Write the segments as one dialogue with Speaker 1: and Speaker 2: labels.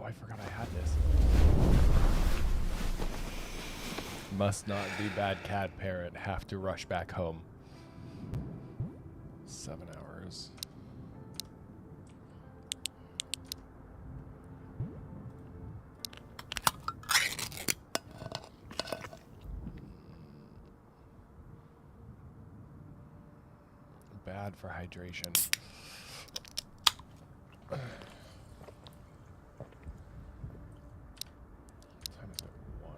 Speaker 1: I forgot I had this. Must not be bad cat parent. Have to rush back home. 7 hours. Bad for hydration. What time is it? 1.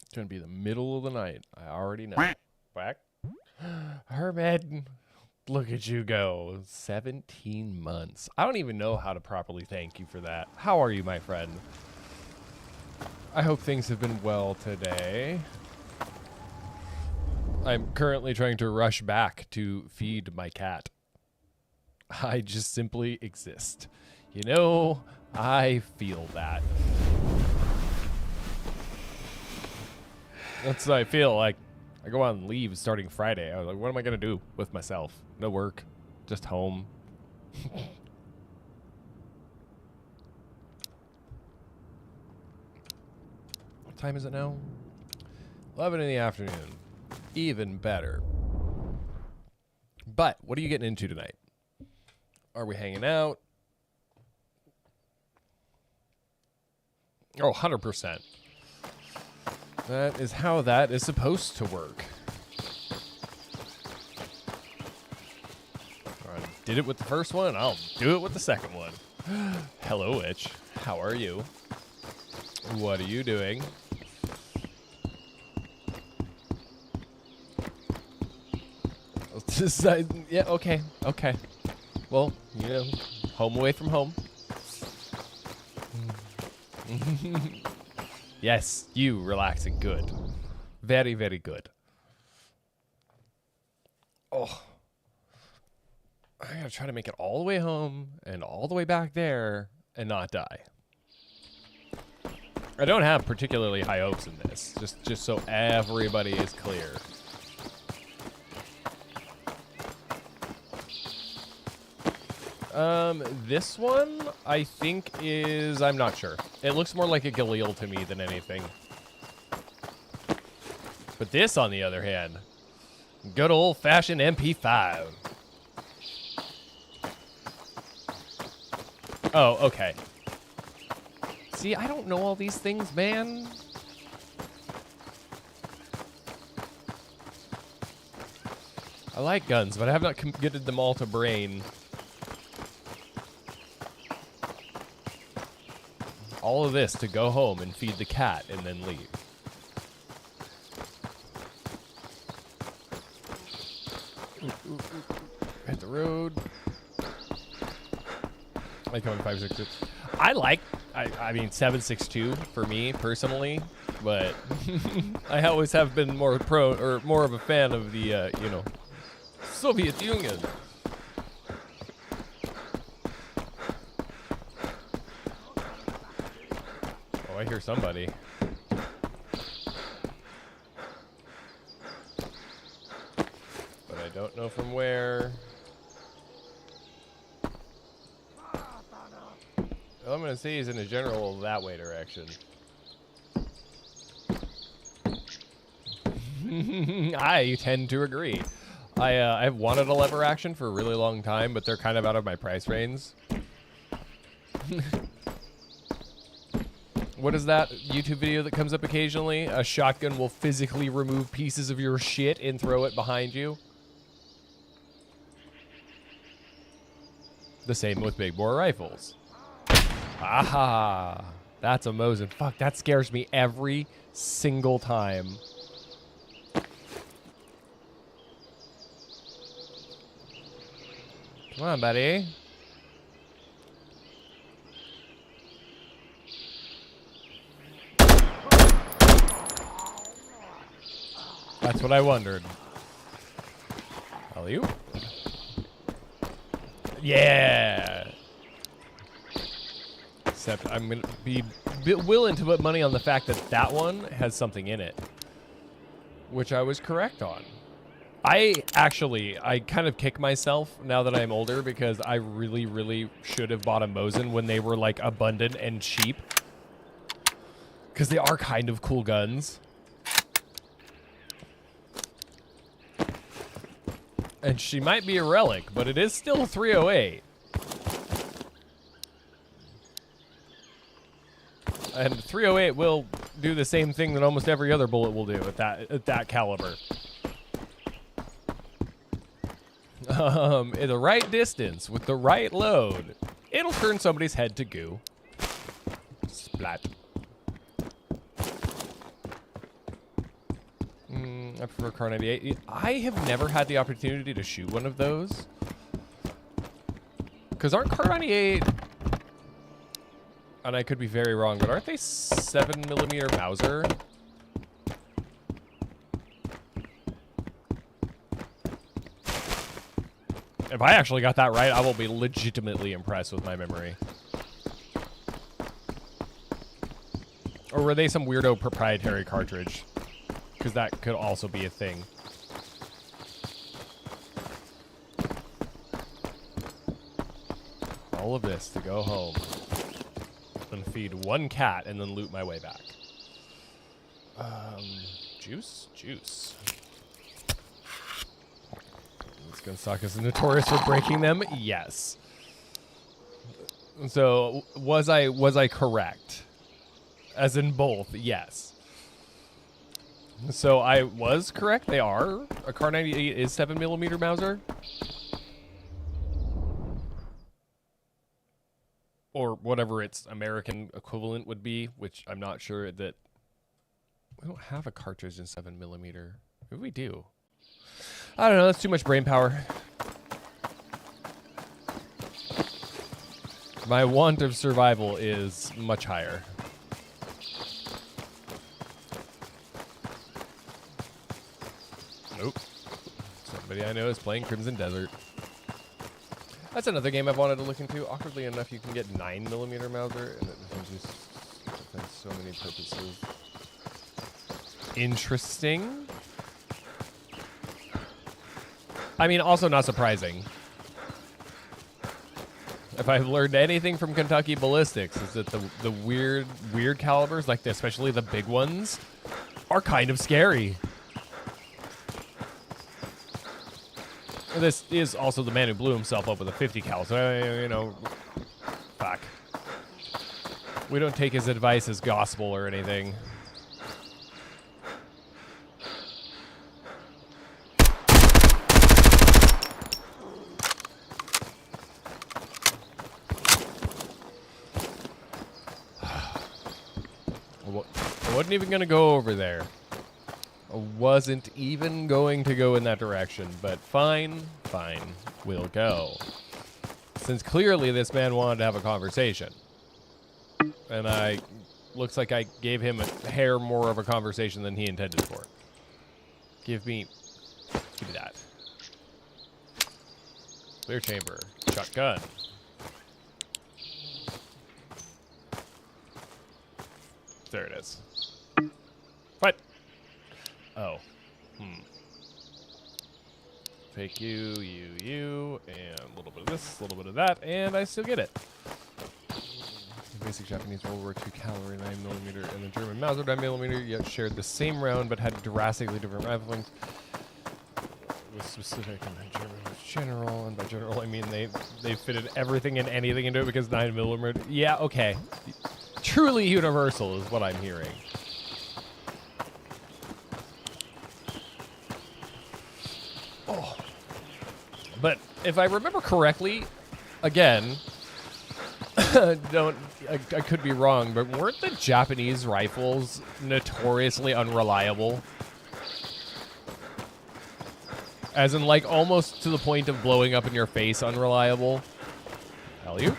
Speaker 1: It's gonna be the middle of the night. I already know. Quack. Hermit, look at you go. 17 months. I don't even know how to properly thank you for that. How are you, my friend? I hope things have been well today. I'm currently trying to rush back to feed my cat. I just simply exist. You know, I feel that. That's what I feel like. I go on leave starting Friday. I was like, what am I going to do with myself? No work, just home. What time is it now? 11 in the afternoon. Even better. But what are you getting into tonight? Are we hanging out? Oh, 100%. That is how that is supposed to work. I did it with the first one. I'll do it with the second one. Hello, Witch. How are you? What are you doing? Yeah, okay, okay. Well, you know, home away from home. Yes, you relaxing. Good. Very, very good. Oh. I gotta try to make it all the way home and all the way back there and not die. I don't have particularly high hopes in this, just so everybody is clear. This one, I think is, I'm not sure. It looks more like a Galil to me than anything. But this, on the other hand, good old-fashioned MP5. Oh, okay. See, I don't know all these things, man. I like guns, but I have not getted them all to brain. All of this to go home and feed the cat and then leave. Hit the road. I come in 5.62. I mean 7.62 for me personally, but I always have been more of a fan of the you know, Soviet Union. Oh, I hear somebody. But I don't know from where. All I'm going to say is in a general that way direction. I tend to agree. I've wanted a lever action for a really long time, but they're kind of out of my price range. What is that YouTube video that comes up occasionally? A shotgun will physically remove pieces of your shit and throw it behind you. The same with big bore rifles. Aha! That's a Mosin. Fuck, that scares me every single time. Come on, buddy. That's what I wondered. Alley-oop. Yeah! Except I'm going to be willing to put money on the fact that that one has something in it. Which I was correct on. I kind of kick myself now that I'm older because I really, really should have bought a Mosin when they were like abundant and cheap. Because they are kind of cool guns. And she might be a relic, but it is still a 308. And 308 will do the same thing that almost every other bullet will do at that caliber. In the right distance, with the right load, it'll turn somebody's head to goo. Splat. I prefer Car 98. I have never had the opportunity to shoot one of those. Because aren't Car 98... And I could be very wrong, but aren't they 7mm Mauser? If I actually got that right, I will be legitimately impressed with my memory. Or were they some weirdo proprietary cartridge? Because that could also be a thing. All of this to go home and feed one cat and then loot my way back. Juice? Juice. This Gunstock is notorious for breaking them? Yes. So, was I correct? As in both, yes. So I was correct. They are. A Car 98 is 7mm Mauser. Or whatever its American equivalent would be, which I'm not sure that... We don't have a cartridge in 7mm. Maybe we do. I don't know. That's too much brain power. My want of survival is much higher. Nope. Somebody I know is playing Crimson Desert. That's another game I've wanted to look into. Awkwardly enough, you can get 9mm Mauser, and it defends so many purposes. Interesting. I mean, also not surprising. If I've learned anything from Kentucky Ballistics, is that the weird calibers, like especially the big ones, are kind of scary. This is also the man who blew himself up with a 50 cal, so, you know, fuck. We don't take his advice as gospel or anything. I wasn't even going to go over there. I wasn't even going to go in that direction, but fine, we'll go. Since clearly this man wanted to have a conversation. And looks like I gave him a hair more of a conversation than he intended for. Give me that. Clear chamber, shotgun. There it is. What? Oh. Take you, and a little bit of this, a little bit of that, and I still get it. The basic Japanese World War II cavalry 9mm and the German Mauser 9mm yet shared the same round but had drastically different rifle lengths. It was specific and then German was general, and by general I mean they fitted everything and anything into it because 9mm. Yeah, okay. Truly universal is what I'm hearing. Oh. But if I remember correctly, again, I could be wrong, but weren't the Japanese rifles notoriously unreliable? As in, like, almost to the point of blowing up in your face unreliable? Hell you?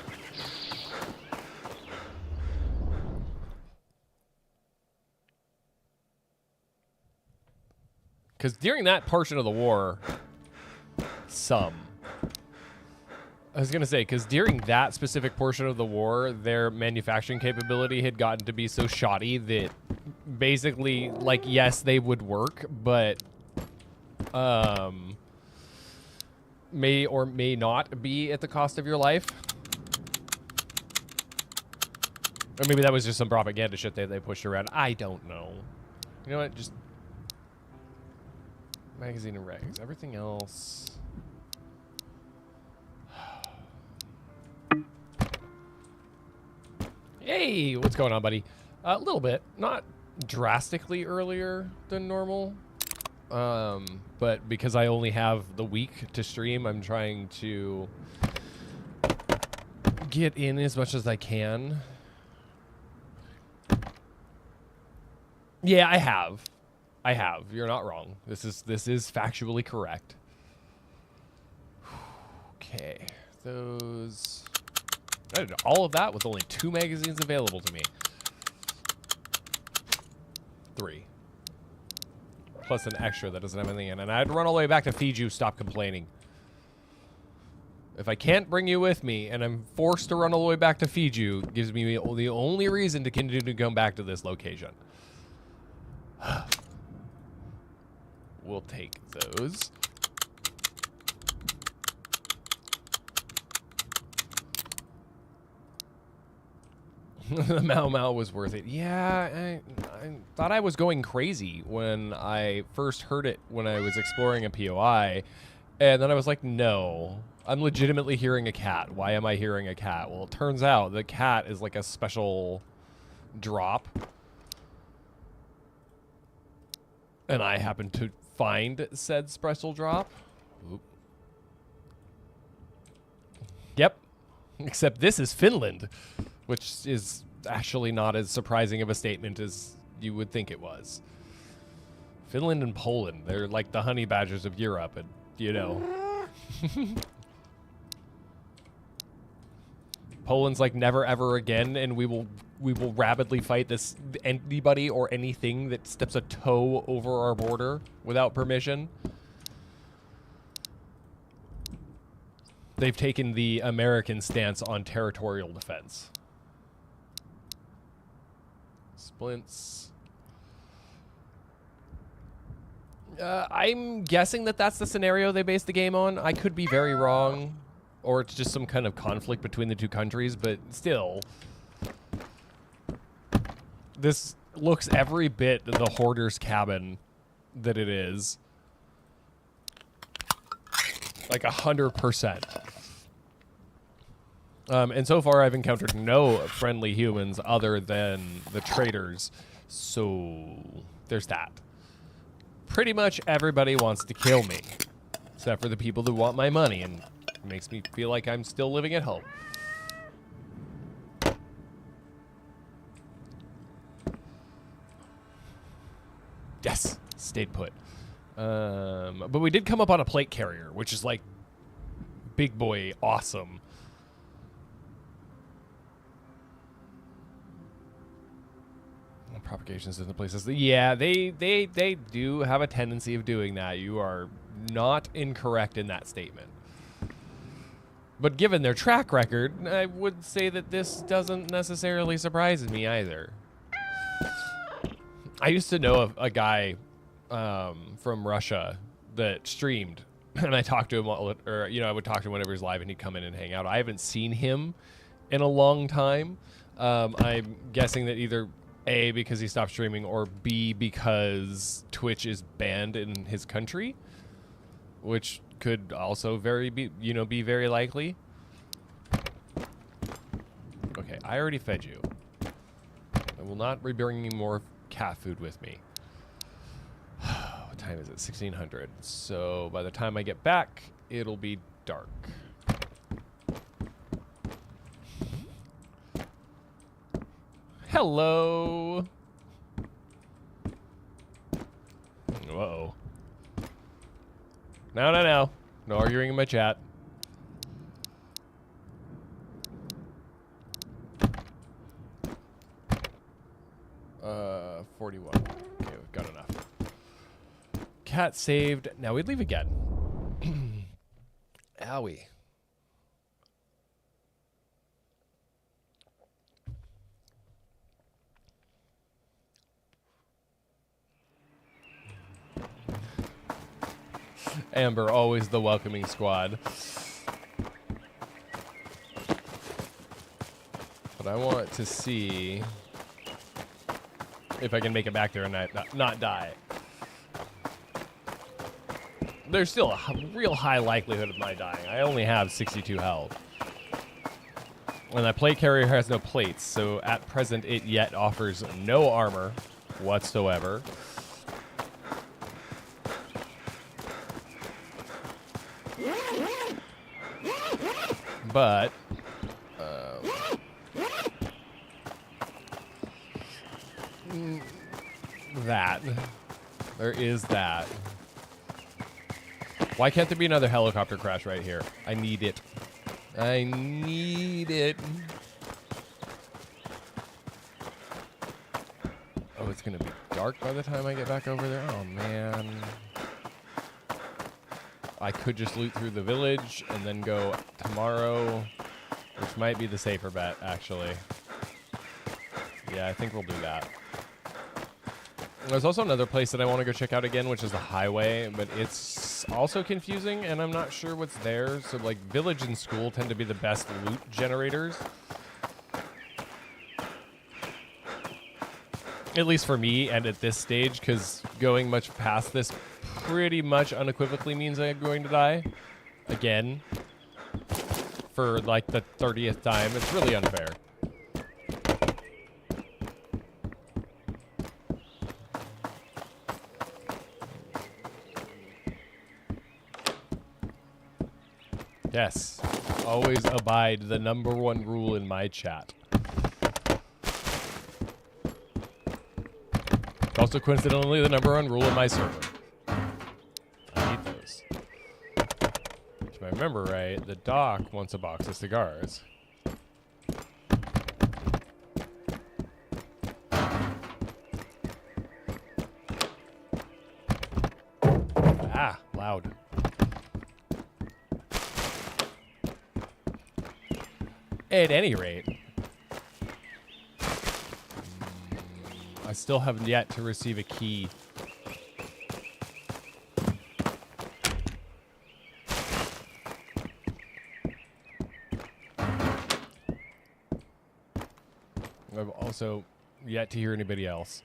Speaker 1: Because during that portion of the war, I was going to say, because during that specific portion of the war, their manufacturing capability had gotten to be so shoddy that basically, like, yes, they would work, but may or may not be at the cost of your life. Or maybe that was just some propaganda shit they pushed around. I don't know. You know what? Just magazine and regs. Everything else. Hey, what's going on, buddy? A little bit. Not drastically earlier than normal. But because I only have the week to stream, I'm trying to get in as much as I can. Yeah, I have. You're not wrong. This is factually correct. Okay. Those... I did all of that with only 2 magazines available to me. 3. Plus an extra that doesn't have anything in. And I had to run all the way back to Fiji. Stop complaining. If I can't bring you with me and I'm forced to run all the way back to Fiji, gives me the only reason to continue to come back to this location. We'll take those. The Mau Mau was worth it. Yeah, I thought I was going crazy when I first heard it when I was exploring a POI. And then I was like, no, I'm legitimately hearing a cat. Why am I hearing a cat? Well, it turns out the cat is like a special drop. And I happened to find said special drop. Oop. Yep. Except this is Finland, which is actually not as surprising of a statement as you would think it was. Finland and Poland, they're like the honey badgers of Europe, and you know. Poland's like never ever again, and we will rapidly fight this anybody or anything that steps a toe over our border without permission. They've taken the American stance on territorial defense. Splints. I'm guessing that that's the scenario they based the game on. I could be very wrong, or it's just some kind of conflict between the two countries, but still. This looks every bit the hoarder's cabin that it is. Like 100%. And so far I've encountered no friendly humans other than the traders. So there's that. Pretty much everybody wants to kill me. Except for the people who want my money, and it makes me feel like I'm still living at home. Yes, stayed put. But we did come up on a plate carrier, which is like big boy awesome. Propagations in the places. Yeah, they do have a tendency of doing that. You are not incorrect in that statement. But given their track record, I would say that this doesn't necessarily surprise me either. I used to know a guy from Russia that streamed, and I talked to him, or you know, I would talk to him whenever he's live, and he'd come in and hang out. I haven't seen him in a long time. I'm guessing that either A, because he stopped streaming, or B, because Twitch is banned in his country, which could also be very likely. Okay, I already fed you. I will not be bringing more cat food with me. What time is it? 1600. So by the time I get back, it'll be dark. Hello. Uh-oh. No. No arguing in my chat. 41. Okay, we've got enough. Cat saved. Now we leave again. Owie. Amber, always the welcoming squad. But I want to see if I can make it back there and not die. There's still a real high likelihood of my dying. I only have 62 health. And that plate carrier has no plates, so at present it yet offers no armor whatsoever. But there is that. Why can't there be another helicopter crash right here? I need it. I need it. Oh, it's gonna be dark by the time I get back over there. Oh man. I could just loot through the village and then go tomorrow, which might be the safer bet, actually. Yeah, I think we'll do that. There's also another place that I want to go check out again, which is the highway, but it's also confusing, and I'm not sure what's there. So, like, village and school tend to be the best loot generators. At least for me, and at this stage, because going much past this pretty much unequivocally means I'm going to die. Again. For, like, the 30th time. It's really unfair. Yes, always abide the #1 rule in my chat. It's also coincidentally the #1 rule in my server. I need those. If I remember right, the doc wants a box of cigars. Ah, loud. At any rate, I still haven't yet to receive a key. I've also yet to hear anybody else.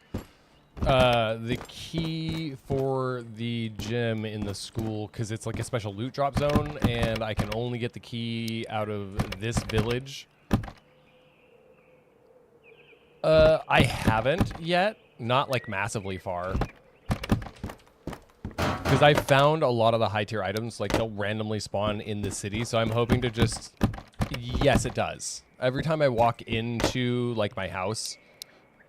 Speaker 1: The key for the gym in the school, because it's like a special loot drop zone, and I can only get the key out of this village. I haven't yet. Not like massively far. Because I found a lot of the high tier items, like they'll randomly spawn in the city, so I'm hoping to just... Yes, it does. Every time I walk into like my house,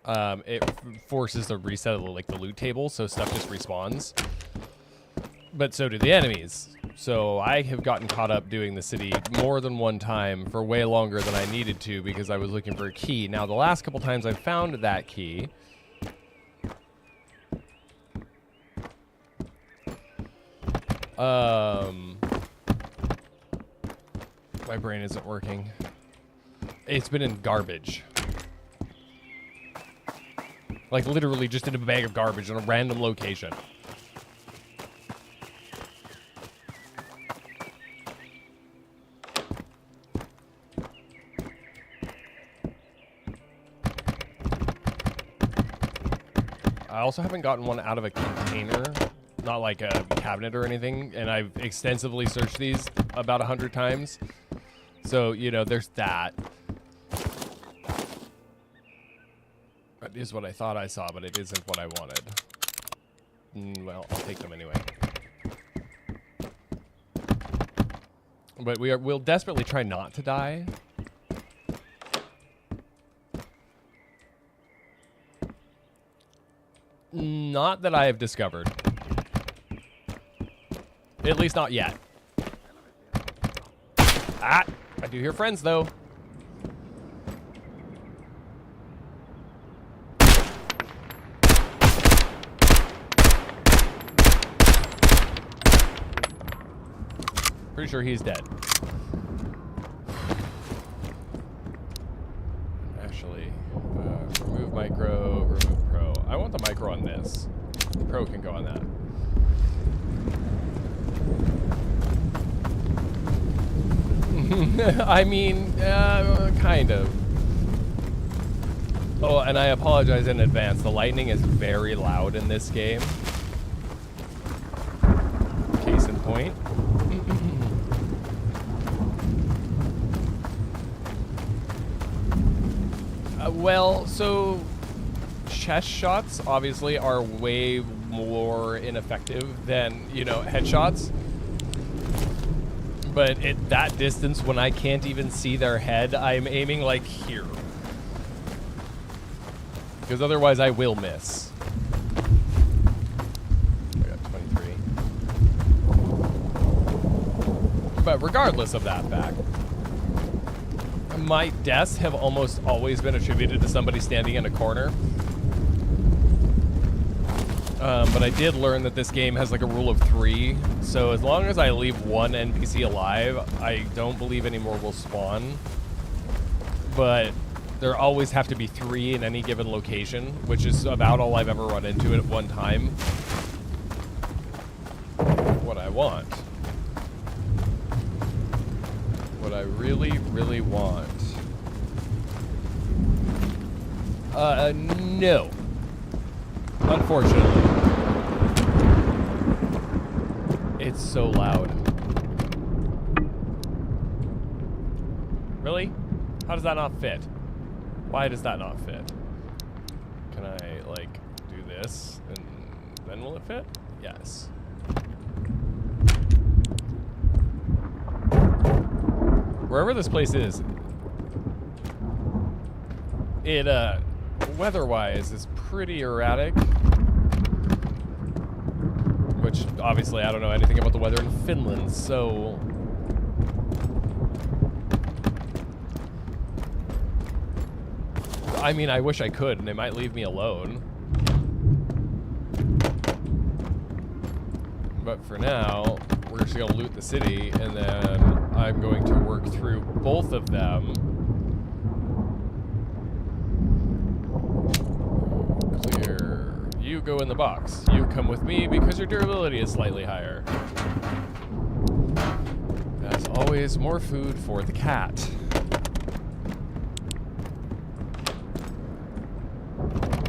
Speaker 1: it forces the reset of like the loot table, so stuff just respawns. But so do the enemies. So I have gotten caught up doing the city more than one time for way longer than I needed to because I was looking for a key. Now the last couple times I've found that key, my brain isn't working. It's been in garbage. Like literally just in a bag of garbage in a random location. I also haven't gotten one out of a container, not like a cabinet or anything, and I've extensively searched these about 100 times. So, you know, there's that. That is what I thought I saw, but it isn't what I wanted. Well, I'll take them anyway. But we'll desperately try not to die. Not that I have discovered. At least not yet. Ah! I do hear friends, though. Pretty sure he's dead. Actually, remove micro, remove pro. I want the micro on this. Pro can go on that. I mean, kind of. Oh, and I apologize in advance. The lightning is very loud in this game. Case in point. Well, so chest shots obviously are way more ineffective than, you know, headshots. But at that distance, when I can't even see their head, I'm aiming like here. Because otherwise I will miss. I got 23. But regardless of that fact, my deaths have almost always been attributed to somebody standing in a corner. But I did learn that this game has like a rule of 3. So as long as I leave one NPC alive, I don't believe any more will spawn. But there always have to be 3 in any given location, which is about all I've ever run into it at one time. What I want. What I really, really want. No. Unfortunately. It's so loud. Really? How does that not fit? Why does that not fit? Can I, like, do this, and then will it fit? Yes. Wherever this place is, it, weather-wise is pretty erratic. Which, obviously, I don't know anything about the weather in Finland, so... I mean, I wish I could, and they might leave me alone. But for now, we're just gonna loot the city, and then I'm going to work through both of them. Clear. You go in the box. You come with me because your durability is slightly higher. As always, more food for the cat.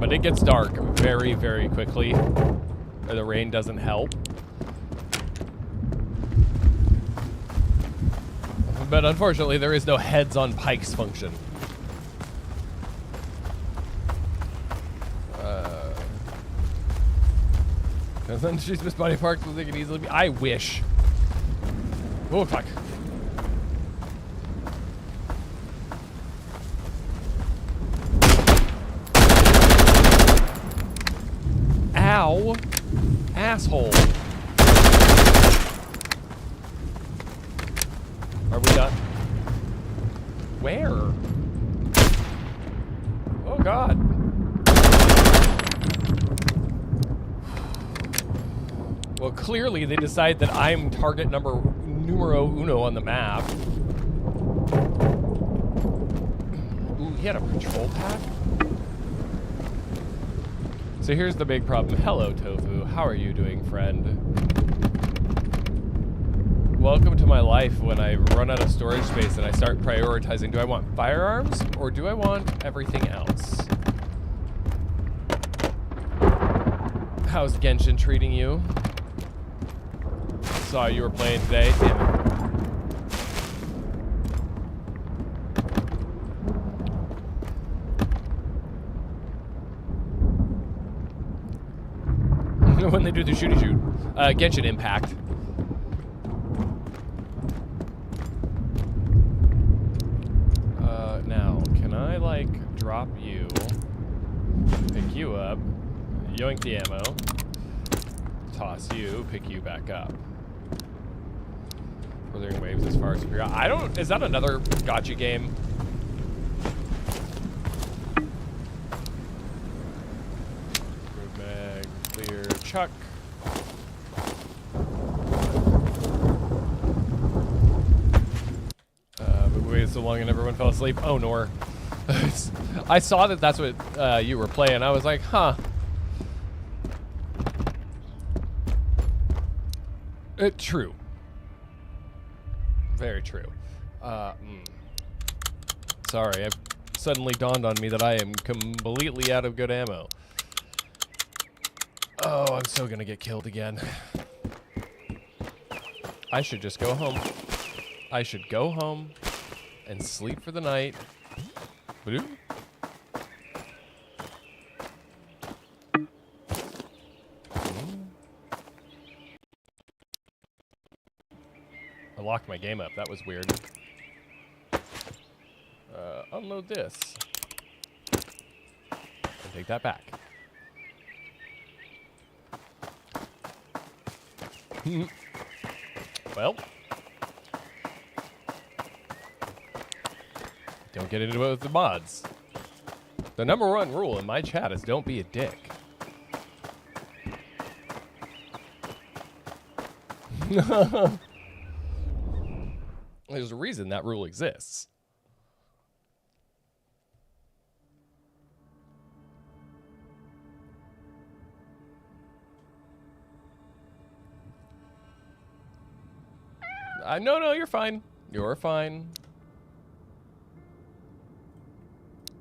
Speaker 1: But it gets dark very, very quickly. The rain doesn't help. But unfortunately, there is no heads on pikes function. Because then she's missed body parts, so they can easily be. I wish. Oh, fuck. Ow. Asshole. Are we done? Where? Oh, God. Well, clearly they decide that I'm target numero uno on the map. Ooh, he had a patrol pack? So here's the big problem. Hello, Tofu. How are you doing, friend? Welcome to my life when I run out of storage space and I start prioritizing. Do I want firearms or do I want everything else? How's Genshin treating you? Saw you were playing today. Damn it. When they do the shooty shoot. Genshin Impact. Now, can I, like, drop you, pick you up, yoink the ammo, toss you, pick you back up. Withering waves as far as superior. I don't, is that another gotcha game? Good mag, clear, chuck. But we waited so long and everyone fell asleep. Oh, nor. I saw that that's what you were playing. I was like, huh. True. Very true. Sorry, it suddenly dawned on me that I am completely out of good ammo. Oh, I'm so gonna get killed again. I should just go home. I should go home and sleep for the night. Bloop. I locked my game up. That was weird. Unload this. And take that back. Well. Don't get into it with the mods. The number one rule in my chat is don't be a dick. There's a reason that rule exists. No, you're fine. You're fine.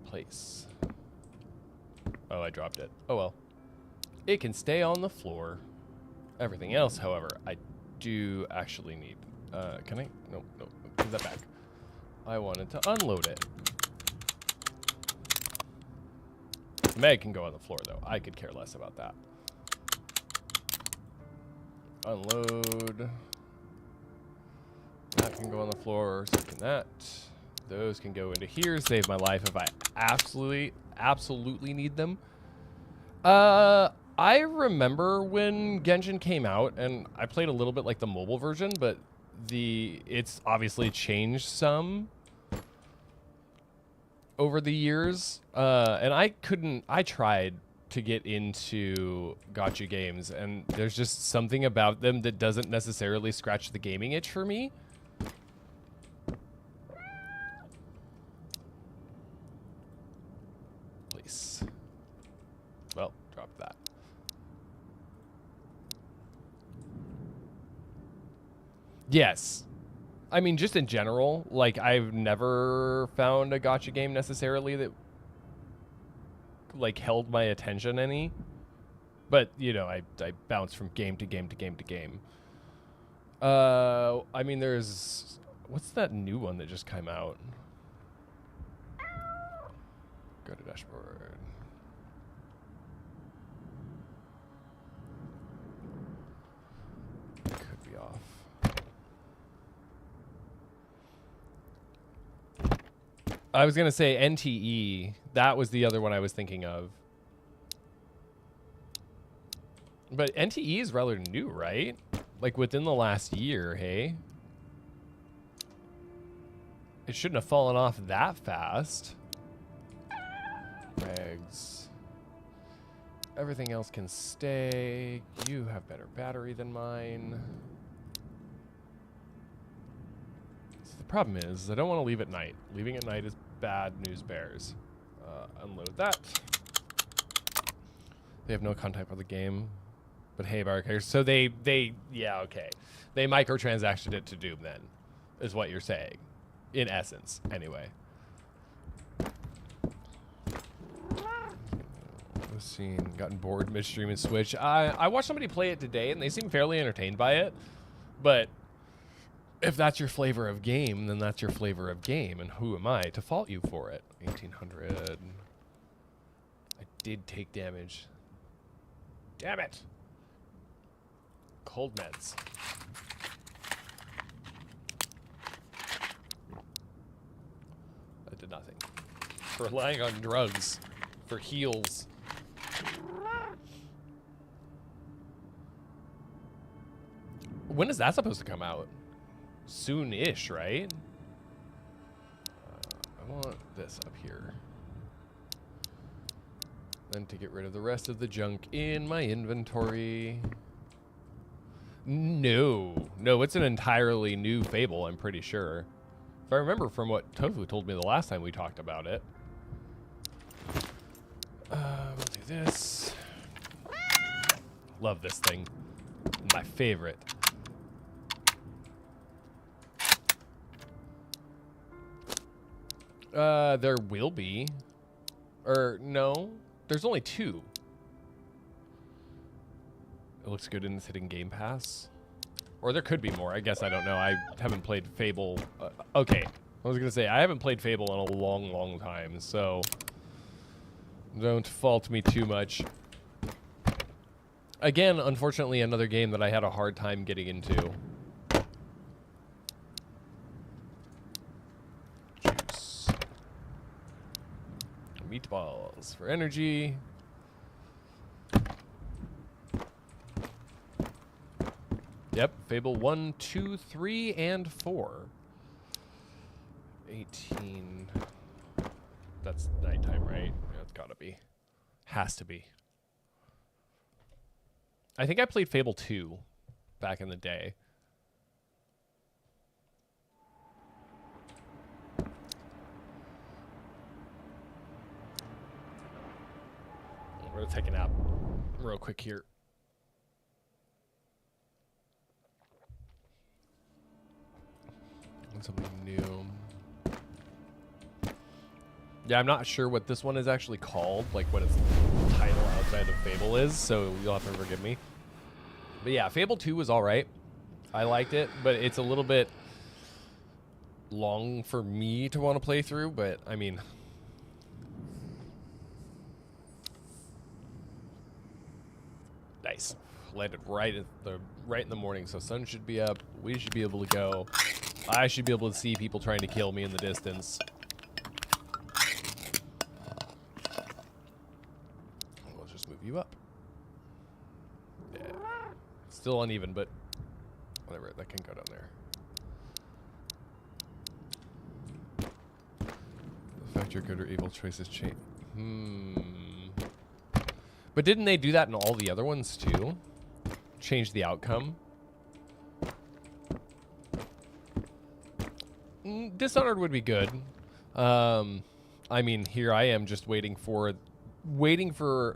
Speaker 1: Place. Oh, I dropped it. Oh well. It can stay on the floor. Everything else, however, I do actually need. Can I? No. Give that back. I wanted to unload it. Meg can go on the floor, though. I could care less about that. Unload. That can go on the floor. So can that. Those can go into here. Save my life if I absolutely need them. I remember when Genshin came out, and I played a little bit like the mobile version, but it's obviously changed some over the years. And I tried to get into gacha games, and there's just something about them that doesn't necessarily scratch the gaming itch for me. Please. Well, drop that. Yes. I mean, just in general, like, I've never found a gacha game necessarily that, like, held my attention any. But, you know, I bounce from game to game to game to game. I mean, there's... What's that new one that just came out? Go to dashboard. Could be off. I was going to say NTE. That was the other one I was thinking of. But NTE is rather new, right? Like within the last year, hey? It shouldn't have fallen off that fast. Regs. Everything else can stay. You have better battery than mine. So the problem is I don't want to leave at night. Leaving at night is bad news bears. Unload that. They have no contact with the game. But hey, Barricade. So they yeah, okay. They microtransacted it to Doom then, is what you're saying. In essence, anyway. Seen, gotten bored midstream and Switch. I watched somebody play it today, and they seem fairly entertained by it. But if that's your flavor of game, then that's your flavor of game, and who am I to fault you for it? 1800. I did take damage. Damn it! Cold meds. That did nothing. Relying on drugs for heals. When is that supposed to come out? Soon-ish, right? I want this up here. Then to get rid of the rest of the junk in my inventory. No, it's an entirely new Fable, I'm pretty sure. If I remember from what Tofu told me the last time we talked about it. We'll do this. Love this thing. My favorite. There will be. Or, no. There's only 2. It looks good and it's hitting Game Pass. Or there could be more. I guess I don't know. I haven't played Fable. Okay. I was going to say, I haven't played Fable in a long, long time, so don't fault me too much. Again, unfortunately, another game that I had a hard time getting into. Juice. Meatballs for energy. Yep, Fable 1, 2, 3, and 4. 18. That's nighttime, right? Yeah, it's gotta be. Has to be. I think I played Fable 2 back in the day. We're gonna take a nap real quick here. Something new. Yeah, I'm not sure what this one is actually called, like what its title outside of Fable is, so you'll have to forgive me. But yeah, Fable 2 was alright. I liked it, but it's a little bit long for me to want to play through, but I mean... Nice. Landed right in the morning, so sun should be up, we should be able to go. I should be able to see people trying to kill me in the distance. We'll just move you up. Yeah. Still uneven, but whatever. That can go down there. Affect your good or evil choices change. But didn't they do that in all the other ones too? Change the outcome? Dishonored would be good. I mean, here I am just waiting for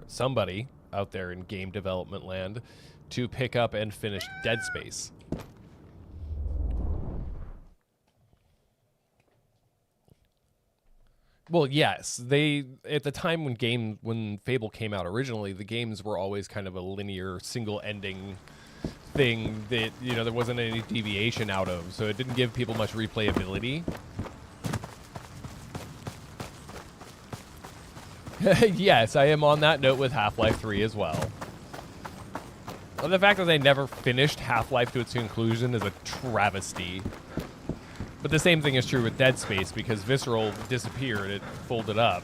Speaker 1: somebody out there in game development land to pick up and finish Dead Space. Well, yes, at the time when Fable came out originally, the games were always kind of a linear single ending thing that, you know, there wasn't any deviation out of, so it didn't give people much replayability. Yes, I am on that note with Half-Life 3 as well. Well, the fact that they never finished Half-Life to its conclusion is a travesty. But the same thing is true with Dead Space, because Visceral disappeared, it folded up.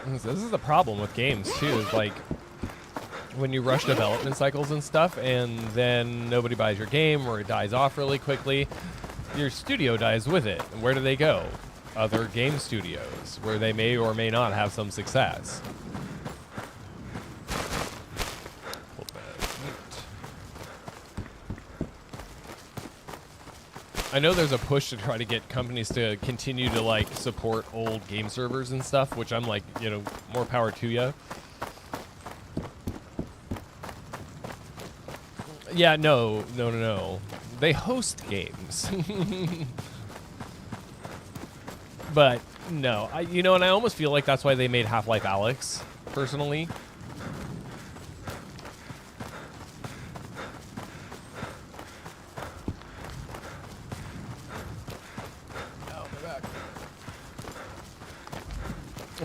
Speaker 1: This is the problem with games too, is like when you rush development cycles and stuff and then nobody buys your game or it dies off really quickly, your studio dies with it. And where do they go? Other game studios where they may or may not have some success. I know there's a push to try to get companies to continue to like support old game servers and stuff, which I'm like, you know, more power to ya. Yeah, no. They host games. But no, you know, and I almost feel like that's why they made Half-Life Alyx, personally.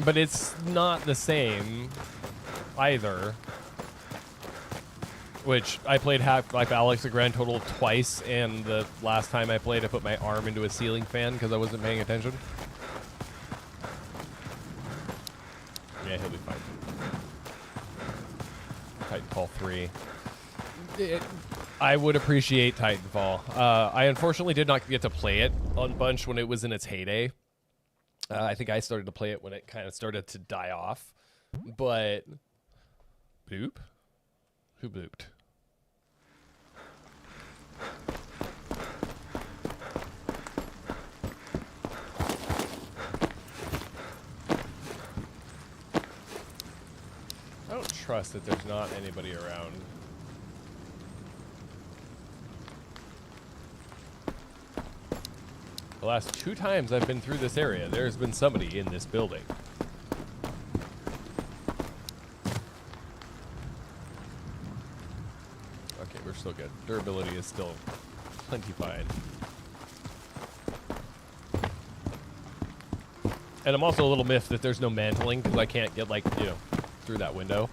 Speaker 1: But it's not the same either. Which I played Half-Life Alyx a grand total of twice, and the last time I played, I put my arm into a ceiling fan because I wasn't paying attention. Yeah, he'll be fine. Titanfall 3. I would appreciate Titanfall. I unfortunately did not get to play it on Bunch when it was in its heyday. I think I started to play it when it kind of started to die off. But... Boop? Who booped? I don't trust that there's not anybody around. The last 2 times I've been through this area, there's been somebody in this building. Okay, we're still good. Durability is still plenty fine. And I'm also a little miffed that there's no mantling because I can't get, like, you know, through that window.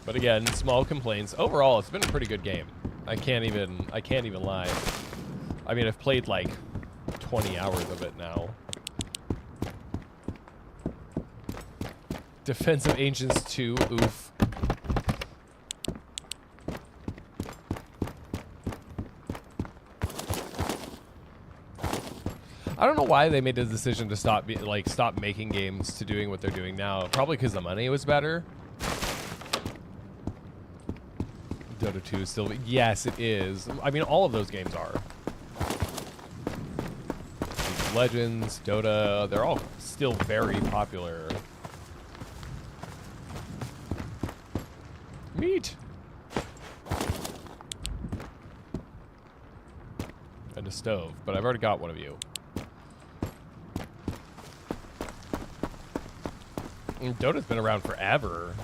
Speaker 1: But again, small complaints. Overall, it's been a pretty good game. I can't even lie. I mean, I've played like 20 hours of it now. Defense of Ancients 2, oof. I don't know why they made the decision to stop making games to doing what they're doing now. Probably because the money was better. Dota 2 is still... Yes, it is. I mean, all of those games are. League of Legends, Dota, they're all still very popular. Meat! And a stove, but I've already got one of you. And Dota's been around forever.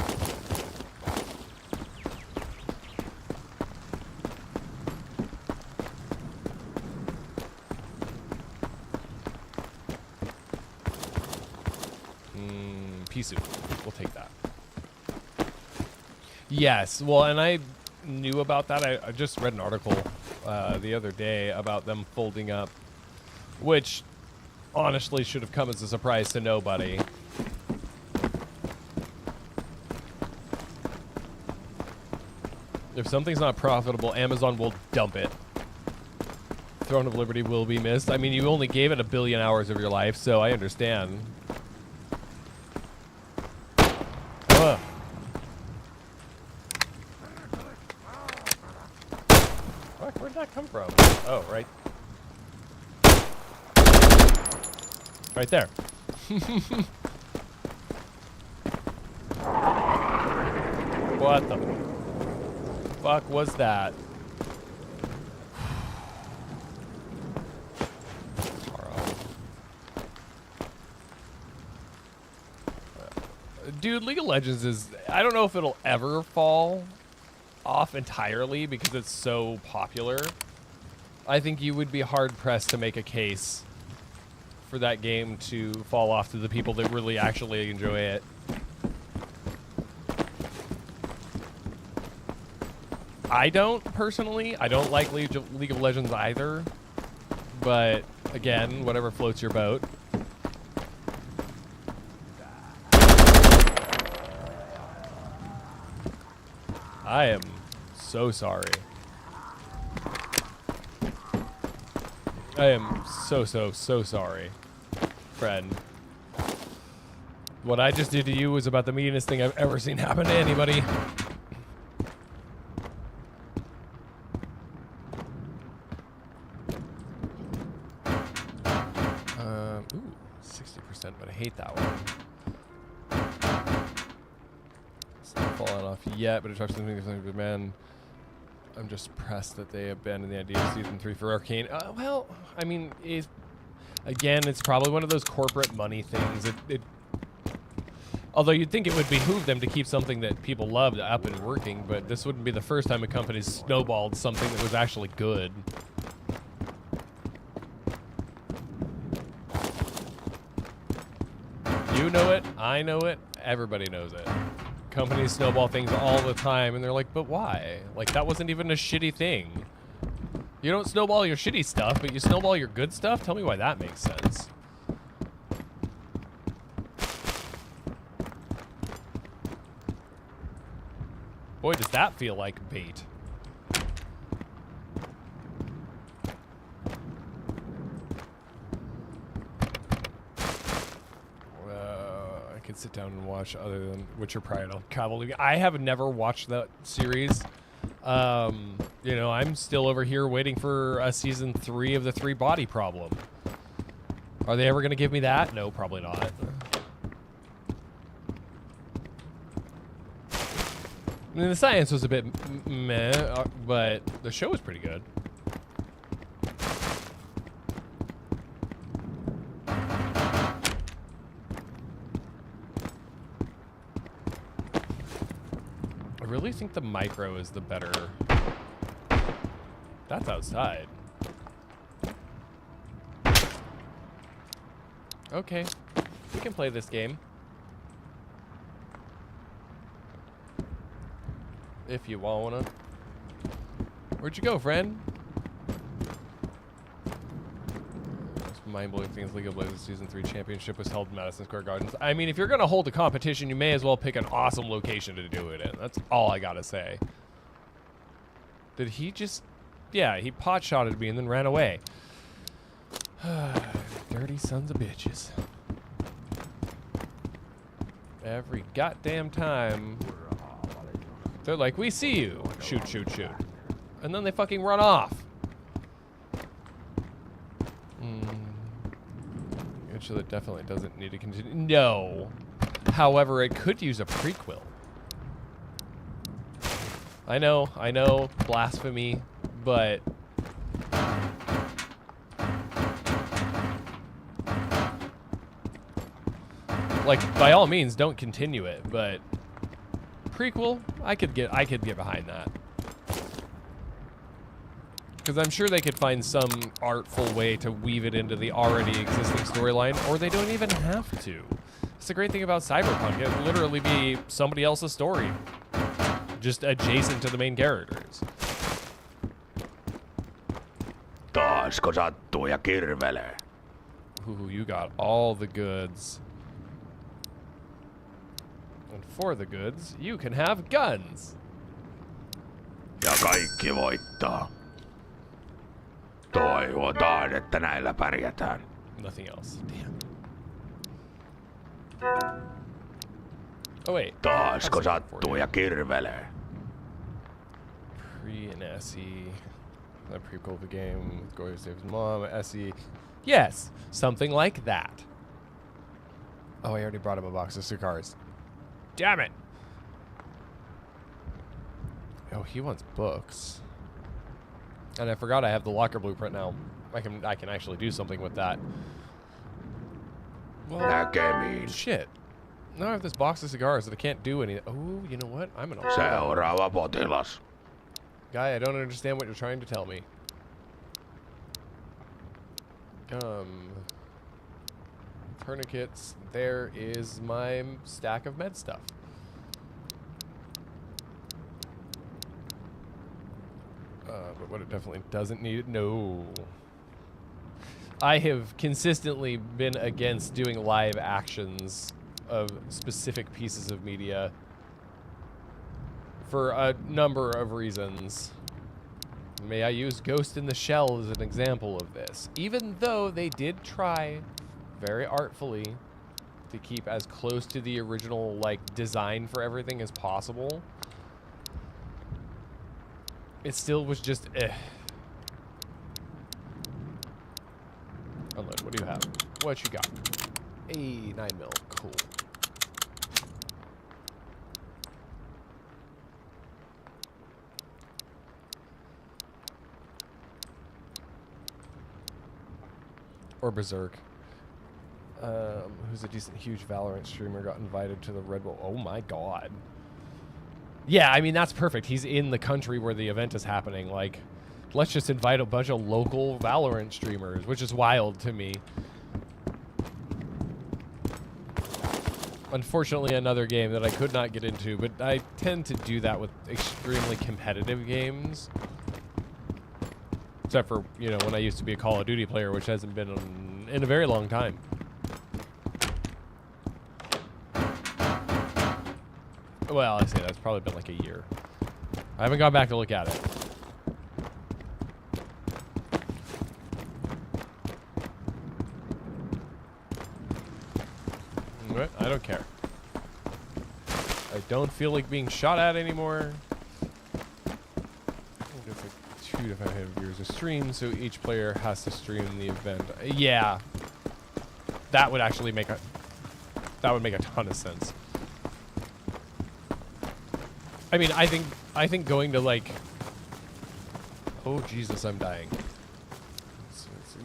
Speaker 1: Pisu. We'll take that. Yes. Well, and I knew about that. I just read an article the other day about them folding up, which honestly should have come as a surprise to nobody. If something's not profitable, Amazon will dump it. Throne of Liberty will be missed. I mean, you only gave it 1 billion hours of your life, so I understand. Where'd that come from? Oh, right. Right there. What the fuck was that? Dude, League of Legends is... I don't know if it'll ever fall off entirely because it's so popular. I think you would be hard-pressed to make a case for that game to fall off to the people that really actually enjoy it. I don't, personally. I don't like League of Legends either. But, again, whatever floats your boat. I am so sorry. I am so sorry, friend. What I just did to you was about the meanest thing I've ever seen happen to anybody. Ooh, 60%, but I hate that one. It's not falling off yet, but it talks something like, man, I'm just pressed that they abandoned the idea of Season 3 for Arcane. Well, I mean, again, it's probably one of those corporate money things. Although you'd think it would behoove them to keep something that people loved up and working, but this wouldn't be the first time a company's snowballed something that was actually good. You know it, I know it, everybody knows it. Companies snowball things all the time, and they're like, but why? Like, that wasn't even a shitty thing. You don't snowball your shitty stuff, but you snowball your good stuff? Tell me why that makes sense. Boy, does that feel like bait. I could sit down and watch other than Witcher Pride. I have never watched that series. You know, I'm still over here waiting for a season 3 of the 3 Body Problem. Are they ever going to give me that? No, probably not. I mean, the science was a bit meh, but the show was pretty good. I really think the micro is the better. That's outside. Okay, we can play this game. If you wanna. Where'd you go, friend? Most mind-blowing things League of Legends Season 3 Championship was held in Madison Square Gardens. I mean, if you're gonna hold a competition, you may as well pick an awesome location to do it in. That's all I gotta say. Did he just... Yeah, he pot-shotted me and then ran away. Dirty sons of bitches. Every goddamn time. They're like, we see you. Shoot, shoot, shoot. And then they fucking run off. Actually, it definitely doesn't need to continue. No. However, it could use a prequel. I know, blasphemy, but... Like, by all means, don't continue it, but... Prequel, I could get behind that. Because I'm sure they could find some artful way to weave it into the already existing storyline, or they don't even have to. It's the great thing about Cyberpunk. It would literally be somebody else's story. Just adjacent to the main characters.
Speaker 2: Taasko sattuu ja kirvelee.
Speaker 1: Ooh, you got all the goods. And for the goods, you can have guns.
Speaker 2: Ja kaikki voittaa. Toivotaan, että näillä pärjätään.
Speaker 1: Nothing else. Damn. Oh wait.
Speaker 2: Taasko sattuu ja kirvelee.
Speaker 1: Pre and SE. That prequel of the game with Goya saves mom, SE. Yes, something like that. Oh, I already brought him a box of cigars. Damn it. Oh, he wants books. And I forgot I have the locker blueprint now. I can actually do something with that. Well,
Speaker 2: Näkemiin.
Speaker 1: shit. Now I have this box of cigars that I can't do anything. Oh, you know what? I'm gonna...
Speaker 2: Seuraava potilas.
Speaker 1: Guy, I don't understand what you're trying to tell me. Tourniquets. There is my stack of med stuff. But what it definitely doesn't need, no. I have consistently been against doing live actions of specific pieces of media for a number of reasons. May I use Ghost in the Shell as an example of this. Even though they did try very artfully to keep as close to the original like design for everything as possible, it still was just Unload, what do you have? What you got? A 9mm, cool. Or Berserk. Who's a decent, huge Valorant streamer got invited to the Red Bull. Oh my god. Yeah, I mean, that's perfect. He's in the country where the event is happening. Like, let's just invite a bunch of local Valorant streamers, which is wild to me. Unfortunately, another game that I could not get into, but I tend to do that with extremely competitive games. Except for, you know, when I used to be a Call of Duty player, which hasn't been in a very long time. Well, I say that's probably been like a year. I haven't gone back to look at it. What? I don't care. I don't feel like being shot at anymore. It's like 2 to 500 viewers a stream, so each player has to stream the event. Yeah, that would actually make a ton of sense. I mean, I think going to like, oh Jesus, I'm dying.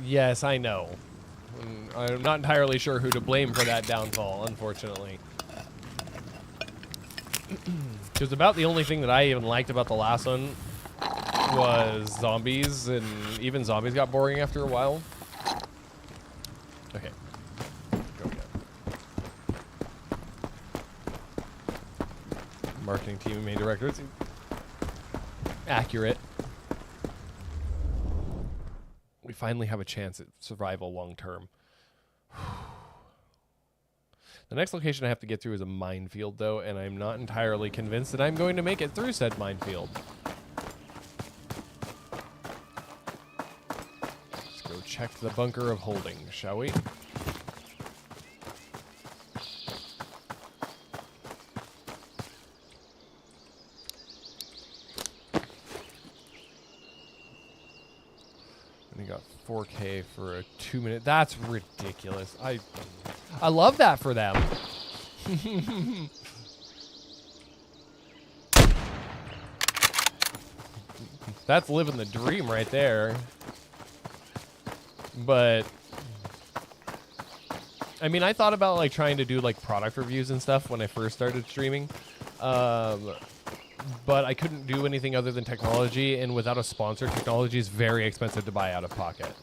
Speaker 1: Yes, I know. I'm not entirely sure who to blame for that downfall, unfortunately. Because about the only thing that I even liked about the last one was zombies, and even zombies got boring after a while. Okay. Go again. Marketing team and main director. It's accurate. We finally have a chance at survival long term. The next location I have to get through is a minefield, though, and I'm not entirely convinced that I'm going to make it through said minefield. Let's go check the bunker of holding, shall we? And we got 4K for a 2-minute. That's ridiculous. I love that for them. That's living the dream right there. But I mean, I thought about like trying to do like product reviews and stuff when I first started streaming. But I couldn't do anything other than technology, and without a sponsor, technology is very expensive to buy out of pocket.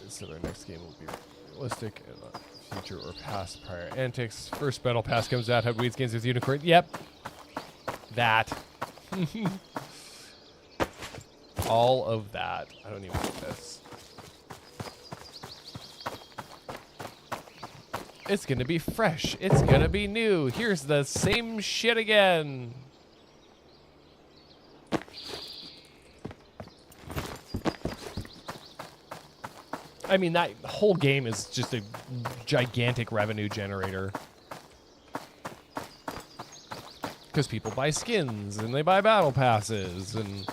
Speaker 1: So our next game will be realistic and not future or past prior antics. First battle pass comes out. Have weeds games with unicorn. Yep. That. All of that. I don't even like this. It's gonna be fresh. It's gonna be new. Here's the same shit again. I mean, that whole game is just a gigantic revenue generator. Because people buy skins, and they buy battle passes, and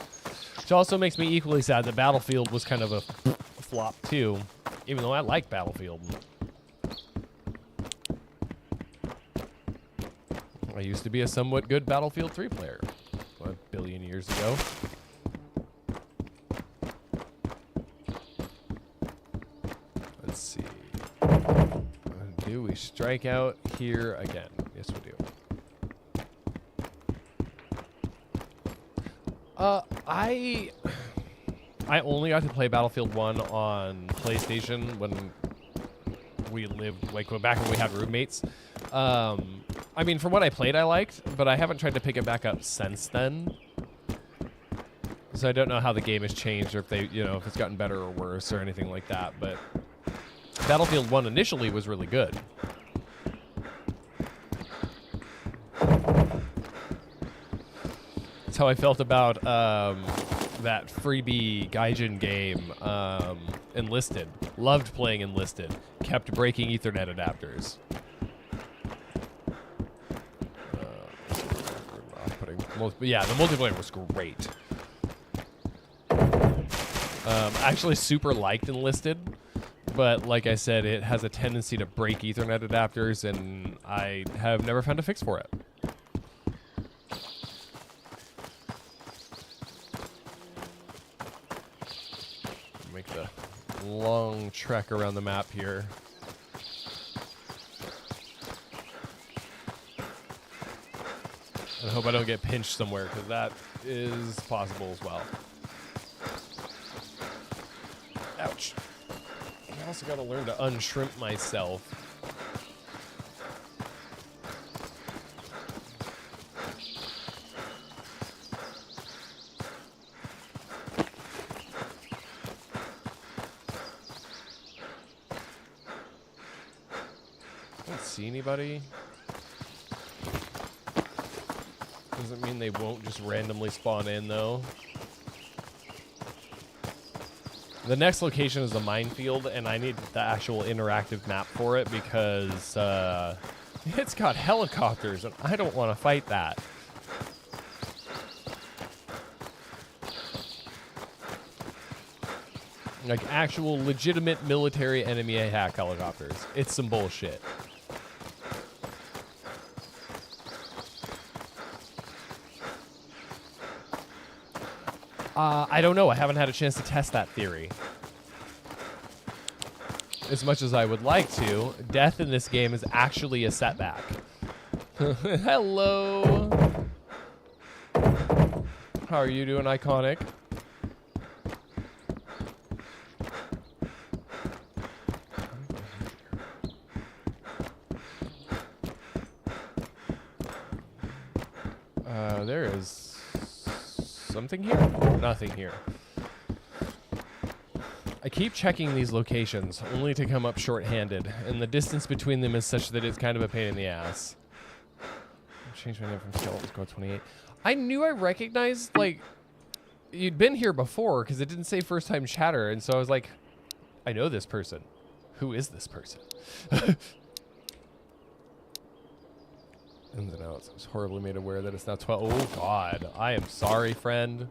Speaker 1: which also makes me equally sad that Battlefield was kind of a flop, too. Even though I like Battlefield. I used to be a somewhat good Battlefield 3 player. A billion years ago. Let's see. Do we strike out here again? Yes, we do. I only got to play Battlefield 1 on PlayStation when we lived, like, back when we had roommates. I mean, from what I played, I liked, but I haven't tried to pick it back up since then. So I don't know how the game has changed, or if they, if it's gotten better or worse or anything like that. But Battlefield 1 initially was really good. That's how I felt about that freebie Gaijin game, Enlisted. Loved playing Enlisted. Kept breaking Ethernet adapters. Yeah, the multiplayer was great. I actually super liked Enlisted, but like I said, it has a tendency to break Ethernet adapters, and I have never found a fix for it. Make the long trek around the map here. I hope I don't get pinched somewhere, because that is possible as well. Ouch. I also got to learn to unshrimp myself. I don't see anybody. Doesn't mean they won't just randomly spawn in, though. The next location is a minefield, and I need the actual interactive map for it because it's got helicopters, and I don't want to fight that. Like actual legitimate military enemy attack helicopters. It's some bullshit. I don't know. I haven't had a chance to test that theory. As much as I would like to, death in this game is actually a setback. Hello. How are you doing, Iconic? There is something here? Nothing here. I keep checking these locations, only to come up short-handed, and the distance between them is such that it's kind of a pain in the ass. Change my name from Skeleton Squad 28. I knew I recognized, like, you'd been here before, because it didn't say first-time chatter, and so I was like, I know this person. Who is this person? Ins and outs. I was horribly made aware that it's now 12. Oh, God. I am sorry, friend.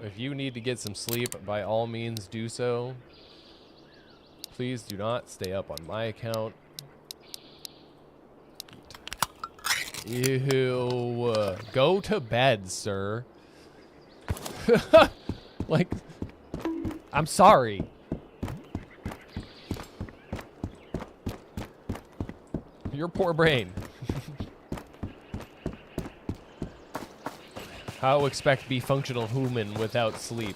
Speaker 1: If you need to get some sleep, by all means do so. Please do not stay up on my account. Ew. Go to bed, sir. Like, I'm sorry. Your poor brain. How expect be functional human without sleep?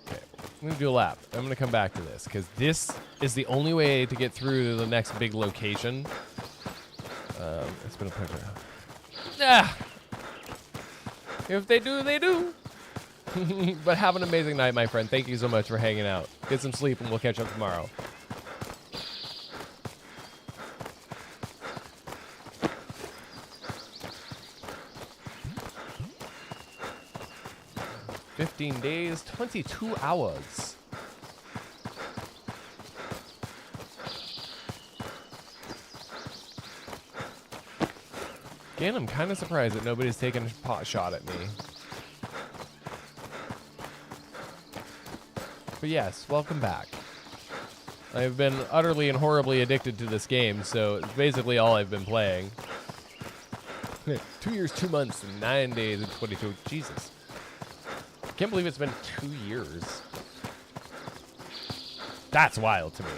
Speaker 1: Okay, I'm gonna do a lap. I'm gonna come back to this because this is the only way to get through to the next big location. It's been a pleasure. Ah! If they do, they do. But have an amazing night, my friend. Thank you so much for hanging out. Get some sleep, and we'll catch up tomorrow. $15 days, 22 hours. Again, I'm kind of surprised that nobody's taken a pot shot at me. But yes, welcome back. I've been utterly and horribly addicted to this game, so it's basically all I've been playing. 2 years, 2 months, and 9 days, and 22. Jesus. I can't believe it's been 2 years. That's wild to me.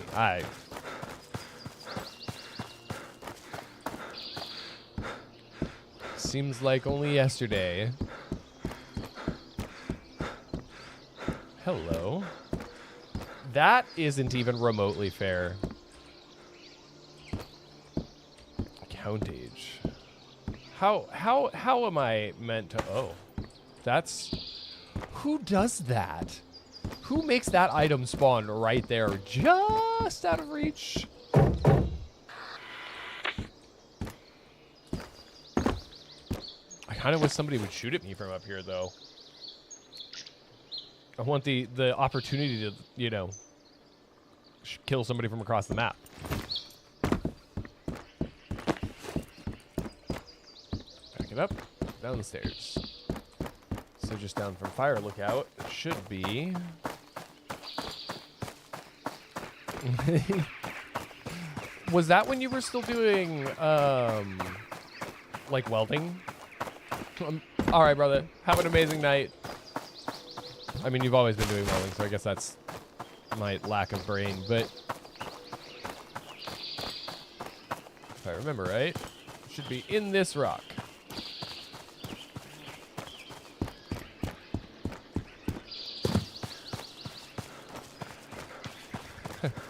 Speaker 1: Seems like only yesterday. Hello. That isn't even remotely fair. Count age. How am I meant to? Oh, that's who does that? Who makes that item spawn right there, just out of reach? I kind of wish somebody would shoot at me from up here, though. I want the opportunity to, you know, kill somebody from across the map. Back it up, down the stairs. So just down from fire lookout, it should be... Was that when you were still doing, like welding? All right, brother. Have an amazing night. I mean, you've always been doing welding, so I guess that's my lack of brain, but if I remember right, it should be in this rock.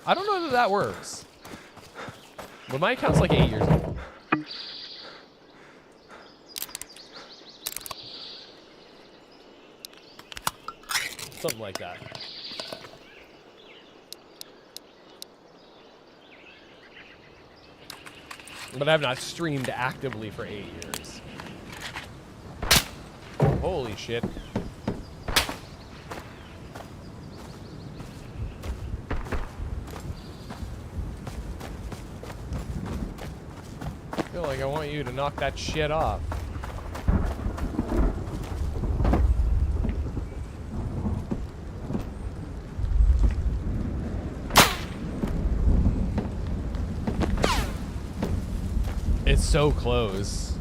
Speaker 1: I don't know that works. But my account's like 8 years old. Something like that. But I've not streamed actively for 8 years. Holy shit. I feel like I want you to knock that shit off. It's so close. Is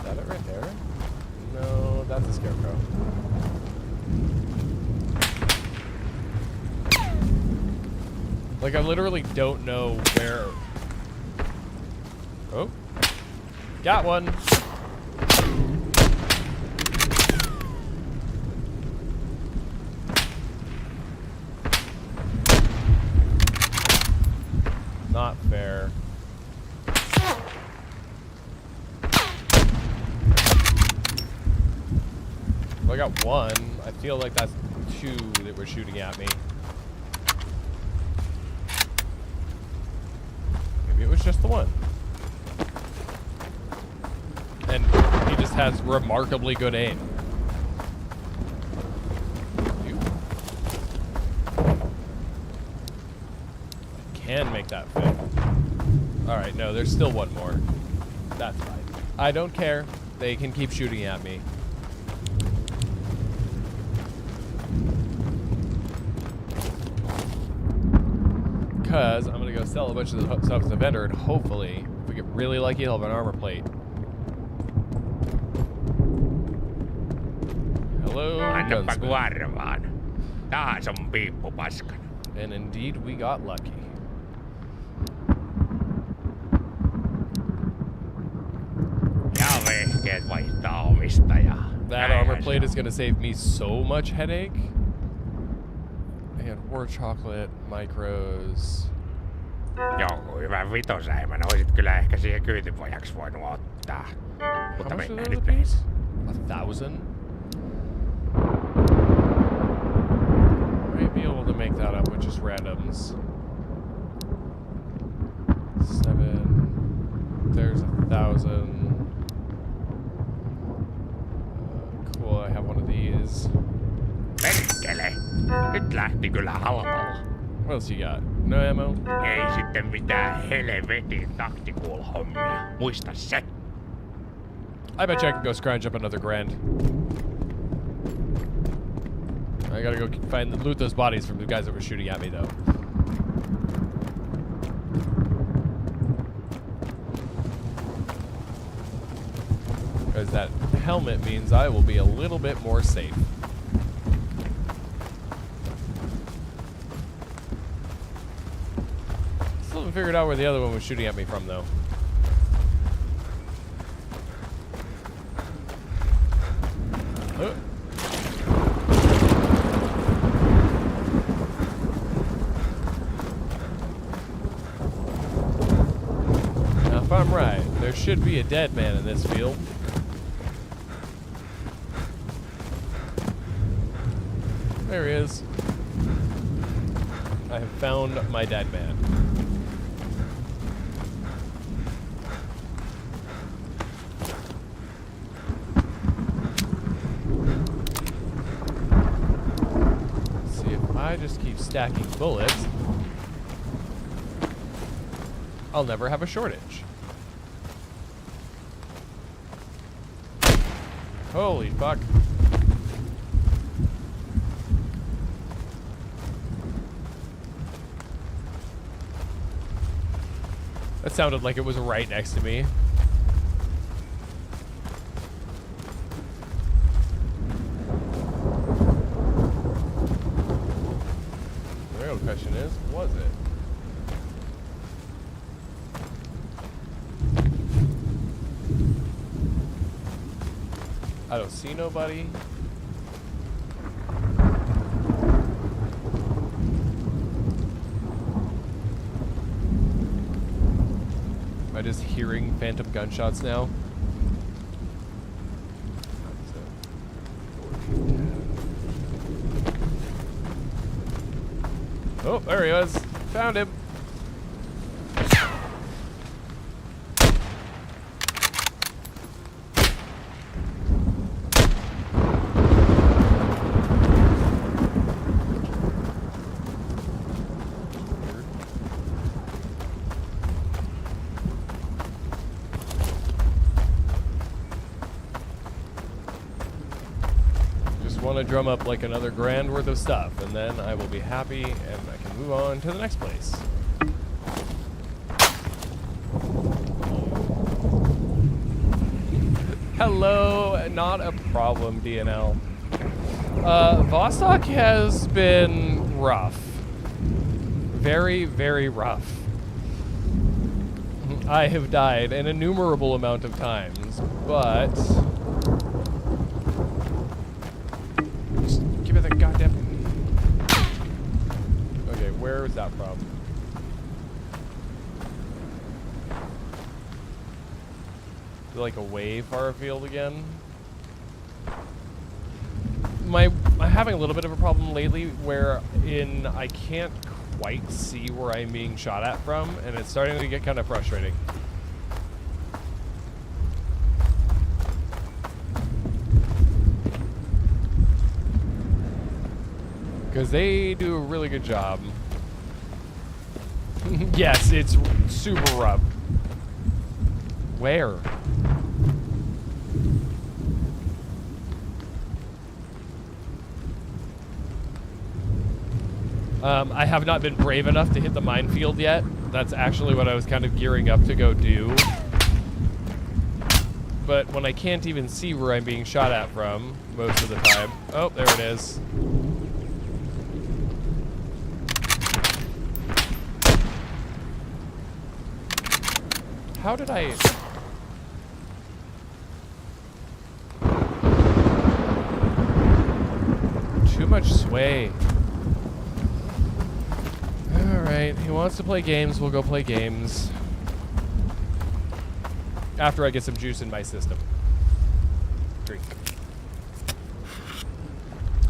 Speaker 1: that it right there? No, that's a scarecrow. Like, I literally don't know where... Oh. Got one. Not fair. Well, I got one. I feel like that's two that were shooting at me. Maybe it was just the one. And he just has remarkably good aim. Can make that fit. Alright, no, there's still one more. That's fine. I don't care. They can keep shooting at me. Because I'm going to go sell a bunch of the stuff to the vendor, and hopefully, if we get really lucky, he'll have an armor plate. Hello,
Speaker 2: Annapa
Speaker 1: gunsmith.
Speaker 2: kuarvaan. Taas on piippupaskana.
Speaker 1: And indeed, we got lucky.
Speaker 2: Ja vehkeet vaihtaa omistajaa.
Speaker 1: That armor plate is going to save me so much headache. And war chocolate, micros.
Speaker 2: Joku hyvän vitosäimän oisit kyllä ehkä siihen kyytinpojaksi voinut ottaa.
Speaker 1: How
Speaker 2: Mutta
Speaker 1: much are
Speaker 2: mennään
Speaker 1: those
Speaker 2: nyt
Speaker 1: a
Speaker 2: meistä.
Speaker 1: piece? 1,000? Might be able to make that up with just randoms. 7. There's 1,000. Cool, I have one of these.
Speaker 2: Perkele! Nyt lähti kyllä halvalla.
Speaker 1: What else you got? No ammo?
Speaker 2: Ei sitten mitään helvetin tactical-hommia. Muista se.
Speaker 1: I bet you I can go scrounge up another grand. I gotta go loot those bodies from the guys that were shooting at me, though. Because that helmet means I will be a little bit more safe. Still haven't figured out where the other one was shooting at me from, though. Oh. Now, if I'm right, there should be a dead man in this field. There he is. I have found my dead man. Let's see, if I just keep stacking bullets, I'll never have a shortage. Holy fuck. That sounded like it was right next to me. The real question is, was it? I don't see nobody. Am I just hearing phantom gunshots now? Oh, there he was. Found him. want to drum up like another grand worth of stuff, and then I will be happy and I can move on to the next place. Hello, not a problem, DNL. Vostok has been rough. Very, very rough. I have died an innumerable amount of times, but... Just give me the goddamn... Okay, where is that from? Is it like a way far afield again? I'm having a little bit of a problem lately where I can't quite see where I'm being shot at from, and it's starting to get kind of frustrating. Because they do a really good job. Yes, it's super rough. Where? I have not been brave enough to hit the minefield yet. That's actually what I was kind of gearing up to go do. But when I can't even see where I'm being shot at from most of the time. Oh, there it is. How did I... Too much sway. Alright, he wants to play games, we'll go play games. After I get some juice in my system. Drink.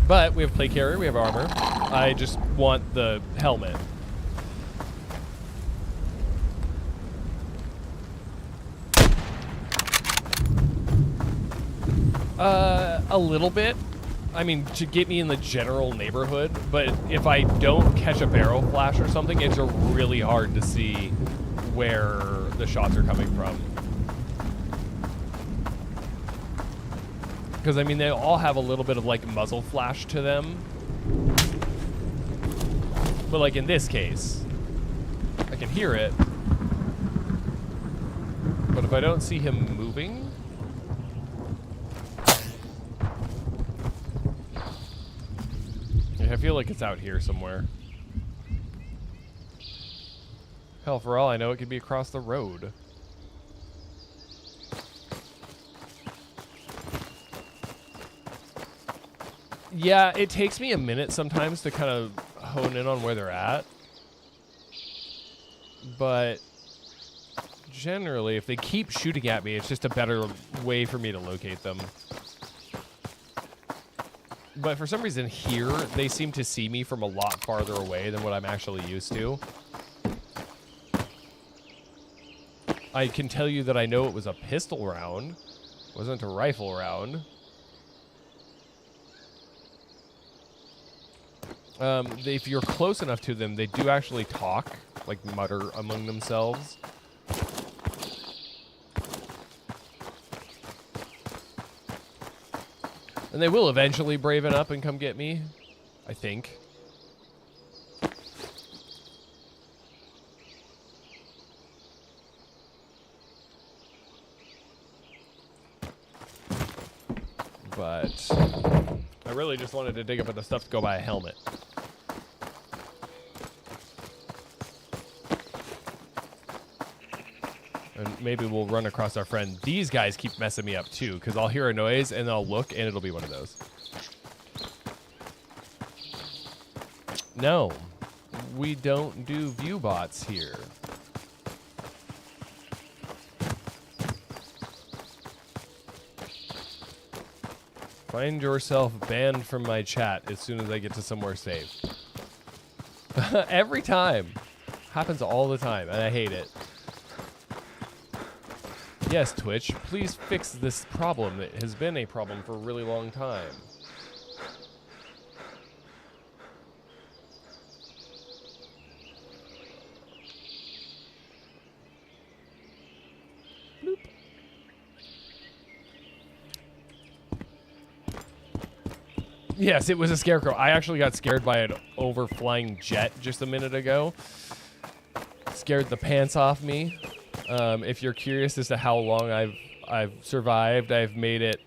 Speaker 1: But we have plate carrier, we have armor. I just want the helmet. A little bit. I mean, to get me in the general neighborhood, but if I don't catch a barrel flash or something, it's really hard to see where the shots are coming from. Because, I mean, they all have a little bit of, like, muzzle flash to them. But, like, in this case, I can hear it. But if I don't see him moving... I feel like it's out here somewhere. Hell, for all I know, it could be across the road. Yeah, it takes me a minute sometimes to kind of hone in on where they're at. But generally, if they keep shooting at me, it's just a better way for me to locate them. But for some reason here, they seem to see me from a lot farther away than what I'm actually used to. I can tell you that I know it was a pistol round. It wasn't a rifle round. If you're close enough to them, they do actually talk, like mutter among themselves. And they will eventually braven up and come get me, I think. But I really just wanted to dig up enough stuff to go buy a helmet. And maybe we'll run across our friend. These guys keep messing me up too, because I'll hear a noise and I'll look and it'll be one of those. No, we don't do view bots here. Find yourself banned from my chat as soon as I get to somewhere safe. Every time. Happens all the time, and I hate it. Yes, Twitch, please fix this problem. It has been a problem for a really long time. Bloop. Yes, it was a scarecrow. I actually got scared by an overflying jet just a minute ago. Scared the pants off me. If you're curious as to how long I've survived, I've made it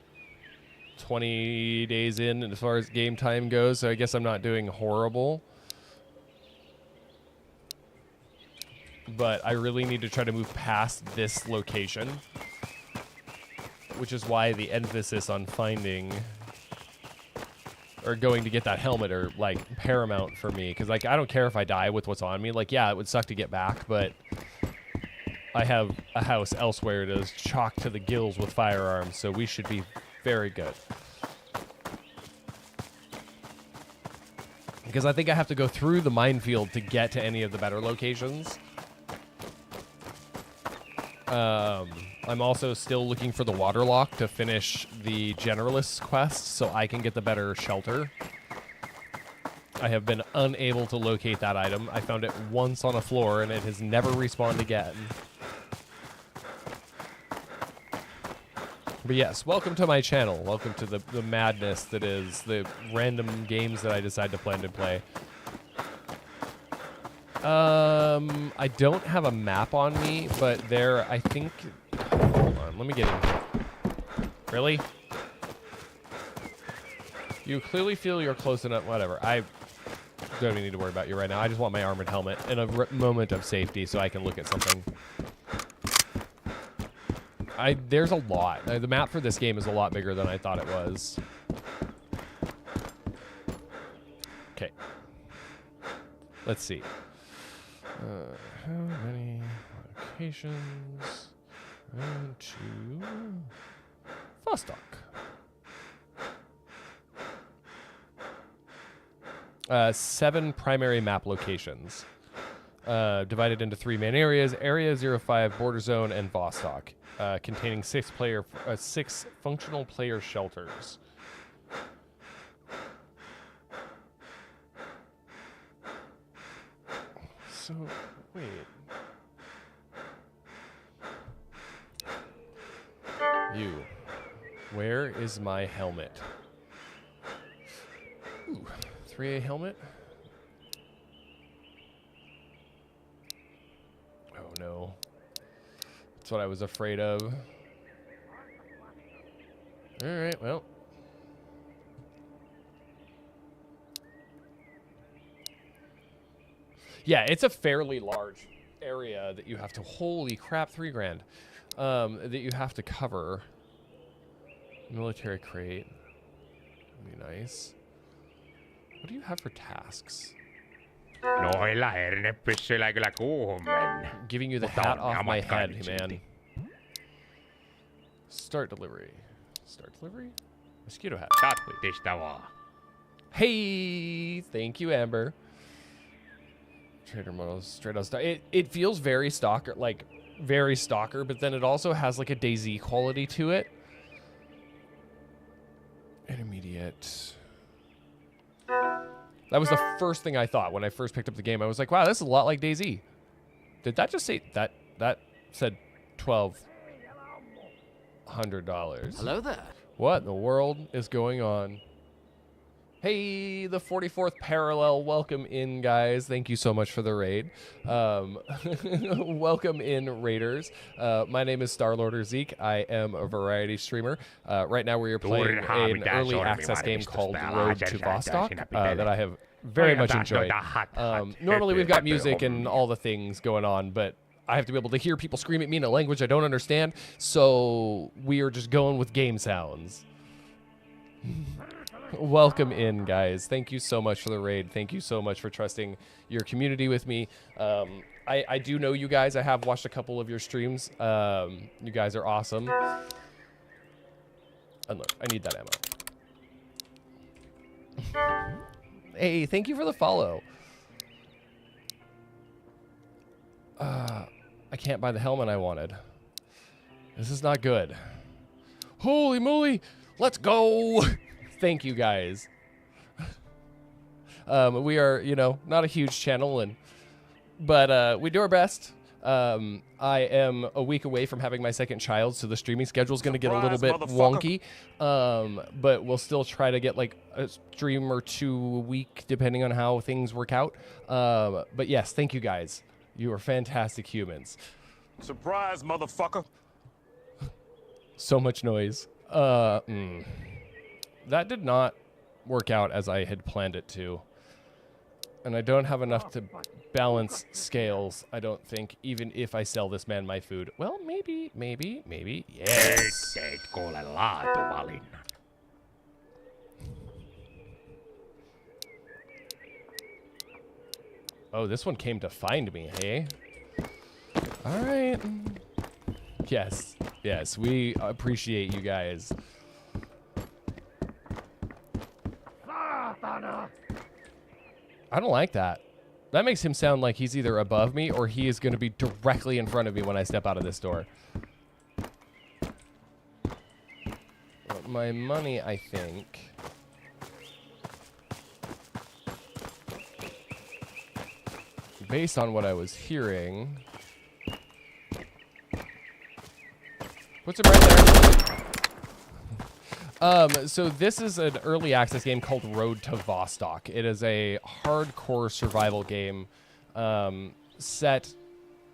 Speaker 1: 20 days in as far as game time goes, so I guess I'm not doing horrible. But I really need to try to move past this location, which is why the emphasis on finding or going to get that helmet are like paramount for me, because like I don't care if I die with what's on me. Like, yeah, it would suck to get back, but I have a house elsewhere that is chocked to the gills with firearms, so we should be very good. Because I think I have to go through the minefield to get to any of the better locations. I'm also still looking for the waterlock to finish the generalist quest so I can get the better shelter. I have been unable to locate that item. I found it once on a floor and it has never respawned again. But yes, welcome to my channel. Welcome to the madness that is the random games that I decide to plan to play. I don't have a map on me, but there, I think... Hold on, let me get in here. Really? You clearly feel you're close enough. Whatever. I don't even need to worry about you right now. I just want my armored helmet in a moment of safety so I can look at something. There's a lot. The map for this game is a lot bigger than I thought it was. Okay. Let's see. How many locations? To Vostok. 7 primary map locations. Divided into 3 main areas: Area 05, Border Zone, and Vostok. Containing 6 functional player shelters. So, wait. You. Where is my helmet? Ooh, 3A helmet? Oh no. That's what I was afraid of. Alright, well. Yeah, it's a fairly large area that you have to, holy crap, 3 grand, that you have to cover. Military crate. That'd be nice. What do you have for tasks?
Speaker 2: Noilla hernepyssyillä kyllä kuuhun mennä.
Speaker 1: Giving you the hat off my head, man. Start delivery. Start delivery? Mosquito hat.
Speaker 2: Tattista vaan.
Speaker 1: Hey, thank you, Amber. Trader models, straight out stock. It feels very stalker, like very stalker, but then it also has like a DayZ quality to it. Intermediate. That was the first thing I thought when I first picked up the game. I was like, wow, this is a lot like DayZ. Did that just say that said $1,200?
Speaker 3: Hello there.
Speaker 1: What in the world is going on? Hey, the 44th parallel. Welcome in, guys. Thank you so much for the raid. Welcome in, raiders. My name is Starlorder Zeke. I am a variety streamer. Right now we are playing an early access game called Road to Vostok that I have very much enjoyed. Normally we've got music and all the things going on, but I have to be able to hear people scream at me in a language I don't understand, so we are just going with game sounds. Welcome in, guys. Thank you so much for the raid. Thank you so much for trusting your community with me. I do know you guys. I have watched a couple of your streams. You guys are awesome. And look, I need that ammo. Hey, thank you for the follow. I can't buy the helmet I wanted. This is not good. Holy moly! Let's go! Thank you, guys. We are, you know, not a huge channel, but we do our best. I am a week away from having my second child, so the streaming schedule is going to get a little bit wonky. But we'll still try to get like a stream or two a week, depending on how things work out. But yes, thank you guys. You are fantastic humans.
Speaker 3: Surprise, motherfucker.
Speaker 1: So much noise. That did not work out as I had planned it to. And I don't have enough to balance scales, I don't think, even if I sell this man my food. Well, maybe. Yes.
Speaker 2: Teit kuule laatuvalinnan.
Speaker 1: Oh, this one came to find me, hey? All right. Yes, we appreciate you guys. I don't like that. That makes him sound like he's either above me or he is going to be directly in front of me when I step out of this door. But my money, I think... based on what I was hearing... puts him right there. So this is an early access game called Road to Vostok. It is a hardcore survival game set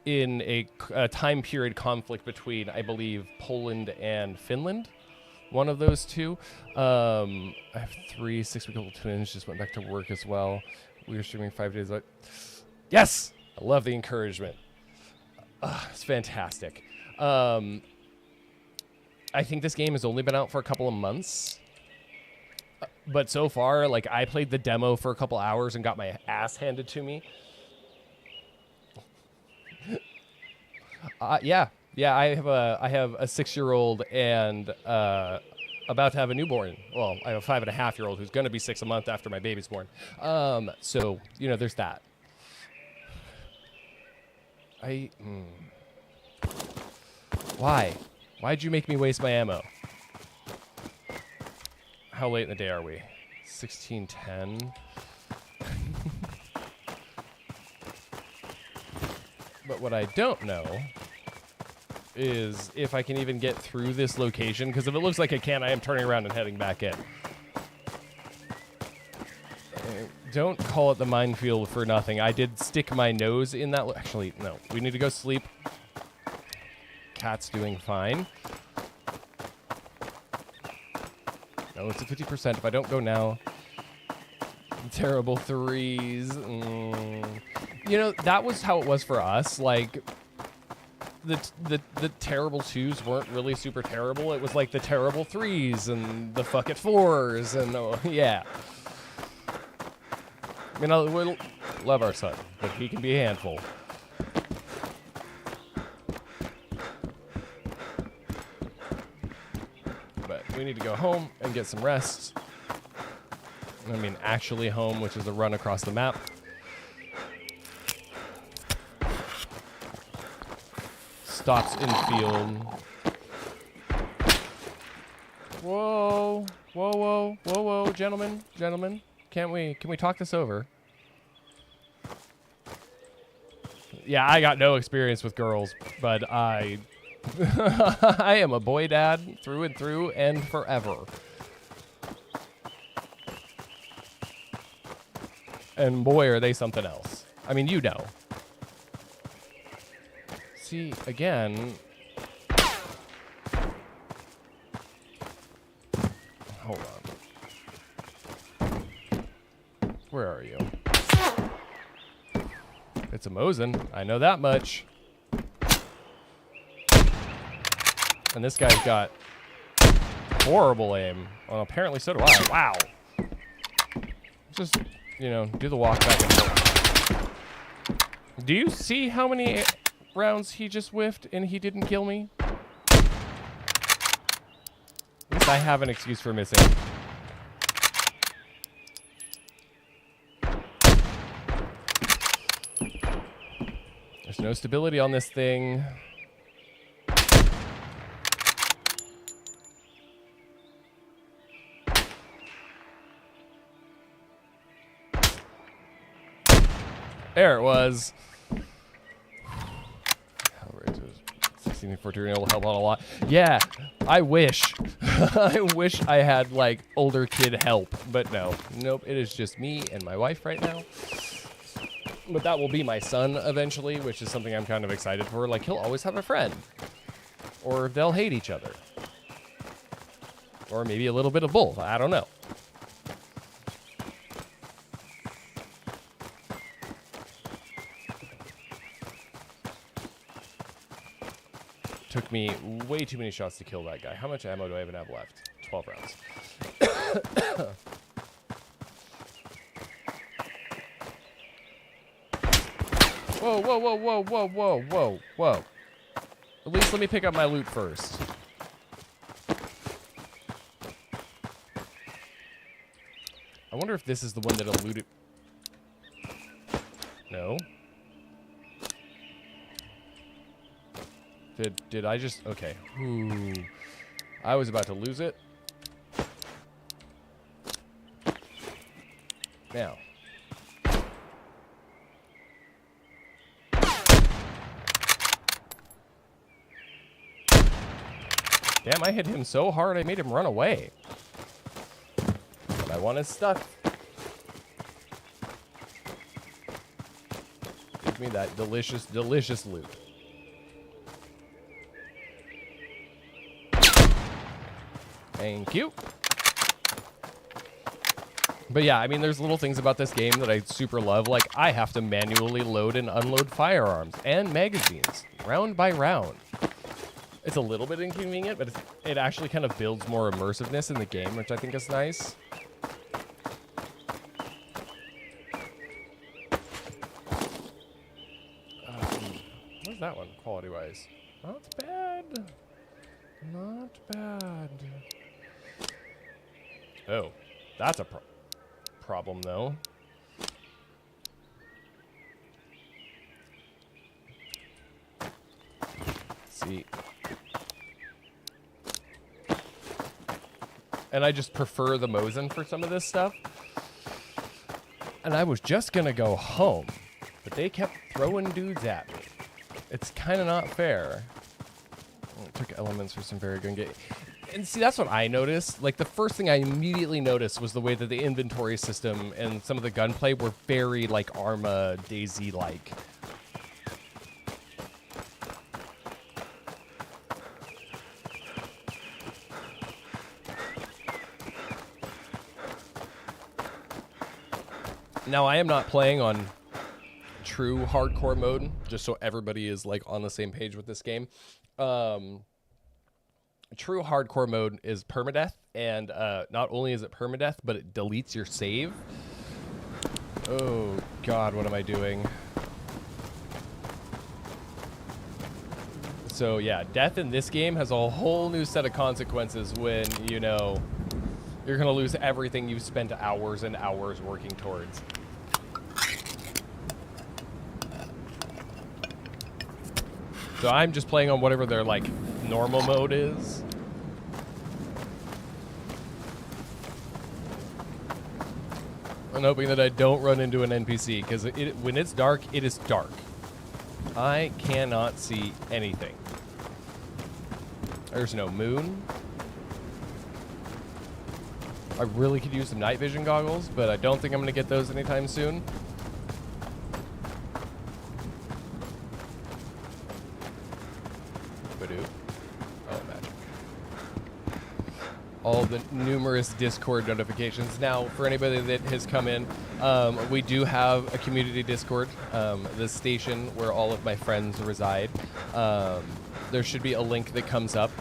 Speaker 1: in a time period conflict between, I believe, Poland and Finland. One of those two. I have 3 6-week-old twins. Just went back to work as well. We were streaming 5 days. Yes! I love the encouragement. It's fantastic. I think this game has only been out for a couple of months. But so far, like, I played the demo for a couple hours and got my ass handed to me. Yeah, I have a 6-year-old and about to have a newborn. Well, I have a 5.5-year-old who's going to be 6 a month after my baby's born. So, you know, there's that. Why? Why'd you make me waste my ammo? How late in the day are we? 16:10. But what I don't know is if I can even get through this location, because if it looks like I can, I am turning around and heading back in. Don't call it the minefield for nothing. I did stick my nose in that. Actually, no. We need to go sleep. Cat's doing fine. No, it's a 50%. If I don't go now, terrible 3s. You know, that was how it was for us. Like, the terrible 2s weren't really super terrible. It was like the terrible 3s and the fuck it 4s and yeah. I mean, we love our son, but he can be a handful. We need to go home and get some rest. I mean, actually home, which is a run across the map. Stops in field. Whoa, gentlemen. Can we talk this over? Yeah, I got no experience with girls, but I am a boy dad through and through and forever. And boy, are they something else. I mean, you know. See, again... Hold on. Where are you? It's a Mosin. I know that much. And this guy's got horrible aim. Well, apparently so do I. Wow. Just, you know, do the walk back and forth. Do you see how many rounds he just whiffed and he didn't kill me? At least I have an excuse for missing. There's no stability on this thing. There it was. 14 will help out a lot. Yeah, I wish. I wish I had, like, older kid help. But no. Nope, it is just me and my wife right now. But that will be my son eventually, which is something I'm kind of excited for. Like, he'll always have a friend. Or they'll hate each other. Or maybe a little bit of both. I don't know. Took me way too many shots to kill that guy. How much ammo do I even have left? 12 rounds. Whoa, whoa, whoa, whoa, whoa, whoa, whoa, whoa. At least let me pick up my loot first. I wonder if this is the one that eluded. No. Did I just... Okay. Ooh. I was about to lose it. Now. Damn, I hit him so hard I made him run away. But I want his stuff. Give me that delicious, delicious loot. Thank you. But yeah, I mean, there's little things about this game that I super love. Like, I have to manually load and unload firearms and magazines, round by round. It's a little bit inconvenient, but it actually kind of builds more immersiveness in the game, which I think is nice. What's that one, quality-wise? Not bad. Not bad. Oh, that's a problem, though. See. And I just prefer the Mosin for some of this stuff. And I was just gonna go home, but they kept throwing dudes at me. It's kind of not fair. It took elements for some very good game. And see, that's what I noticed. Like, the first thing I immediately noticed was the way that the inventory system and some of the gunplay were very, like, Arma Daisy-like. Now, I am not playing on true hardcore mode, just so everybody is, like, on the same page with this game. True hardcore mode is permadeath, and not only is it permadeath, but it deletes your save. Oh, God, what am I doing? So, yeah, death in this game has a whole new set of consequences when, you know, you're going to lose everything you've spent hours and hours working towards. So I'm just playing on whatever their, like, normal mode is. I'm hoping that I don't run into an NPC, because when it's dark, it is dark. I cannot see anything. There's no moon. I really could use some night vision goggles, but I don't think I'm going to get those anytime soon. Oh, magic. All the numerous Discord notifications. Now, for anybody that has come in, we do have a community Discord, the station where all of my friends reside. There should be a link that comes up.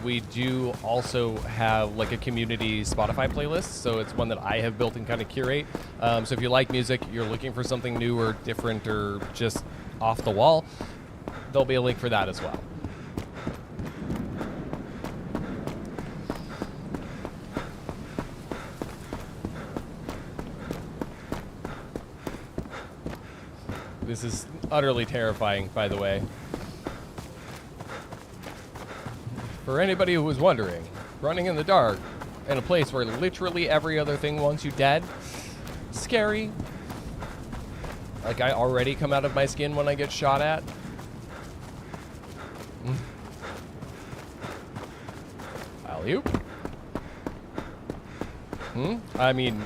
Speaker 1: We do also have like a community Spotify playlist, so it's one that I have built and kind of curate. So if you like music, you're looking for something new or different or just off the wall, there'll be a link for that as well. This is utterly terrifying, by the way. For anybody who was wondering, running in the dark in a place where literally every other thing wants you dead, scary. Like, I already come out of my skin when I get shot at. Alley-oop. I mean,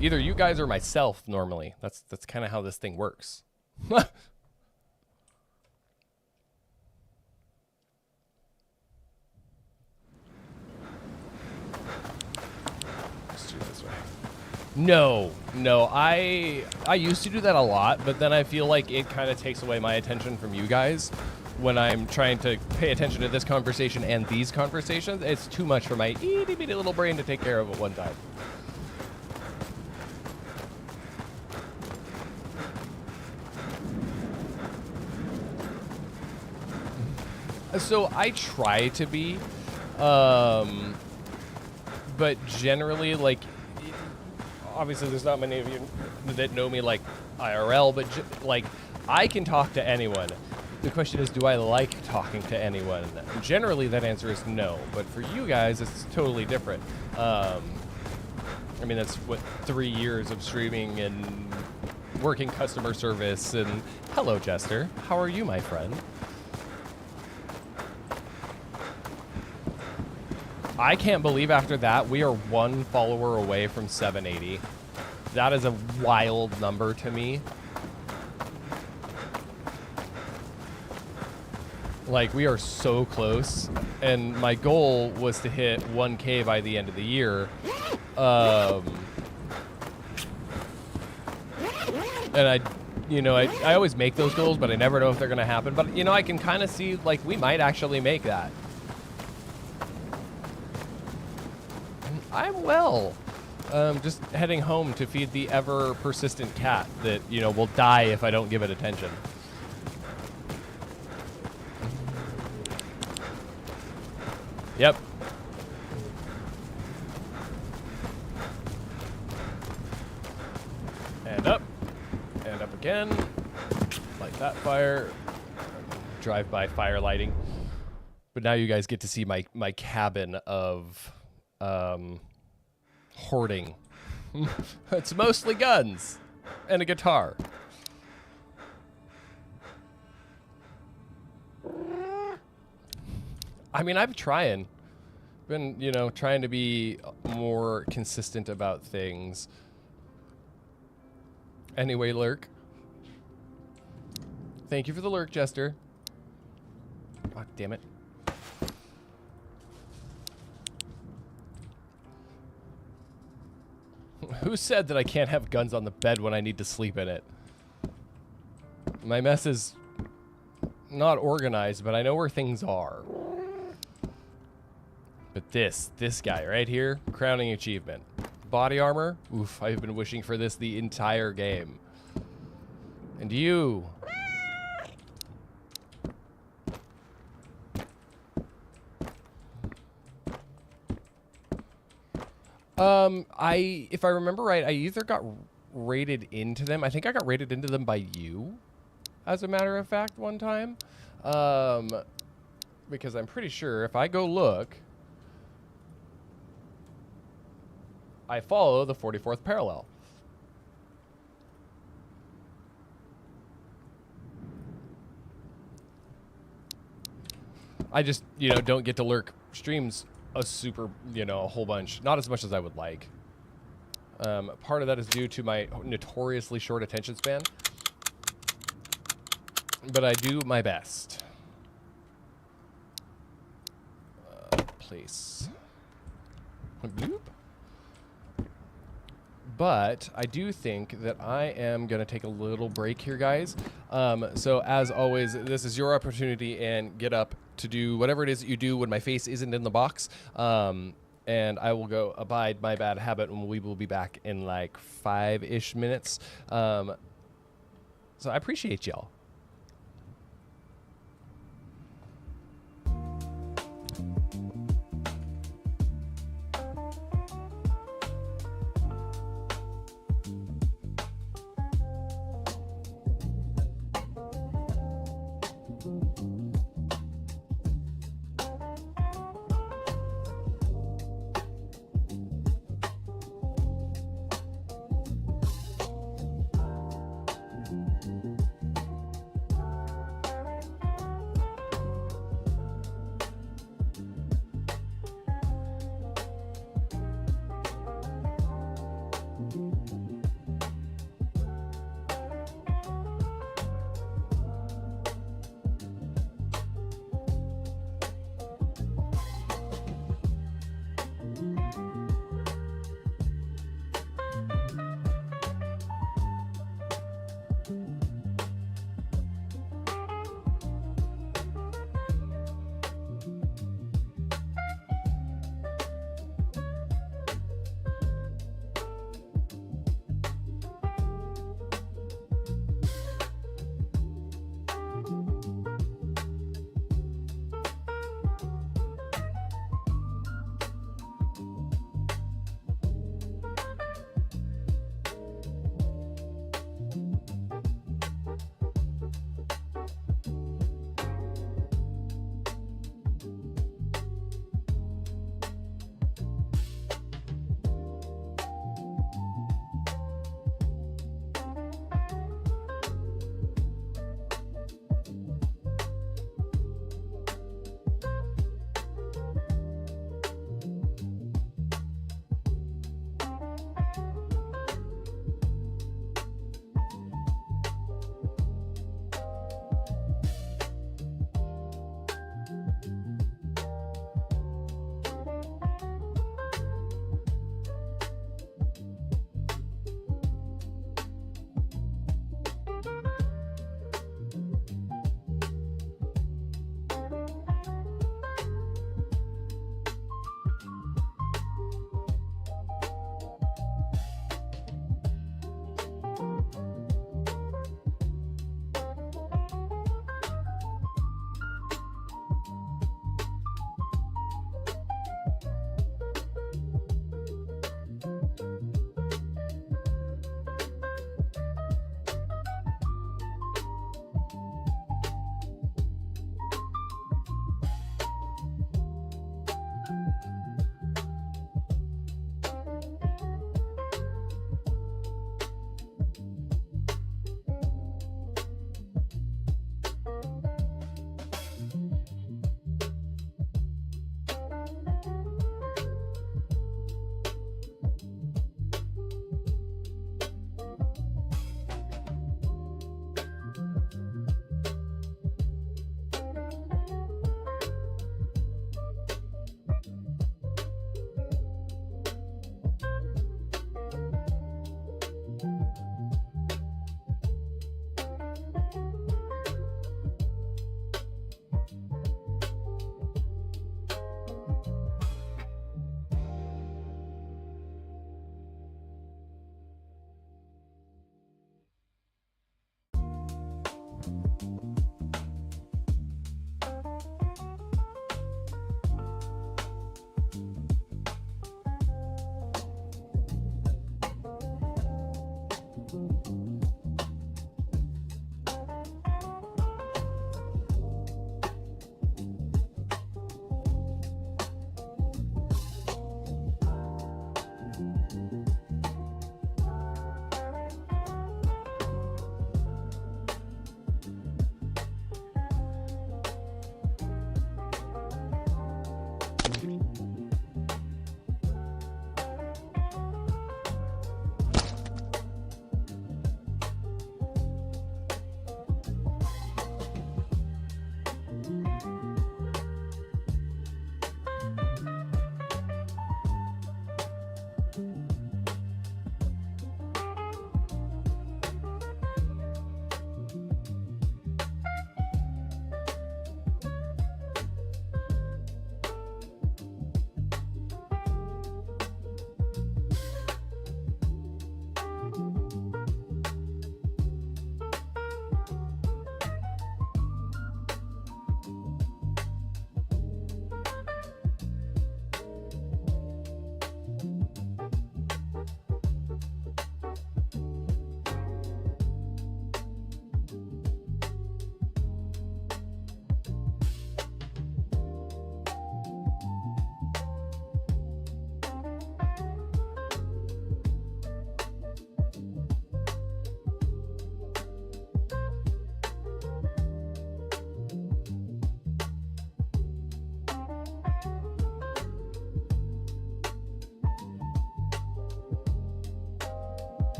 Speaker 1: either you guys or myself normally. That's kind of how this thing works. Let's do it this way. No, I used to do that a lot, but then I feel like it kind of takes away my attention from you guys when I'm trying to pay attention to this conversation and these conversations. It's too much for my itty bitty little brain to take care of at one time. So I try to be, but generally, like, obviously there's not many of you that know me like IRL, but like, I can talk to anyone. The question is, do I like talking to anyone? Generally, that answer is no, but for you guys, it's totally different. I mean, that's what 3 years of streaming and working customer service. And hello, Jester. How are you, my friend? I can't believe after that we are 1 follower away from 780. That is a wild number to me. Like, we are so close, and my goal was to hit 1K by the end of the year. And I always make those goals, but I never know if they're gonna happen. But I can kind of see, like, we might actually make that. I'm well. Just heading home to feed the ever persistent cat that will die if I don't give it attention. Yep. And up. And up again. Light that fire. Drive by fire lighting. But now you guys get to see my cabin of hoarding. It's mostly guns and a guitar. I mean, I'm trying. Been, trying to be more consistent about things. Anyway, lurk. Thank you for the lurk, Jester. God damn it. Who said that I can't have guns on the bed when I need to sleep in it? My mess is not organized, but I know where things are. But this guy right here, crowning achievement. Body armor. Oof, I've been wishing for this the entire game. And you. If I remember right, I either got raided into them. I think I got raided into them by you, as a matter of fact, one time. Because I'm pretty sure if I go look, I follow the 44th parallel. I just, don't get to lurk streams a whole bunch. Not as much as I would like. Part of that is due to my notoriously short attention span. But I do my best. Place. Bloop. But I do think that I am going to take a little break here, guys. So as always, this is your opportunity and get up to do whatever it is that you do when my face isn't in the box. And I will go abide my bad habit, and we will be back in like 5-ish minutes. So I appreciate y'all.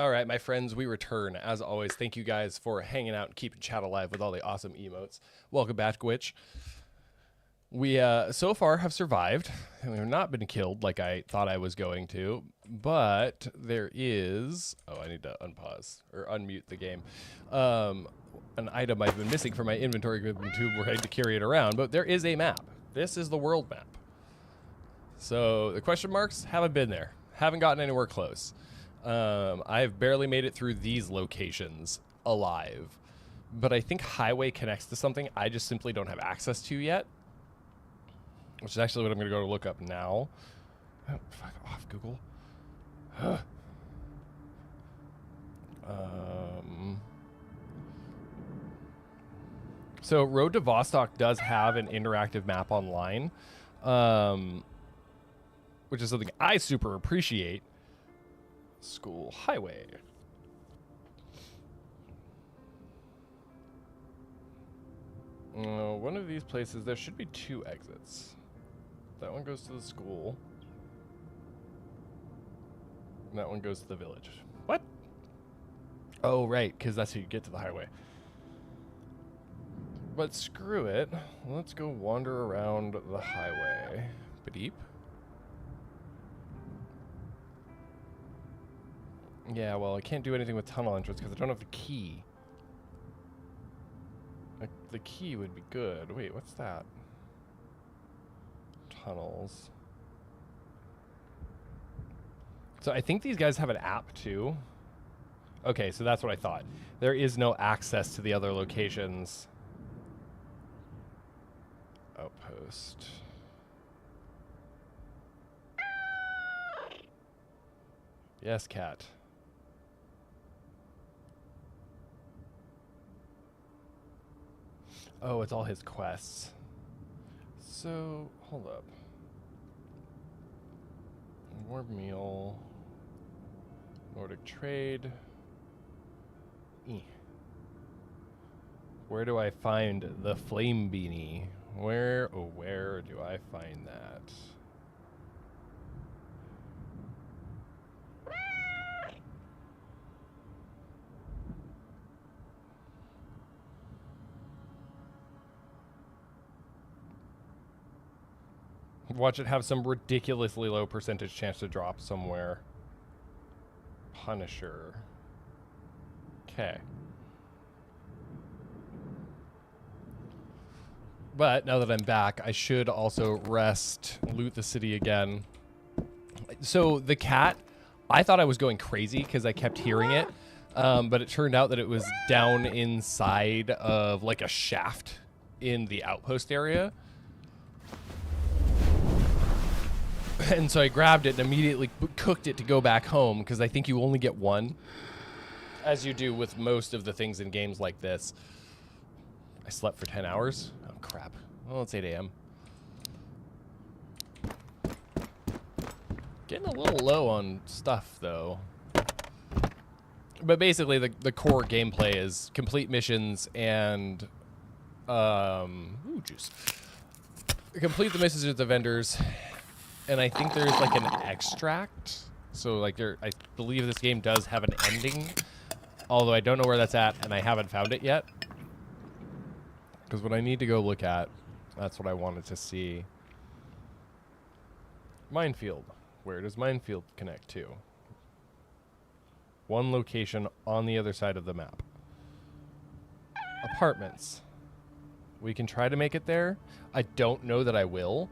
Speaker 1: All right, my friends, we return. As always, thank you guys for hanging out and keeping chat alive with all the awesome emotes. Welcome back, Gwitch. We, so far, have survived. We have not been killed like I thought I was going to, but there is... Oh, I need to unpause, or unmute the game. An item I've been missing from my inventory tube where I had to carry it around, but there is a map. This is the world map. So, the question marks, haven't been there. Haven't gotten anywhere close. I've barely made it through these locations alive, but I think highway connects to something I just simply don't have access to yet, which is actually what I'm going to go look up now. Oh, fuck off, Google. So Road to Vostok does have an interactive map online, which is something I super appreciate. School highway. One of these places, there should be 2 exits. That one goes to the school. And that one goes to the village. What? Oh, right, because that's how you get to the highway. But screw it. Let's go wander around the highway. Beep. Yeah, well, I can't do anything with tunnel entrance because I don't have the key. Like, the key would be good. Wait, what's that? Tunnels. So I think these guys have an app too. Okay, so that's what I thought. There is no access to the other locations. Outpost. Yes, cat. Oh, it's all his quests. So, hold up. War meal. Nordic trade. Where do I find the flame beanie? Where do I find that? Watch it have some ridiculously low percentage chance to drop somewhere. Punisher. Okay. But now that I'm back, I should also rest, loot the city again. So the cat, I thought I was going crazy because I kept hearing it. But it turned out that it was down inside of like a shaft in the outpost area. And so I grabbed it and immediately cooked it to go back home because I think you only get one, as you do with most of the things in games like this. I slept for 10 hours. Oh, crap. Well, it's 8 a.m. Getting a little low on stuff, though. But basically, the core gameplay is complete missions and... juice. Complete the missions with the vendors. And I think there's like an extract. So like I believe this game does have an ending. Although I don't know where that's at and I haven't found it yet. Because what I need to go look at, that's what I wanted to see. Minefield. Where does Minefield connect to? One location on the other side of the map. Apartments. We can try to make it there. I don't know that I will.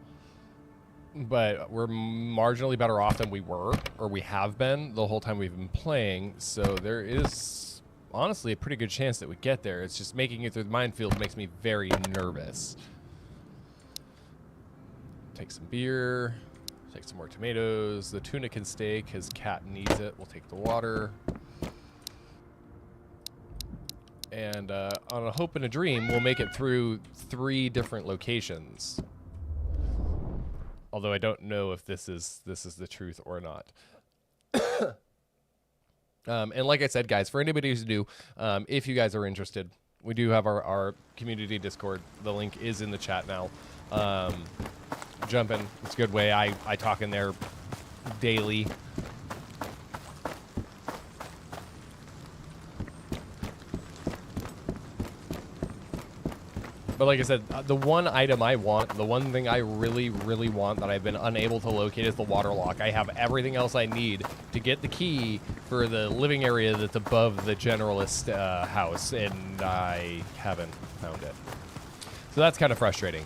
Speaker 1: But we're marginally better off than we were, or we have been, the whole time we've been playing. So there is, honestly, a pretty good chance that we get there. It's just making it through the minefield makes me very nervous. Take some beer. Take some more tomatoes. The tuna can stay because Cat needs it. We'll take the water. And on a hope and a dream, we'll make it through 3 different locations. Although I don't know if this is the truth or not. And like I said, guys, for anybody who's new, if you guys are interested, we do have our community Discord. The link is in the chat now. Jump in. It's a good way. I talk in there daily. But like I said, the one item I want, the one thing I really, really want that I've been unable to locate is the water lock. I have everything else I need to get the key for the living area that's above the generalist house, and I haven't found it. So that's kind of frustrating.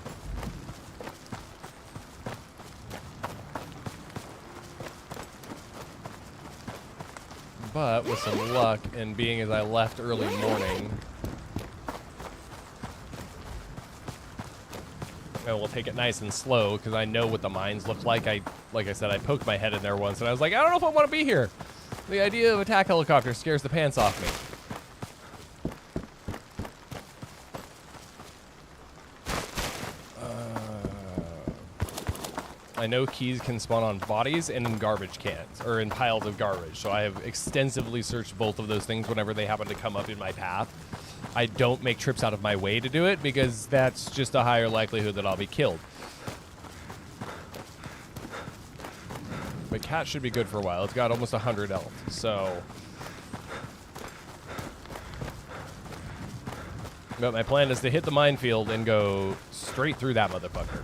Speaker 1: But with some luck, and being as I left early morning, I will take it nice and slow because I know what the mines look like. Like I said, I poked my head in there once, and I was like, I don't know if I want to be here. The idea of attack helicopter scares the pants off me. I know keys can spawn on bodies and in garbage cans, or in piles of garbage. So I have extensively searched both of those things whenever they happen to come up in my path. I don't make trips out of my way to do it because that's just a higher likelihood that I'll be killed. But cat should be good for a while. It's got almost 100 health, so... But my plan is to hit the minefield and go straight through that motherfucker.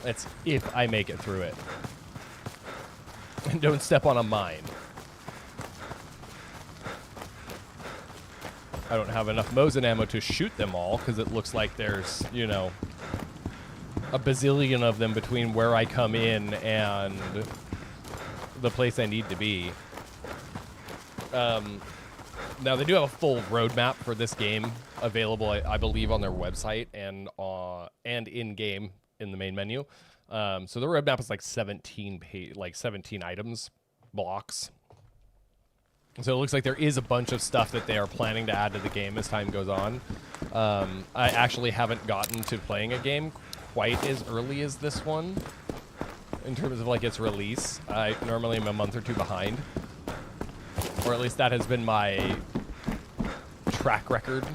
Speaker 1: That's if I make it through it. And don't step on a mine. I don't have enough Mosin ammo to shoot them all, because it looks like there's, you know, a bazillion of them between where I come in and the place I need to be. Now, they do have a full roadmap for this game available, I believe, on their website and in-game in the main menu. So the roadmap is like 17 items, blocks. So it looks like there is a bunch of stuff that they are planning to add to the game as time goes on. I actually haven't gotten to playing a game quite as early as this one in terms of like its release. I normally am a month or two behind, or at least that has been my track record.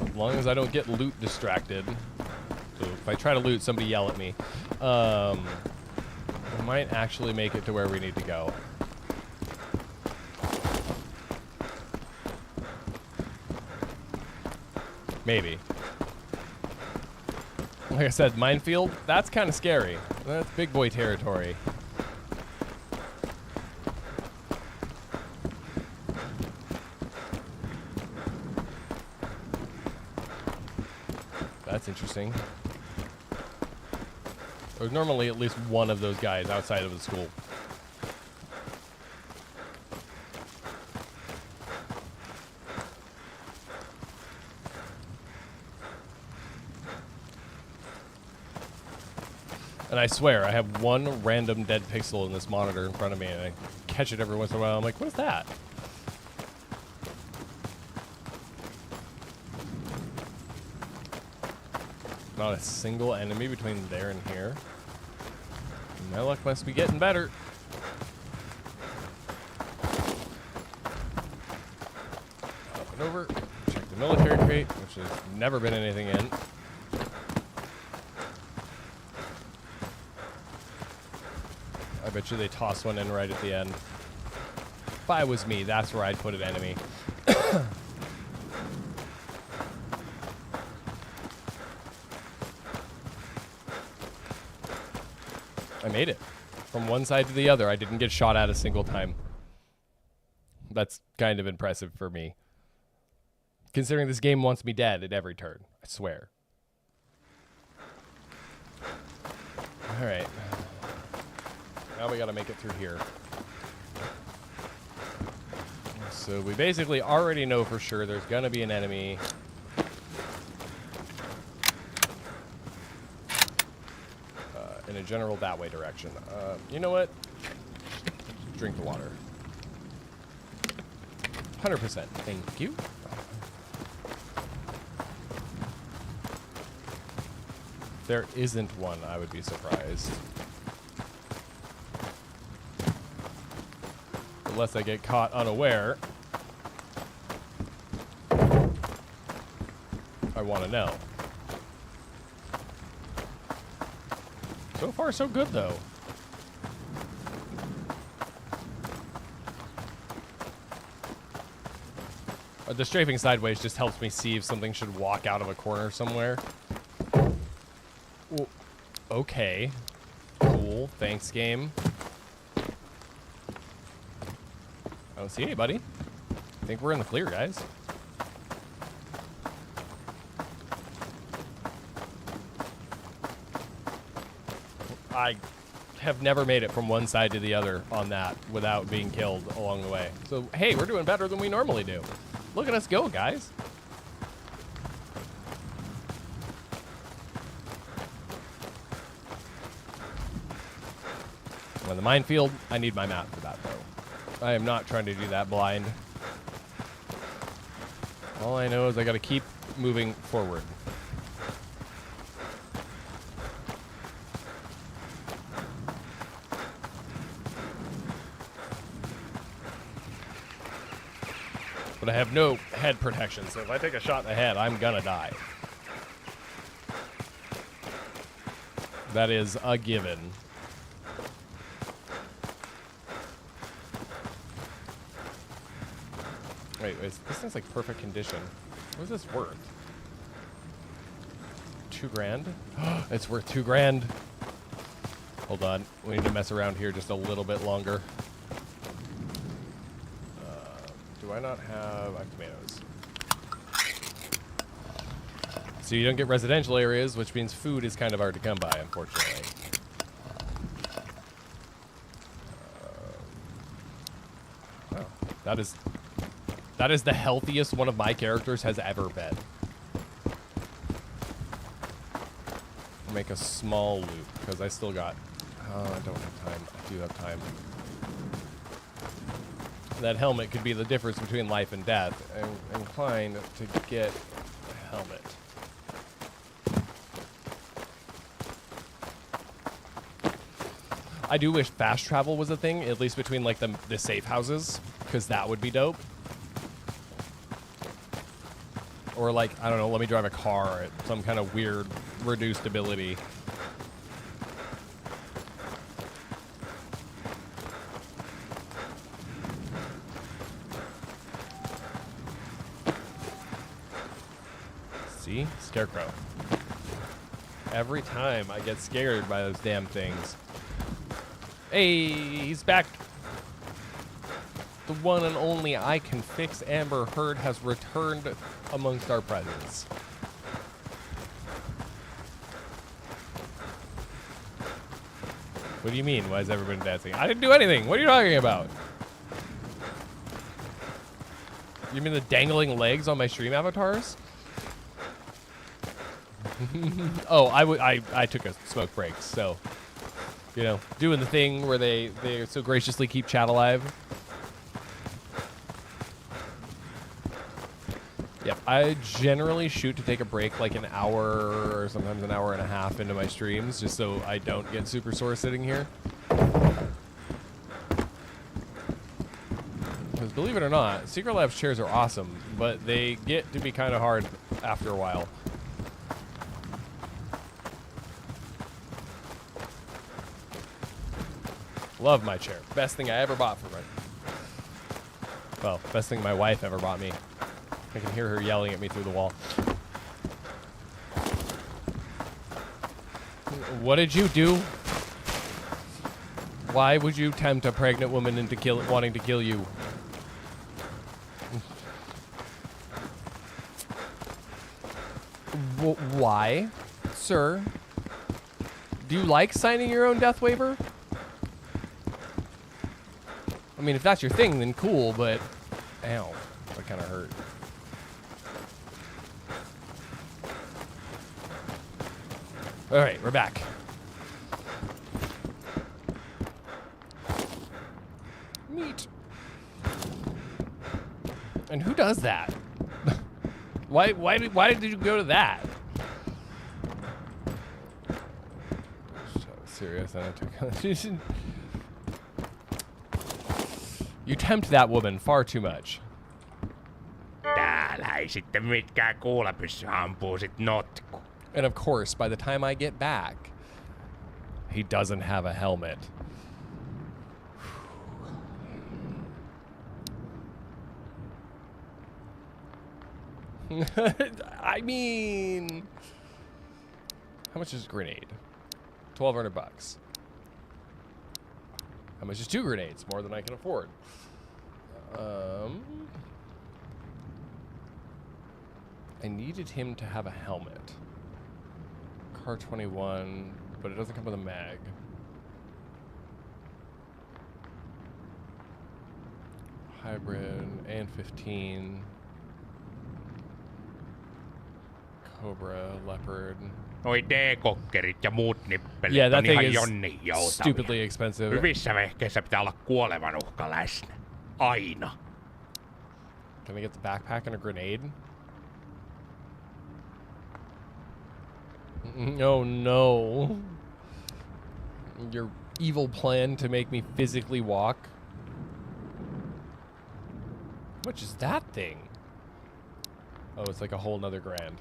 Speaker 1: As long as I don't get loot distracted. So if I try to loot, somebody yell at me. I might actually make it to where we need to go. Maybe. Like I said, minefield, that's kind of scary. That's big boy territory. That's interesting. There's normally at least one of those guys outside of the school. And I swear, I have one random dead pixel in this monitor in front of me, and I catch it every once in a while. I'm like, what is that? Not a single enemy between there and here. My luck must be getting better. Up and over. Check the military crate, which has never been anything in. I bet you they toss one in right at the end. If I was me, that's where I'd put an enemy. I made it. From one side to the other, I didn't get shot at a single time. That's kind of impressive for me. Considering this game wants me dead at every turn, I swear. Alright. Now we gotta make it through here. So we basically already know for sure there's gonna be an enemy. In a general that way direction. You know what? Drink the water. 100%. Thank you. If there isn't one, I would be surprised. Unless I get caught unaware. I want to know. So far, so good, though. The strafing sideways just helps me see if something should walk out of a corner somewhere. Ooh. Okay. Cool. Thanks, game. I don't see anybody. I think we're in the clear, guys. I have never made it from one side to the other on that without being killed along the way. So, hey, we're doing better than we normally do. Look at us go, guys. On the minefield, I need my map for that, though. I am not trying to do that blind. All I know is I got to keep moving forward. But I have no head protection, so if I take a shot in the head, I'm gonna die. That is a given. Wait, this thing's like perfect condition. What is this worth? 2 grand? It's worth 2 grand. Hold on, we need to mess around here just a little bit longer. Do I not have... I have tomatoes. So you don't get residential areas, which means food is kind of hard to come by, unfortunately. Oh, that is the healthiest one of my characters has ever been. I'll make a small loop, because I still got... Oh, I don't have time. I do have time. That helmet could be the difference between life and death. I'm inclined to get a helmet. I do wish fast travel was a thing, at least between like the safe houses, because that would be dope. Or like, I don't know, let me drive a car at some kind of weird reduced ability. See? Scarecrow. Every time I get scared by those damn things. Hey, he's back. The one and only I can fix Amber Heard has returned amongst our presence. What do you mean? Why is everyone dancing? I didn't do anything. What are you talking about? You mean the dangling legs on my stream avatars? Oh, I took a smoke break, so, you know, doing the thing where they so graciously keep chat alive. Yep, I generally shoot to take a break like an hour or sometimes an hour and a half into my streams, just so I don't get super sore sitting here. Because believe it or not, Secret Labs chairs are awesome, but they get to be kind of hard after a while. Love my chair. Best thing I ever bought for me. Well, best thing my wife ever bought me. I can hear her yelling at me through the wall. What did you do? Why would you tempt a pregnant woman into wanting to kill you? Why, sir? Do you like signing your own death waiver? I mean, if that's your thing, then cool, but... Ow. That kind of hurt. Alright, we're back. Meat. And who does that? Why did you go to that? So serious, I took... You tempt that woman far too much.
Speaker 2: Täällä ei sitten mitkään kuulepyssy ampuu sit notku.
Speaker 1: And of course, by the time I get back, he doesn't have a helmet. I mean, how much is a grenade? $1,200. How much is 2 grenades? More than I can afford. I needed him to have a helmet. Car 21, but it doesn't come with a mag. Hybrid, and 15. Cobra, Leopard.
Speaker 2: Noi D-kokkerit ja muut nippelit
Speaker 1: Yeah, that
Speaker 2: on
Speaker 1: thing
Speaker 2: ihan
Speaker 1: is
Speaker 2: jonni joutavia.
Speaker 1: stupidly expensive.
Speaker 2: Hyvissä vehkeissä pitää olla kuoleman uhka läsnä. Aina.
Speaker 1: Can I get the backpack and a grenade? Oh no. Your evil plan to make me physically walk. How much is that thing? Oh, it's like a whole nother grand.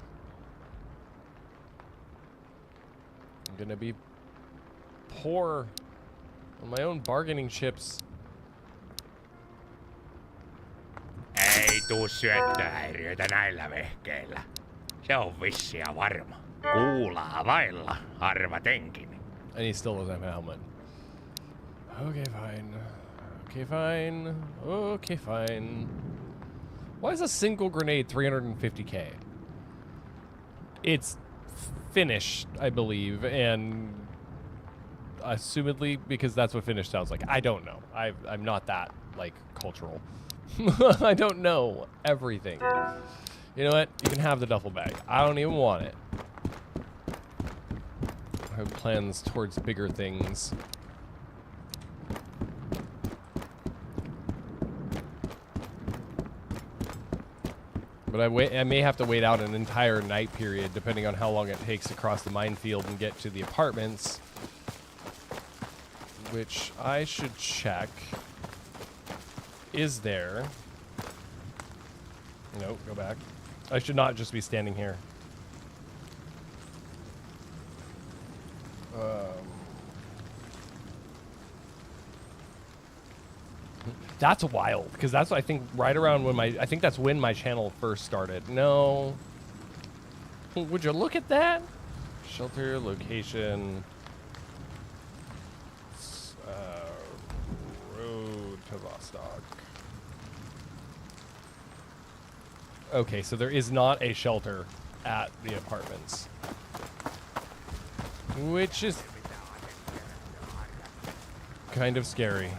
Speaker 1: I'm gonna be poor on my own bargaining chips.
Speaker 2: Ei tuu syöttöhäiriöitä näillä vehkeillä. Se on vissiä varma. Kuulaa vailla, arvatenkin.
Speaker 1: And he still doesn't have a helmet. Okay, fine. Okay, fine. Okay, fine. Why is a single grenade 350k? It's Finnish, I believe, and assumedly because that's what Finnish sounds like. I don't know. I'm not that, like, cultural. I don't know everything. You know what? You can have the duffel bag. I don't even want it. I have plans towards bigger things. But I may have to wait out an entire night period depending on how long it takes to cross the minefield and get to the apartments. Which I should check. Is there... No, go back. I should not just be standing here. That's wild, because that's, I think, right around when I think that's when my channel first started. No. Would you look at that? Shelter, location. Road to Vostok. Okay, so there is not a shelter at the apartments. Which is kind of scary.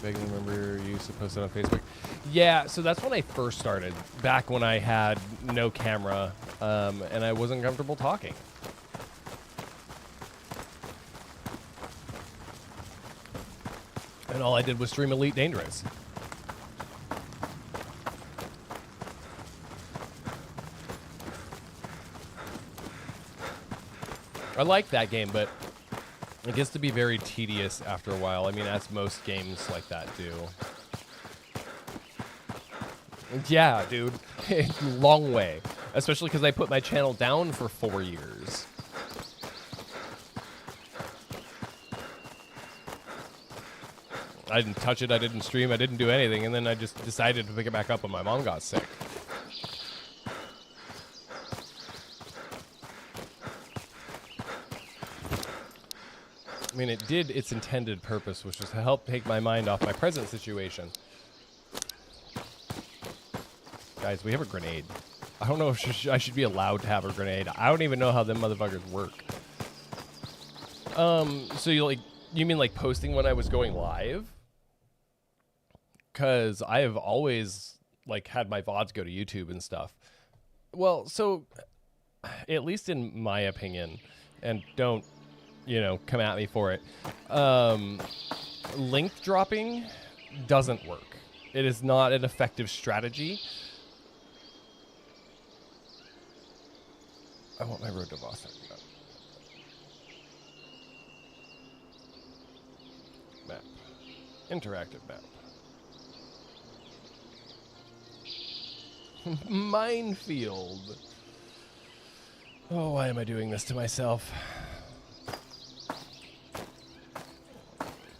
Speaker 1: Begging remember you used to post it on Facebook. Yeah, so that's when I first started, back when I had no camera, and I wasn't comfortable talking. And all I did was stream Elite Dangerous. I like that game, but it gets to be very tedious after a while. I mean, as most games like that do. Yeah, dude. Long way. Especially because I put my channel down for 4 years. I didn't touch it, I didn't stream, I didn't do anything, and then I just decided to pick it back up when my mom got sick. I mean, it did its intended purpose, which was to help take my mind off my present situation. Guys, we have a grenade. I don't know if I should be allowed to have a grenade. I don't even know how them motherfuckers work. So you mean like posting when I was going live? Because I have always like had my VODs go to YouTube and stuff. Well, so at least in my opinion, and don't, you know, come at me for it. Link dropping doesn't work. It is not an effective strategy. I want my road to Vostok. Map. Interactive map. Minefield. Oh, why am I doing this to myself?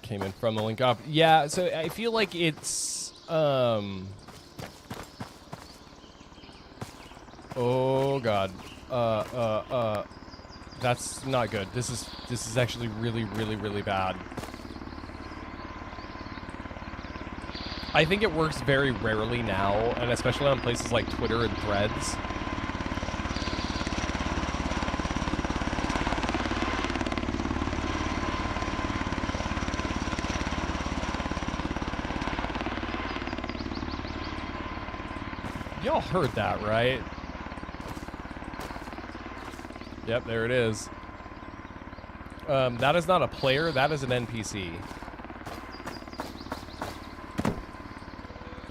Speaker 1: Came in from the link up. Yeah, so I feel like it's Oh god. That's not good. This is actually really, really, really bad. I think it works very rarely now, and especially on places like Twitter and Threads. Y'all heard that, right? Yep, there it is. That is not a player, that is an NPC.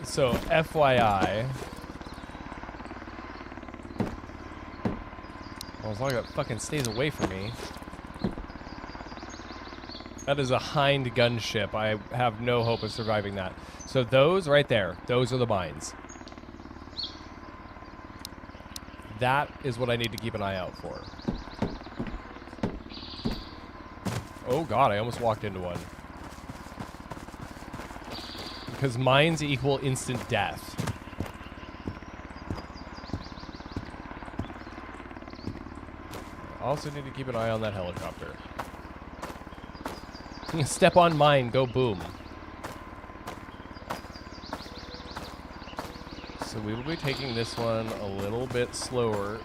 Speaker 1: So, FYI. Well, as long as it fucking stays away from me. That is a Hind gunship. I have no hope of surviving that. So those right there, those are the mines. That is what I need to keep an eye out for. Oh god, I almost walked into one. Because mines equal instant death. I also need to keep an eye on that helicopter. Step on mine, go boom. So we will be taking this one a little bit slower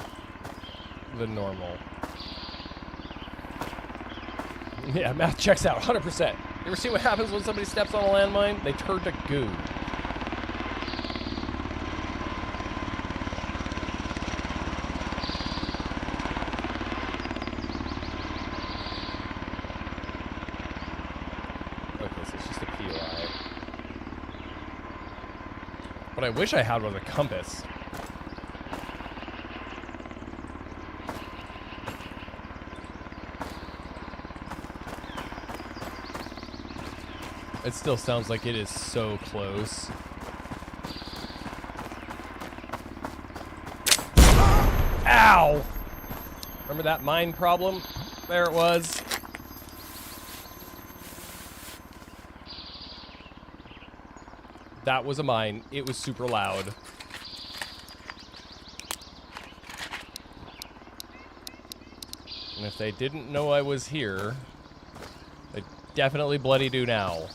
Speaker 1: than normal. Yeah, math checks out, 100%. You ever see what happens when somebody steps on a landmine? They turn to goo. Okay, so it's just a POI. What I wish I had was a compass. It still sounds like it is so close. Ow! Remember that mine problem? There it was. That was a mine. It was super loud. And if they didn't know I was here, they definitely bloody do now.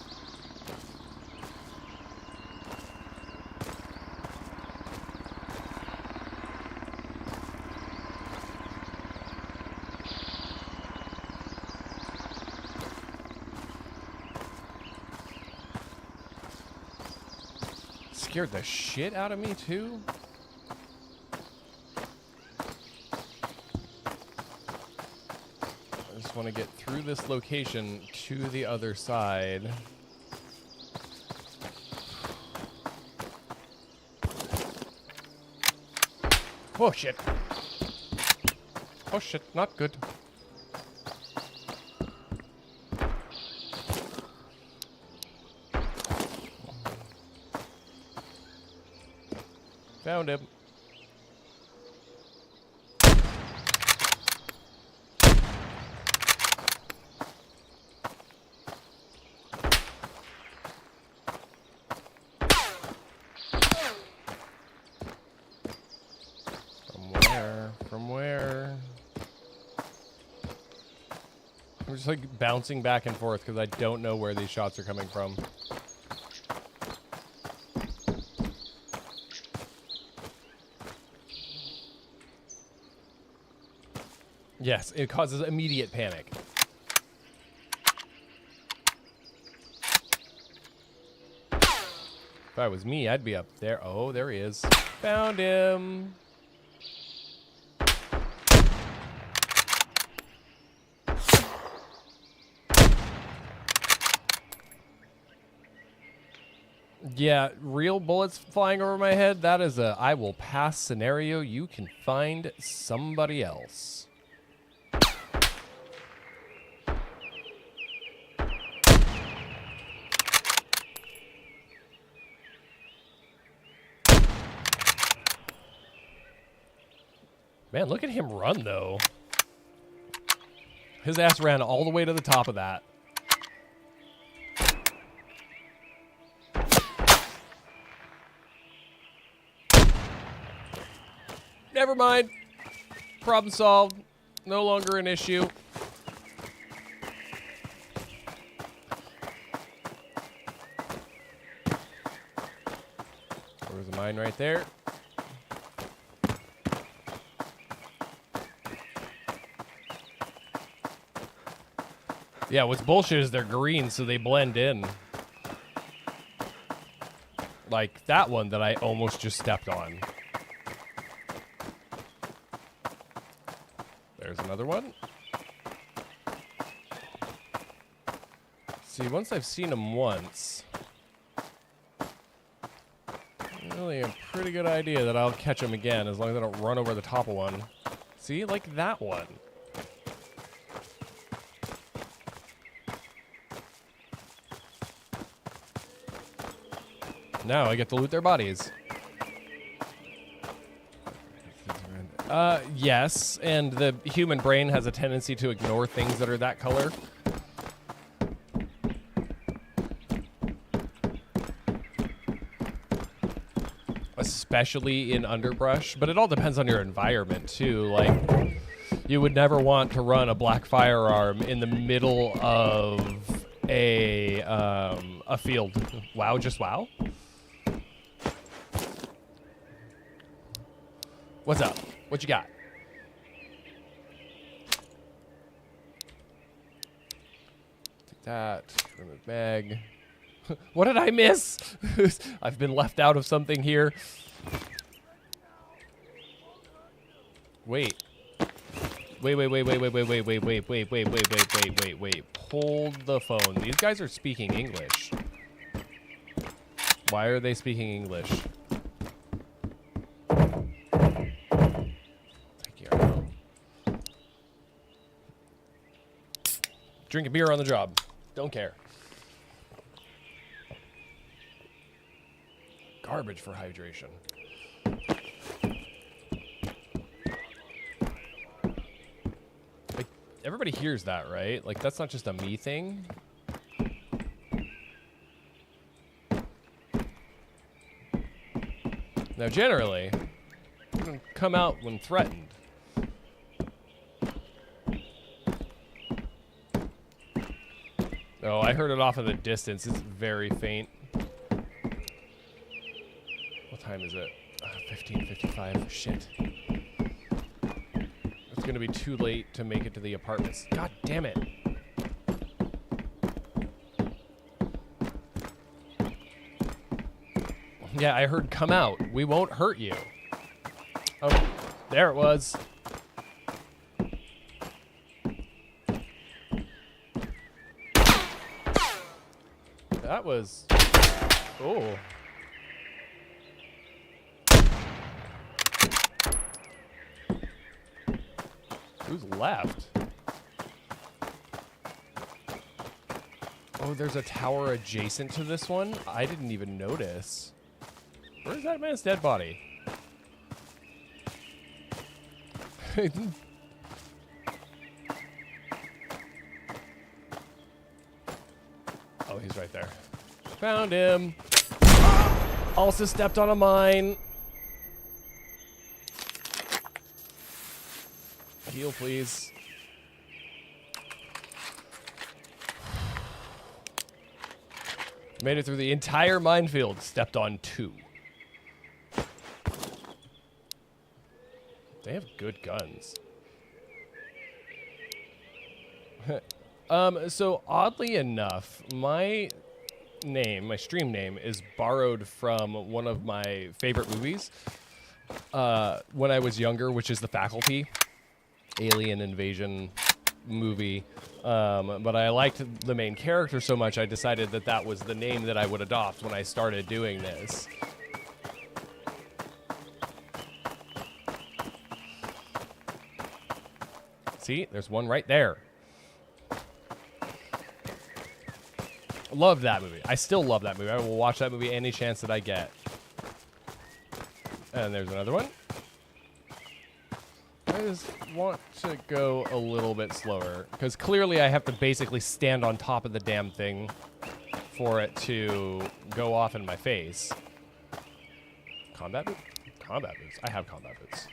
Speaker 1: Scared the shit out of me too. I just want to get through this location to the other side. Oh shit. Oh shit, not good. Found him. From where? I'm just like bouncing back and forth because I don't know where these shots are coming from. Yes, it causes immediate panic. If I was me, I'd be up there. Oh, there he is. Found him. Yeah, real bullets flying over my head, that is a I will pass scenario. You can find somebody else. Man, look at him run, though. His ass ran all the way to the top of that. never mind. Problem solved. No longer an issue. There's a mine right there. Yeah, what's bullshit is they're green, so they blend in. Like that one that I almost just stepped on. There's another one. See, once I've seen them once, really a pretty good idea that I'll catch them again as long as I don't run over the top of one. See, like that one. Now I get to loot their bodies. Yes, and the human brain has a tendency to ignore things that are that color. Especially in underbrush, but it all depends on your environment too. Like, you would never want to run a black firearm in the middle of a field. Wow, just wow. What's up? What you got? Take that. From the bag. What did I miss? I've been left out of something here. Wait. Wait. Hold the phone. These guys are speaking English. Why are they speaking English? Drinking beer on the job. Don't care. Garbage for hydration. Like, everybody hears that, right? Like, that's not just a me thing. Now, generally, I'm gonna come out when threatened. Oh, I heard it off in the distance. It's very faint. What time is it? 15:55. Shit. It's gonna be too late to make it to the apartments. God damn it. Yeah, I heard come out. We won't hurt you. Oh, there it was. That was... Oh. Who's left? Oh, there's a tower adjacent to this one? I didn't even notice. Where's that man's dead body? Oh, he's right there. Found him. Also stepped on a mine. Heal, please. Made it through the entire minefield. Stepped on 2. They have good guns. So oddly enough, my stream name is borrowed from one of my favorite movies when I was younger, which is The Faculty, alien invasion movie. But I liked the main character so much, I decided that that was the name that I would adopt when I started doing this. See, there's one right there. Love that movie. I still love that movie. I will watch that movie any chance that I get. And there's another one. I just want to go a little bit slower, because clearly I have to basically stand on top of the damn thing for it to go off in my face. Combat boots? Combat boots. I have combat boots.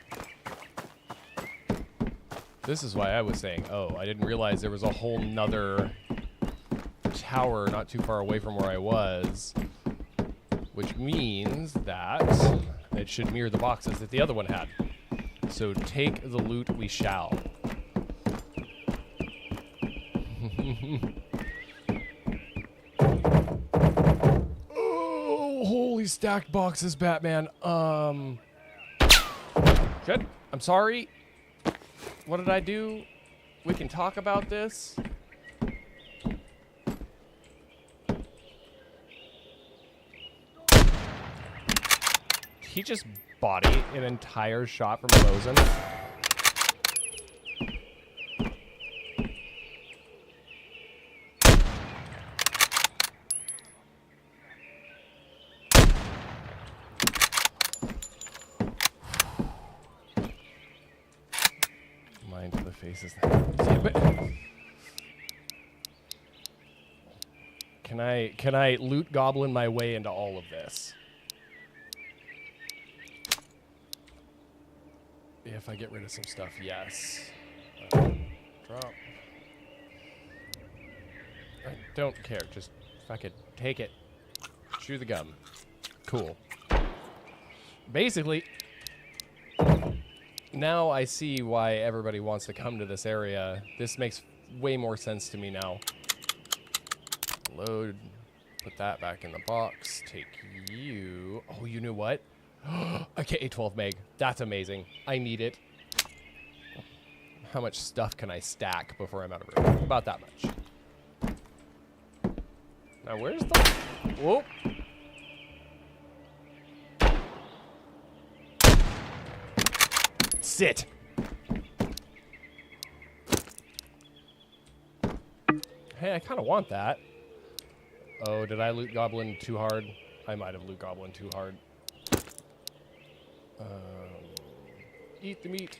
Speaker 1: This is why I was saying, oh, I didn't realize there was a whole nother tower not too far away from where I was, which means that it should mirror the boxes that the other one had. So take the loot we shall. Oh, holy stacked boxes, Batman. Good. I'm sorry. What did I do? We can talk about this. He just body an entire shot from Mosin. Mine to the faces. Damn it. Can I loot goblin my way into all of this? If I get rid of some stuff, yes. Drop. I don't care. Just fucking take it. Chew the gum. Cool. Basically, now I see why everybody wants to come to this area. This makes way more sense to me now. Load. Put that back in the box. Take you. Oh, you know what? Okay, 12 meg. That's amazing. I need it. How much stuff can I stack before I'm out of room? About that much. Now, where's the... Whoa. Sit. Hey, I kind of want that. Oh, did I loot goblin too hard? I might have loot goblin too hard. Eat the meat.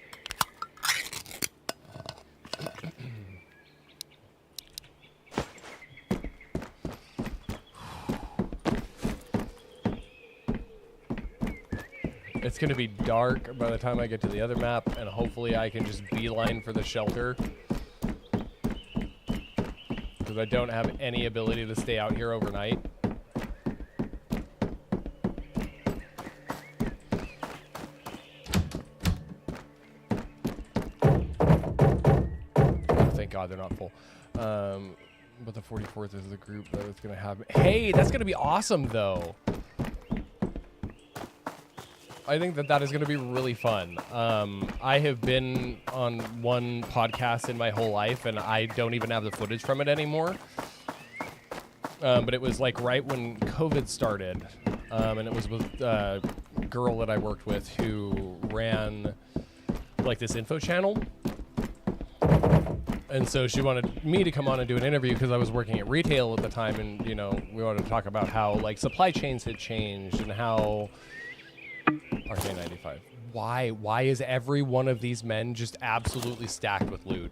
Speaker 1: It's going to be dark by the time I get to the other map, and hopefully I can just beeline for the shelter. Because I don't have any ability to stay out here overnight. Thank God they're not full. But the 44th is the group that is going to have... Hey, that's going to be awesome, though. I think that is going to be really fun. I have been on one podcast in my whole life, and I don't even have the footage from it anymore. But it was like right when COVID started. And it was with a girl that I worked with who ran like this info channel. And so she wanted me to come on and do an interview because I was working at retail at the time. And, you know, we wanted to talk about how like supply chains had changed and how... RK95. Why is every one of these men just absolutely stacked with loot?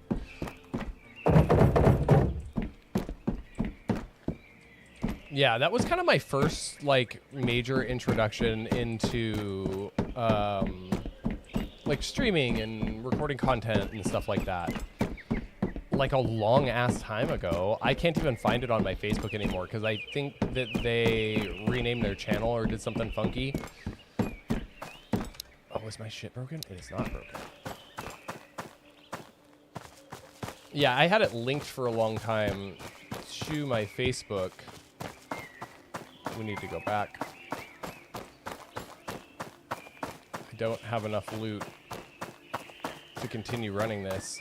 Speaker 1: Yeah, that was kind of my first like major introduction into like streaming and recording content and stuff like that. Like a long ass time ago. I can't even find it on my Facebook anymore because I think that they renamed their channel or did something funky. Oh, is my shit broken? It is not broken. Yeah, I had it linked for a long time to my Facebook. We need to go back. I don't have enough loot to continue running this.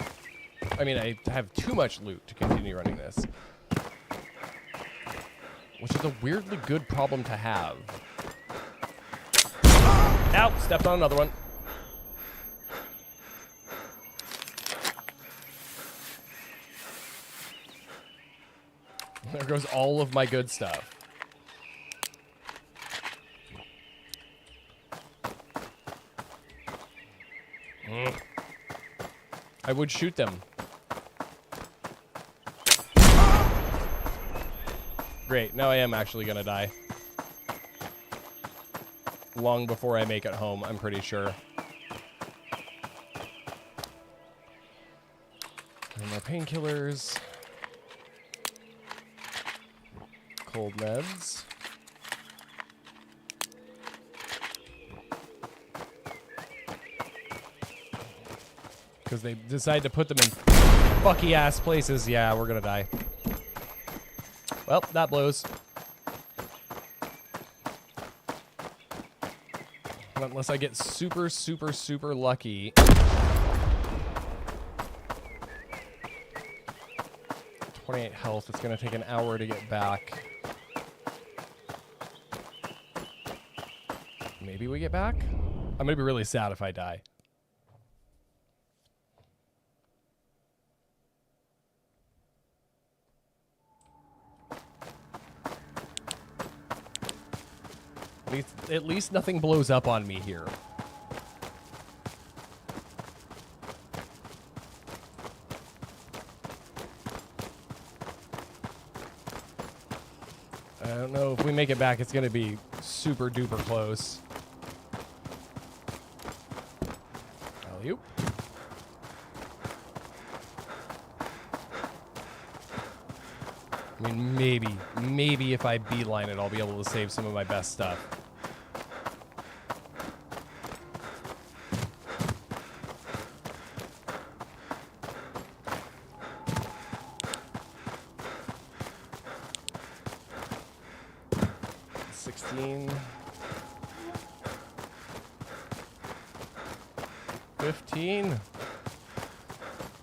Speaker 1: I mean, I have too much loot to continue running this. Which is a weirdly good problem to have. Ow! Stepped on another one. There goes all of my good stuff. I would shoot them. Great, now I am actually gonna die. Long before I make it home, I'm pretty sure. painkillers. Cold meds. Because they decide to put them in fucky ass places. Yeah, we're gonna die. Well, that blows. Unless I get super, super, super lucky. 28 health. It's gonna take an hour to get back. Maybe we get back? I'm gonna be really sad if I die. At least nothing blows up on me here. I don't know if we make it back, it's gonna be super duper close. Alley-oop. I mean, maybe if I beeline it, I'll be able to save some of my best stuff.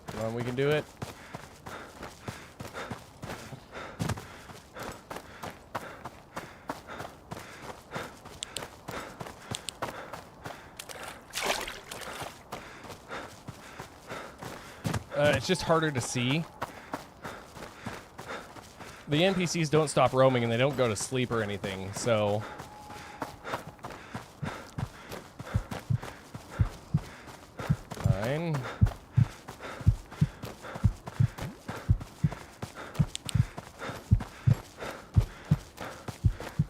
Speaker 1: Come on, we can do it. It's just harder to see. The NPCs don't stop roaming and they don't go to sleep or anything, so... Fine.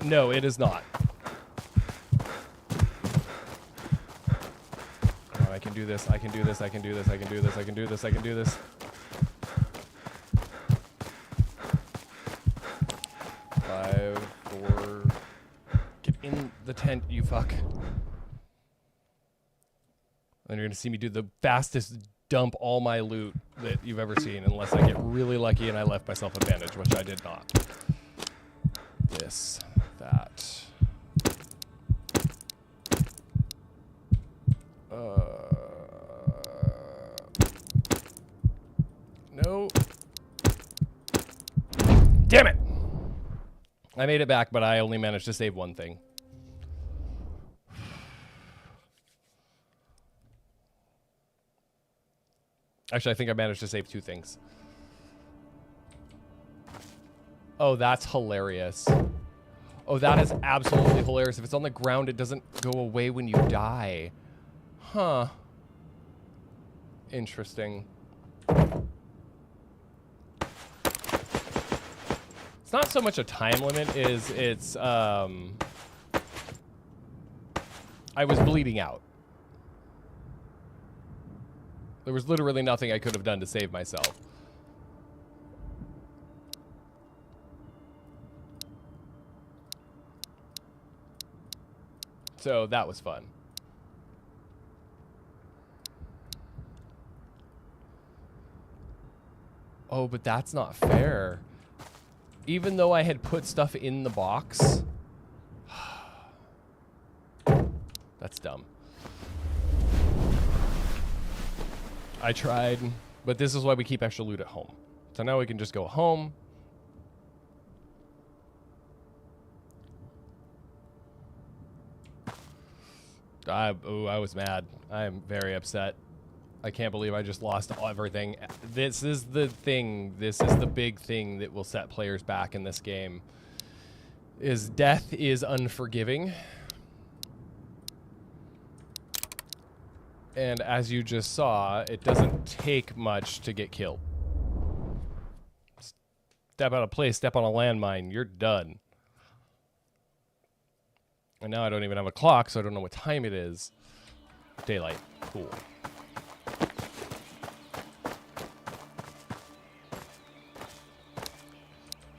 Speaker 1: No, it is not. Oh, I can do this, I can do this, I can do this, I can do this, I can do this, I can do this. Get in the tent, you fuck. And you're gonna see me do the fastest dump all my loot that you've ever seen, unless I get really lucky and I left myself a bandage, which I did not. This, that. No. Damn it! I made it back, but I only managed to save one thing. Actually, I think I managed to save two things. Oh, that's hilarious. Oh, that is absolutely hilarious. If it's on the ground, it doesn't go away when you die. Huh. Interesting. It's not so much a time limit as it's, I was bleeding out. There was literally nothing I could have done to save myself. So that was fun. Oh, but that's not fair. Even though I had put stuff in the box. That's dumb. I tried, but this is why we keep extra loot at home. So now we can just go home. I was mad. I am very upset. I can't believe I just lost everything. This is the thing. This is the big thing that will set players back in this game. Is death is unforgiving. And as you just saw, it doesn't take much to get killed. Step out of place, step on a landmine, you're done. And now I don't even have a clock, so I don't know what time it is. Daylight. Cool.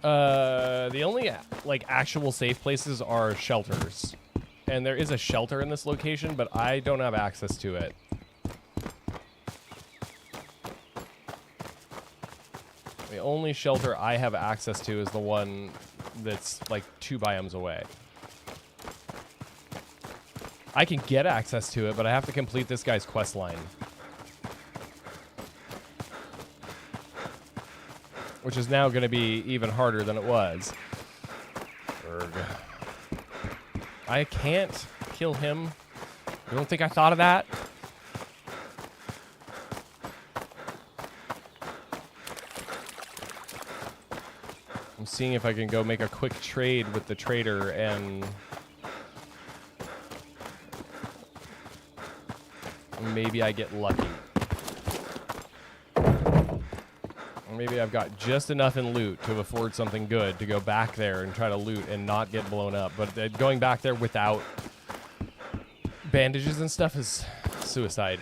Speaker 1: The only like actual safe places are shelters. And there is a shelter in this location, but I don't have access to it. The only shelter I have access to is the one that's like 2 biomes away. I can get access to it, but I have to complete this guy's quest line. Which is now going to be even harder than it was. Urgh. I can't kill him. You don't think I thought of that? I'm seeing if I can go make a quick trade with the trader and maybe I get lucky. Or maybe I've got just enough in loot to afford something good to go back there and try to loot and not get blown up. But going back there without bandages and stuff is suicide.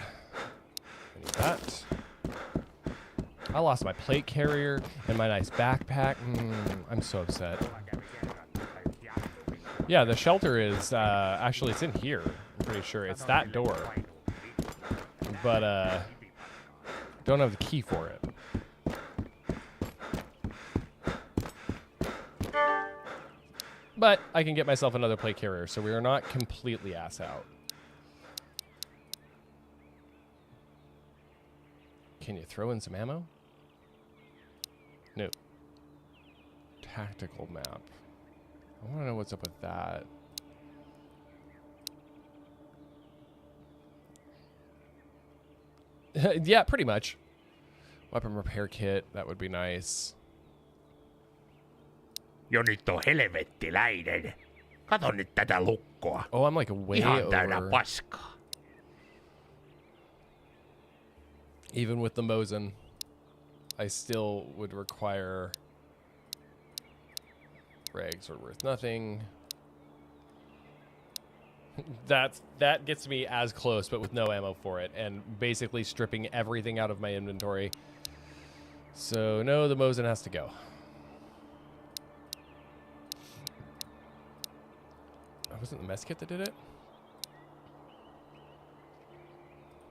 Speaker 1: I need that. I lost my plate carrier and my nice backpack. I'm so upset. Yeah, the shelter is, actually, it's in here. I'm pretty sure. It's that door. But, don't have the key for it. But I can get myself another plate carrier, so we are not completely ass out. Can you throw in some ammo? No. Tactical map. I want to know what's up with that. Yeah, pretty much. Weapon repair kit, that would be nice.
Speaker 2: Jo nyt on helvettiläinen. Kato nyt tätä lukkoa.
Speaker 1: Oh, I'm like way
Speaker 2: Ihan täynnä
Speaker 1: over.
Speaker 2: paskaa.
Speaker 1: Even with the Mosin, I still would require rags are worth nothing. That gets me as close, but with no ammo for it, and basically stripping everything out of my inventory. So no, the Mosin has to go. Wasn't the mess kit that did it?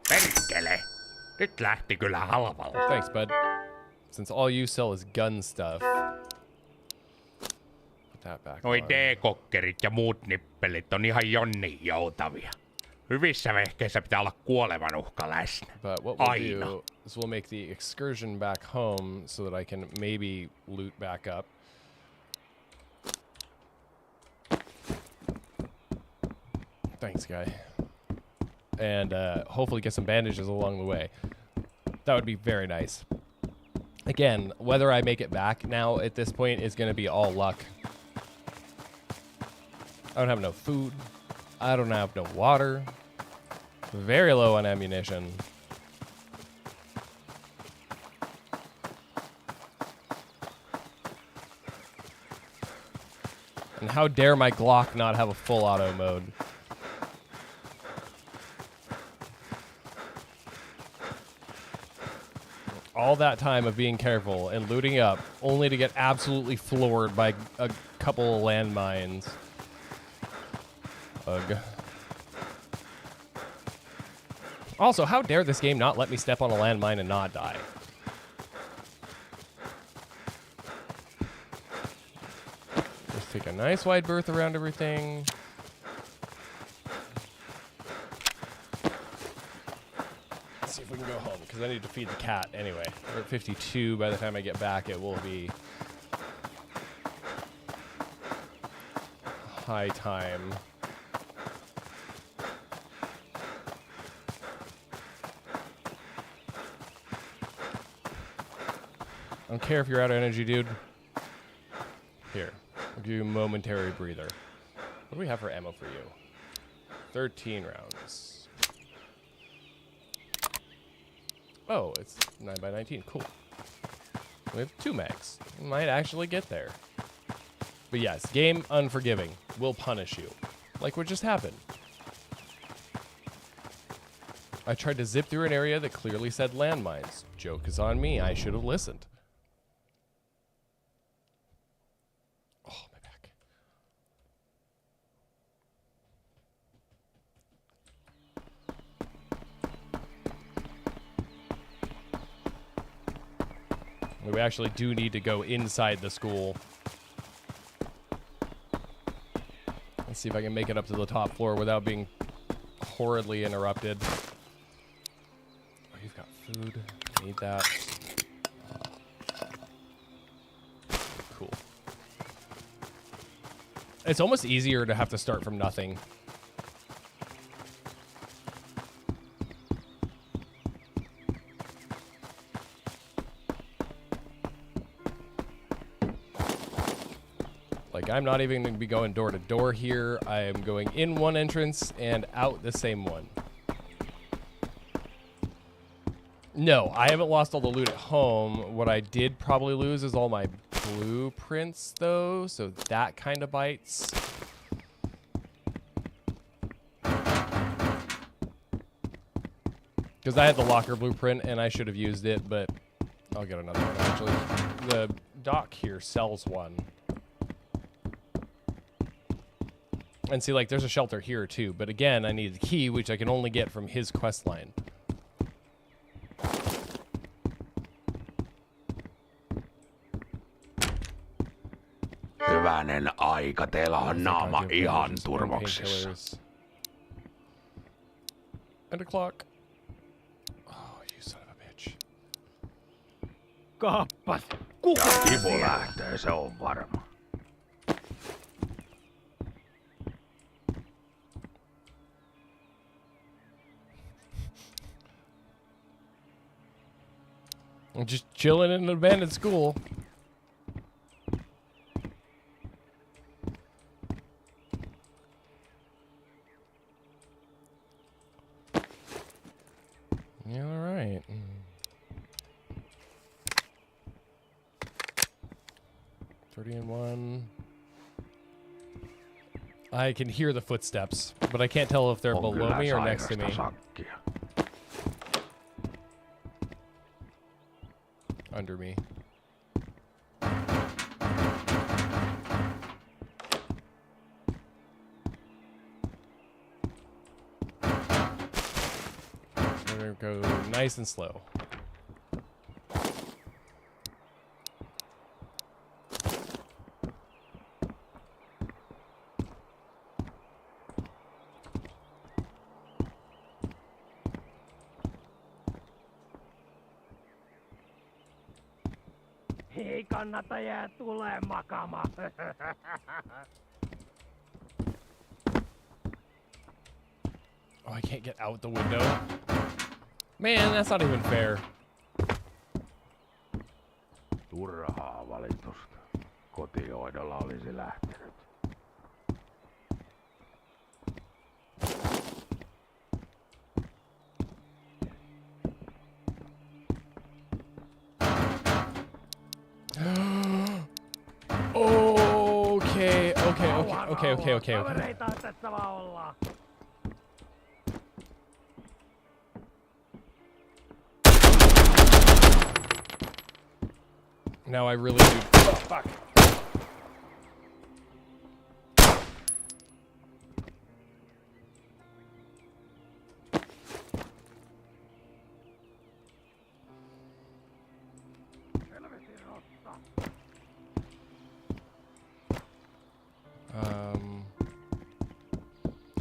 Speaker 2: Perkele. Nyt lähti kyllä halvalla.
Speaker 1: Thanks, bud. Since all you sell is gun stuff. Put that back
Speaker 2: Noi
Speaker 1: on.
Speaker 2: D-kokkerit ja muut nippelit on ihan jonnin joutavia. Hyvissä vehkeissä pitää olla kuoleman uhka läsnä.
Speaker 1: But what we'll
Speaker 2: Aina.
Speaker 1: do is we'll make the excursion back home so that I can maybe loot back up. Thanks, guy. And hopefully get some bandages along the way. That would be very nice. Again, whether I make it back now at this point is going to be all luck. I don't have no food. I don't have no water. Very low on ammunition. And how dare my Glock not have a full auto mode? All that time of being careful and looting up, only to get absolutely floored by a couple of landmines. Ugh. Also, how dare this game not let me step on a landmine and not die? Just take a nice wide berth around everything. Let's see if we can go home, because I need to feed the cat anyway. We're at 52. By the time I get back, it will be high time. I don't care if you're out of energy, dude. Here, I'll give you a momentary breather. What do we have for ammo for you? 13 rounds. Oh, it's 9x19. Cool. We have 2 mags. We might actually get there. But yes, game unforgiving. Will punish you. Like what just happened. I tried to zip through an area that clearly said landmines. Joke is on me. I should have listened. We actually do need to go inside the school. Let's see if I can make it up to the top floor without being horridly interrupted. Oh, you've got food. Need that. Cool. It's almost easier to have to start from nothing. Like, I'm not even going to be going door to door here. I am going in one entrance and out the same one. No, I haven't lost all the loot at home. What I did probably lose is all my blueprints, though, so that kind of bites. Because I had the locker blueprint, and I should have used it, but I'll get another one, actually. The doc here sells one. And see, like, there's a shelter here, too. But again, I need the key, which I can only get from his quest line.
Speaker 2: Hyvänen aika, teillä on naama ihan turvoksissa.
Speaker 1: And a clock. Oh, you son of a bitch.
Speaker 4: Kappas!
Speaker 2: Ja
Speaker 4: Kuka
Speaker 2: kipu
Speaker 4: siellä?
Speaker 2: lähtee, se on varma.
Speaker 1: I'm just chilling in an abandoned school. Yeah, all right. 30 and 1. I can hear the footsteps, but I can't tell if they're
Speaker 2: On
Speaker 1: below
Speaker 2: kyllä
Speaker 1: me or next to me.
Speaker 2: sairasta sakkia.
Speaker 1: Under me. We're gonna go nice and slow.
Speaker 4: Ei kannata jää tulee makaamaan.
Speaker 1: Oh, I can't get out the window. Man, that's not even fair.
Speaker 2: Turhaa valitusta. Kotihoidolla olisi lähtenyt.
Speaker 1: Okay.
Speaker 4: Kavereita tässä vaan ollaan.
Speaker 1: Now I really do. Oh, fuck.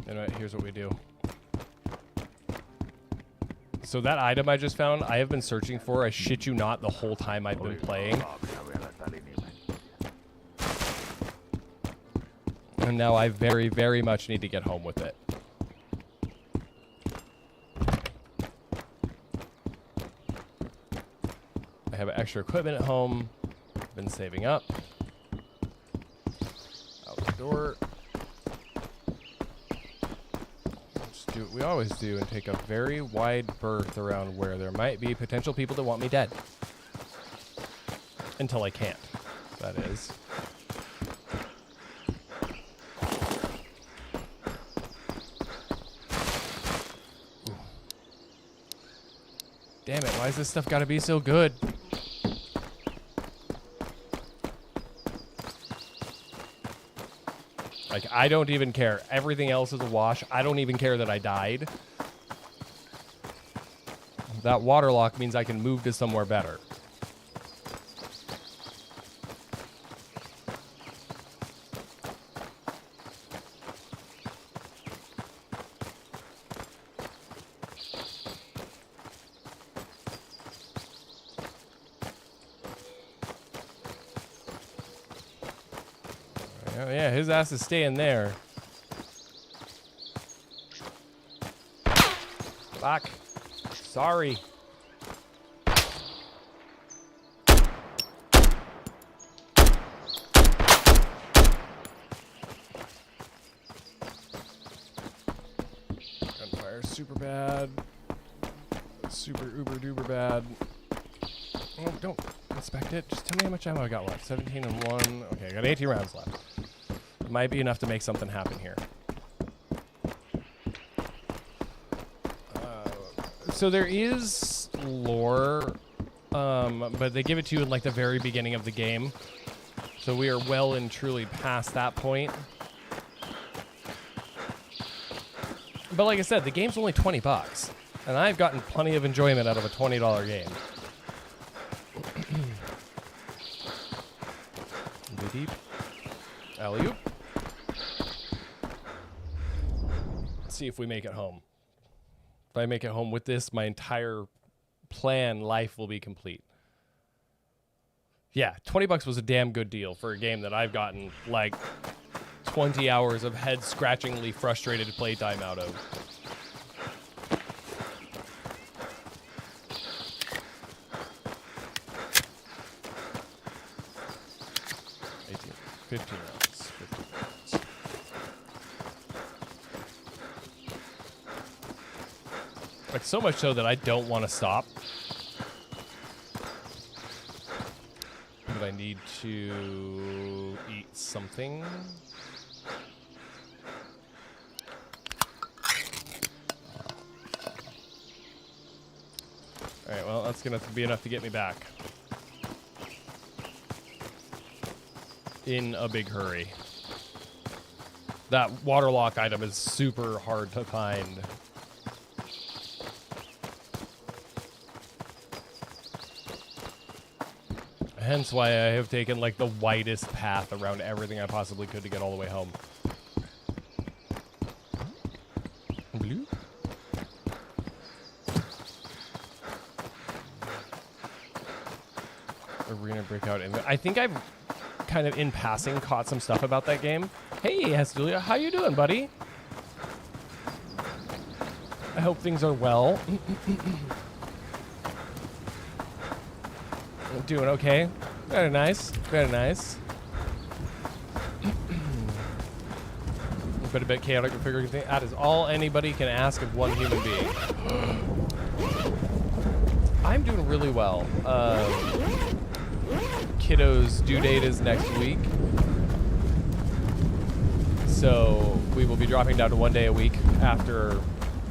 Speaker 1: Anyway, here's what we do. So that item I just found, I have been searching for, I shit you not, the whole time I've been playing. And now I very, very much need to get home with it. I have extra equipment at home. Been saving up. Out the door. Just do what we always do and take a very wide berth around where there might be potential people that want me dead. Until I can't, that is. Damn it, why has this stuff gotta be so good? Like, I don't even care. Everything else is a wash. I don't even care that I died. That water lock means I can move to somewhere better. Oh, yeah, his ass is staying there. Fuck. Sorry. Gunfire super bad. Super uber duper bad. Oh, don't inspect it. Just tell me how much ammo I got left. 17 and 1. Okay, I got 18 rounds left. Might be enough to make something happen here. So there is lore, but they give it to you in like the very beginning of the game. So we are well and truly past that point. But like I said, the game's only $20, and I've gotten plenty of enjoyment out of a $20 game. Deep. Alley-oop. Let's see if we make it home. If I make it home with this, my entire life will be complete. Yeah, $20 was a damn good deal for a game that I've gotten like 20 hours of head-scratchingly frustrated playtime out of. 15 rounds. 15 rounds. Like, so much so that I don't want to stop. But I need to eat something. Alright, well, that's going to be enough to get me back. In a big hurry. That waterlock item is super hard to find. Hence why I have taken like the widest path around everything I possibly could to get all the way home. Blue? Arena breakout. I think I've kind of in passing caught some stuff about that game. Hey, Julia, how you doing, buddy? I hope things are well. Doing okay. Very nice. Very nice. But a bit chaotic and figuring things. That is all anybody can ask of one human being. I'm doing really well. Kiddo's due date is next week. So we will be dropping down to 1 day a week after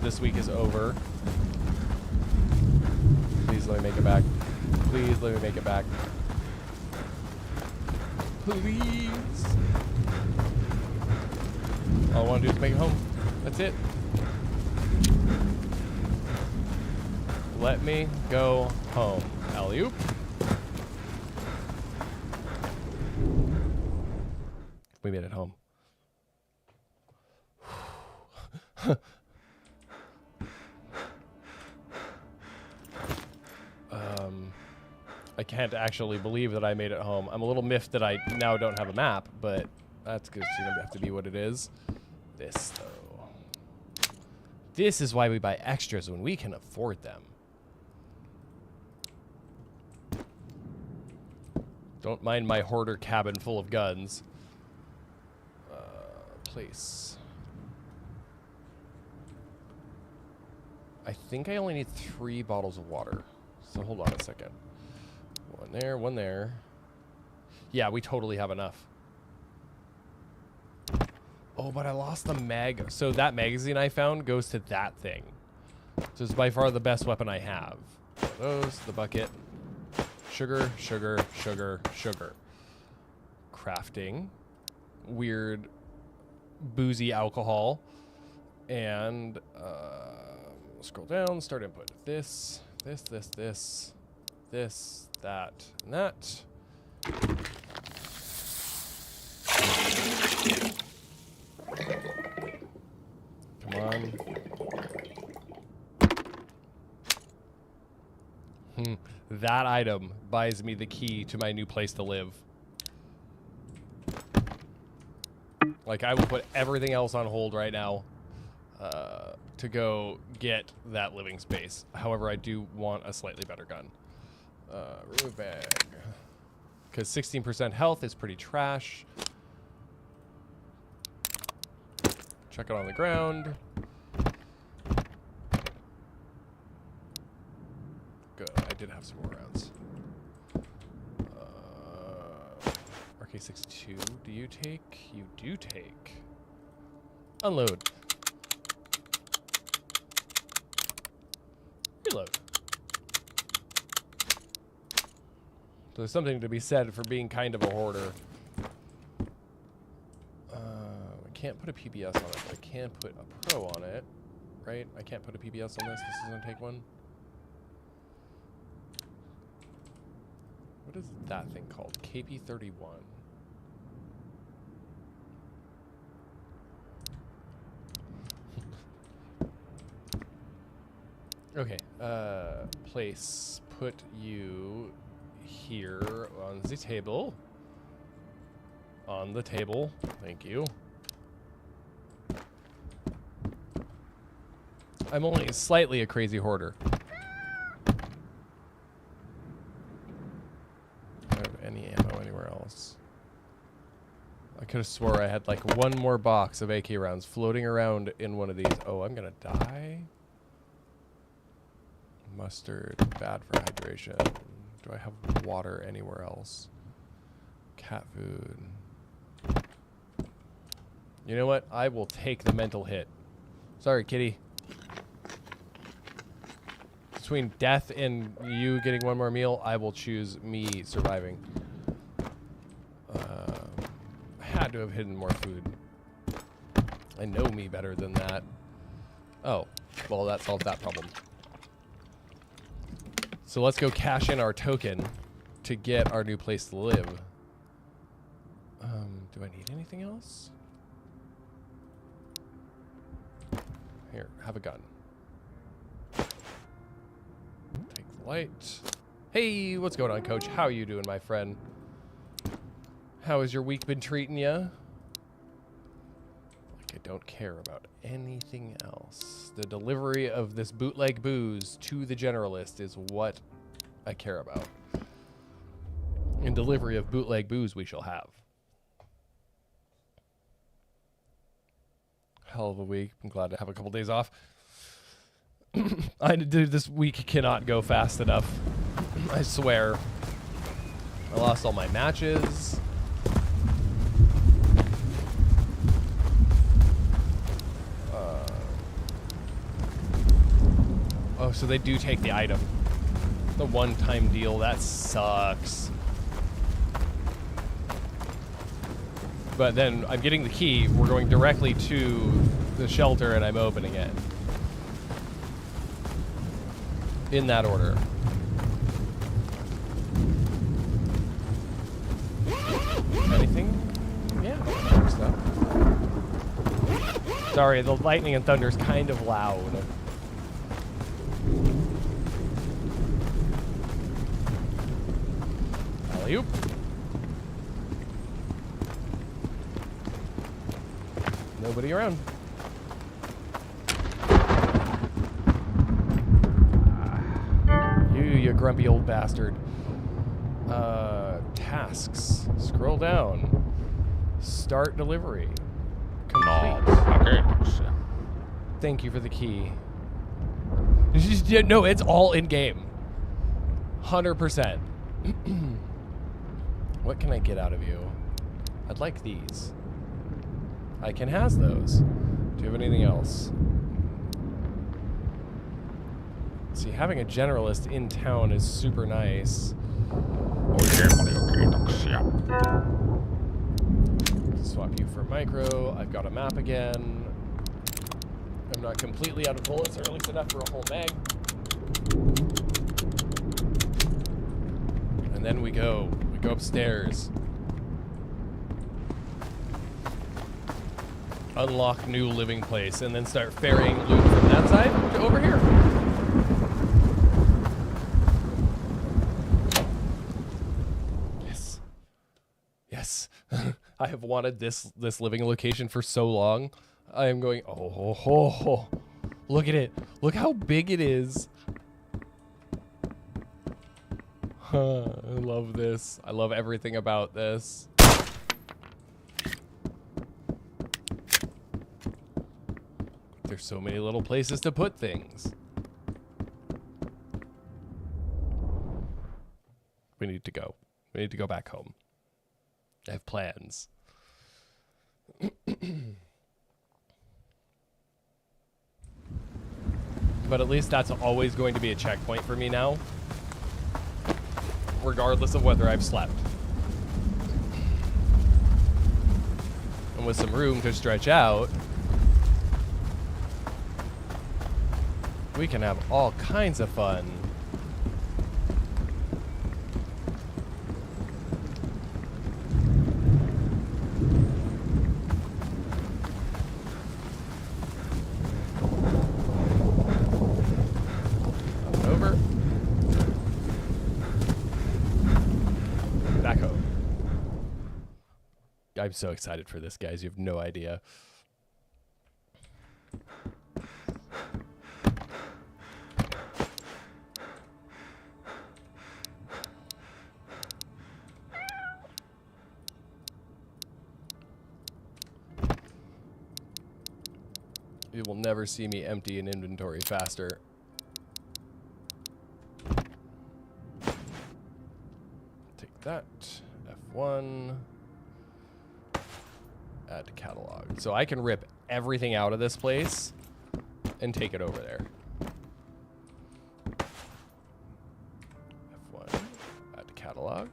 Speaker 1: this week is over. Please let me make it back. Please let me make it back. Please. All I want to do is make it home. That's it. Let me go home. Alley-oop. We made it home. I can't actually believe that I made it home. I'm a little miffed that I now don't have a map, but that's going to have to be what it is. This, though. This is why we buy extras when we can afford them. Don't mind my hoarder cabin full of guns. Place. I think I only need 3 bottles of water. So hold on a second. One there, one there. Yeah, we totally have enough. Oh, but I lost the mag. So that magazine I found goes to that thing. So it's by far the best weapon I have. Those, the bucket. Sugar, sugar, sugar, sugar. Crafting. Weird boozy alcohol. And scroll down, start input. This, that, and that. Come on. That item buys me the key to my new place to live. Like, I will put everything else on hold right now to go get that living space. However, I do want a slightly better gun. Remove bag. Because 16% health is pretty trash. Check it on the ground. Good. I did have some more rounds. RK-62, do you take? You do take. Unload. Reload. There's something to be said for being kind of a hoarder. I can't put a PBS on it, but I can put a Pro on it, right? I can't put a PBS on this. This is gonna take one. What is that thing called? KP31. Okay, place, put you here on the table. On the table, thank you. I'm only slightly a crazy hoarder. Do I have any ammo anywhere else? I could have swore I had like one more box of AK rounds floating around in one of these. Oh, I'm gonna die. Mustard, bad for hydration. Do I have water anywhere else? Cat food. You know what? I will take the mental hit. Sorry, kitty. Between death and you getting one more meal, I will choose me surviving. I had to have hidden more food. I know me better than that. Oh, well, that solved that problem. So let's go cash in our token to get our new place to live. Do I need anything else? Here, have a gun. Take the light. Hey, what's going on, Coach? How are you doing, my friend? How has your week been treating you? Like I don't care about anything else. The delivery of this bootleg booze to the generalist is what I care about. And delivery of bootleg booze we shall have. Hell of a week. I'm glad to have a couple days off. This week cannot go fast enough. I swear. I lost all my matches. Oh, so they do take the item. The one-time deal. That sucks. But then I'm getting the key. We're going directly to the shelter, and I'm opening it. In that order. Anything? Yeah, stuff. Sorry, the lightning and thunder is kind of loud. Alley-oop. Nobody around. You grumpy old bastard. Tasks. Scroll down. Start delivery. Complete.
Speaker 2: Hakemuksia.
Speaker 1: Thank you for the key. No, it's all in game. 100%. What can I get out of you? I'd like these. I can has those. Do you have anything else? See, having a generalist in town is super nice.
Speaker 2: Oikein paljon kiitoksia.
Speaker 1: Swap you for micro. I've got a map again. I'm not completely out of bullets, or at least enough for a whole mag. And then we go upstairs. Unlock new living place, and then start ferrying loot from that side to over here. Yes. Yes. I have wanted this living location for so long. I am going, oh, ho, ho, ho. Look at it. Look how big it is. I love this. I love everything about this. There's so many little places to put things. We need to go. We need to go back home. I have plans. But at least that's always going to be a checkpoint for me now, regardless of whether I've slept. And with some room to stretch out, we can have all kinds of fun. Over. Back home. I'm so excited for this, guys. You have no idea. You will never see me empty an inventory faster. Take that. F1. Add to catalog. So I can rip everything out of this place and take it over there. F1. Add to catalog.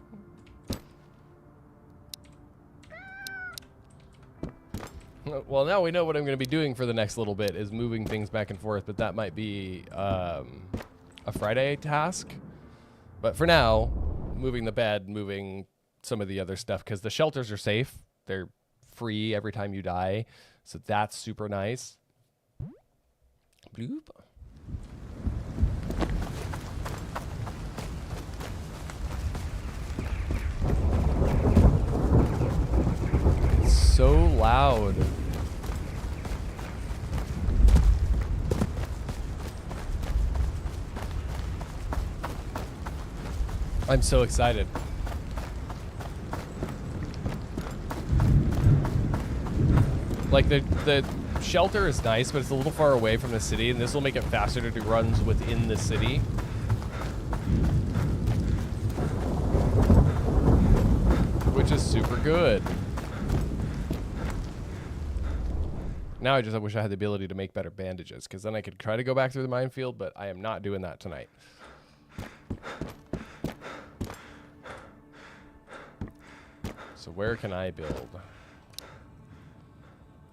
Speaker 1: Well, now we know what I'm going to be doing for the next little bit is moving things back and forth, but that might be a Friday task. But for now, moving the bed, moving some of the other stuff, because the shelters are safe. They're free every time you die, so that's super nice. Bloop. It's so loud. I'm so excited. Like the shelter is nice, but it's a little far away from the city, and this will make it faster to do runs within the city. Which is super good. Now I just wish I had the ability to make better bandages, because then I could try to go back through the minefield, but I am not doing that tonight. So where can I build?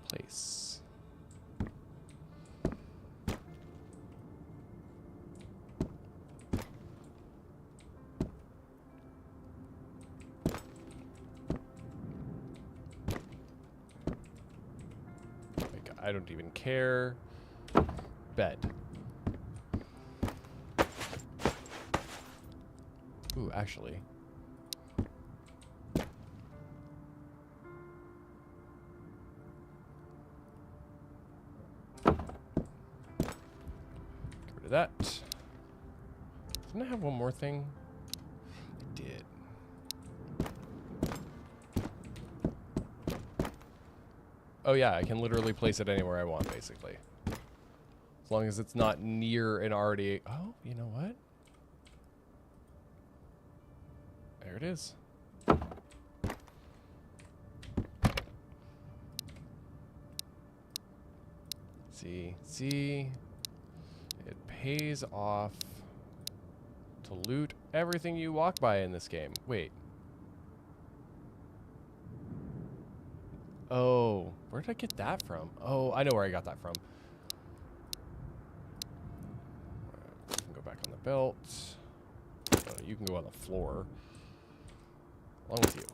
Speaker 1: Place. Like, I don't even care. Bed. Ooh, actually. That. Didn't I have one more thing? I did. Oh yeah, I can literally place it anywhere I want, basically. As long as it's not near an already... Oh, you know what? There it is. See... It pays off to loot everything you walk by in this game. Wait. Oh, where did I get that from? Oh, I know where I got that from. You can go back on the belt. Oh, you can go on the floor. Along with you.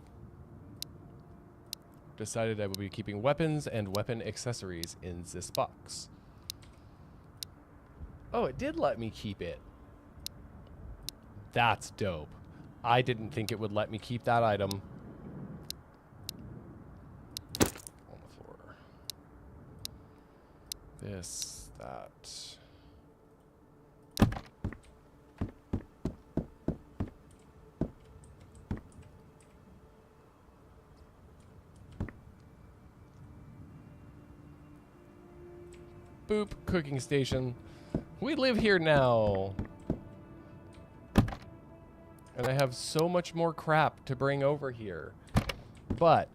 Speaker 1: Decided I will be keeping weapons and weapon accessories in this box. Oh, it did let me keep it. That's dope. I didn't think it would let me keep that item. This, that. Boop, cooking station. We live here now. And I have so much more crap to bring over here. But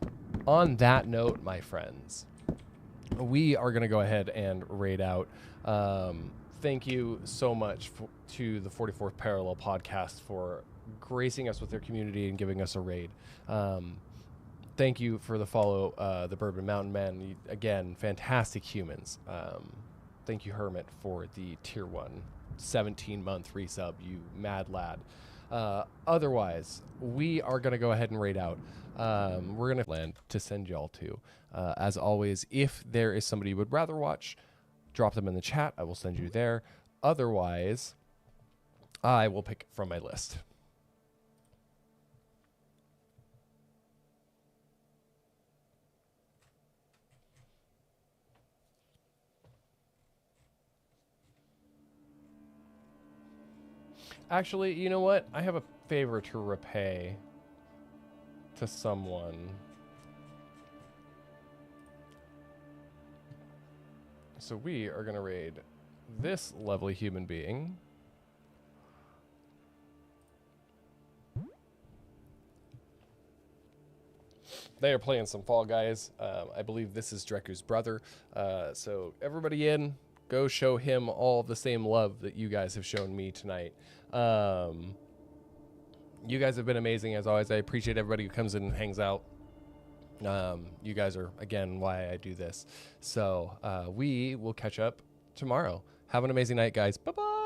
Speaker 1: on that note, my friends, we are going to go ahead and raid out. Thank you so much to the 44th Parallel podcast for gracing us with their community and giving us a raid. Thank you for the follow, the Bourbon Mountain Man. Again, fantastic humans. Thank you, Hermit, for the tier 1 17-month resub, you mad lad. Otherwise, we are going to go ahead and raid out. We're going to land to send y'all to. As always, if there is somebody you would rather watch, drop them in the chat. I will send you there. Otherwise, I will pick from my list. Actually, you know what? I have a favor to repay to someone. So we are going to raid this lovely human being. They are playing some Fall Guys. I believe this is Dreku's brother. So everybody in, go show him all the same love that you guys have shown me tonight. You guys have been amazing as always. I appreciate everybody who comes in and hangs out. You guys are, again, why I do this. So we will catch up tomorrow. Have an amazing night, guys. Bye-bye.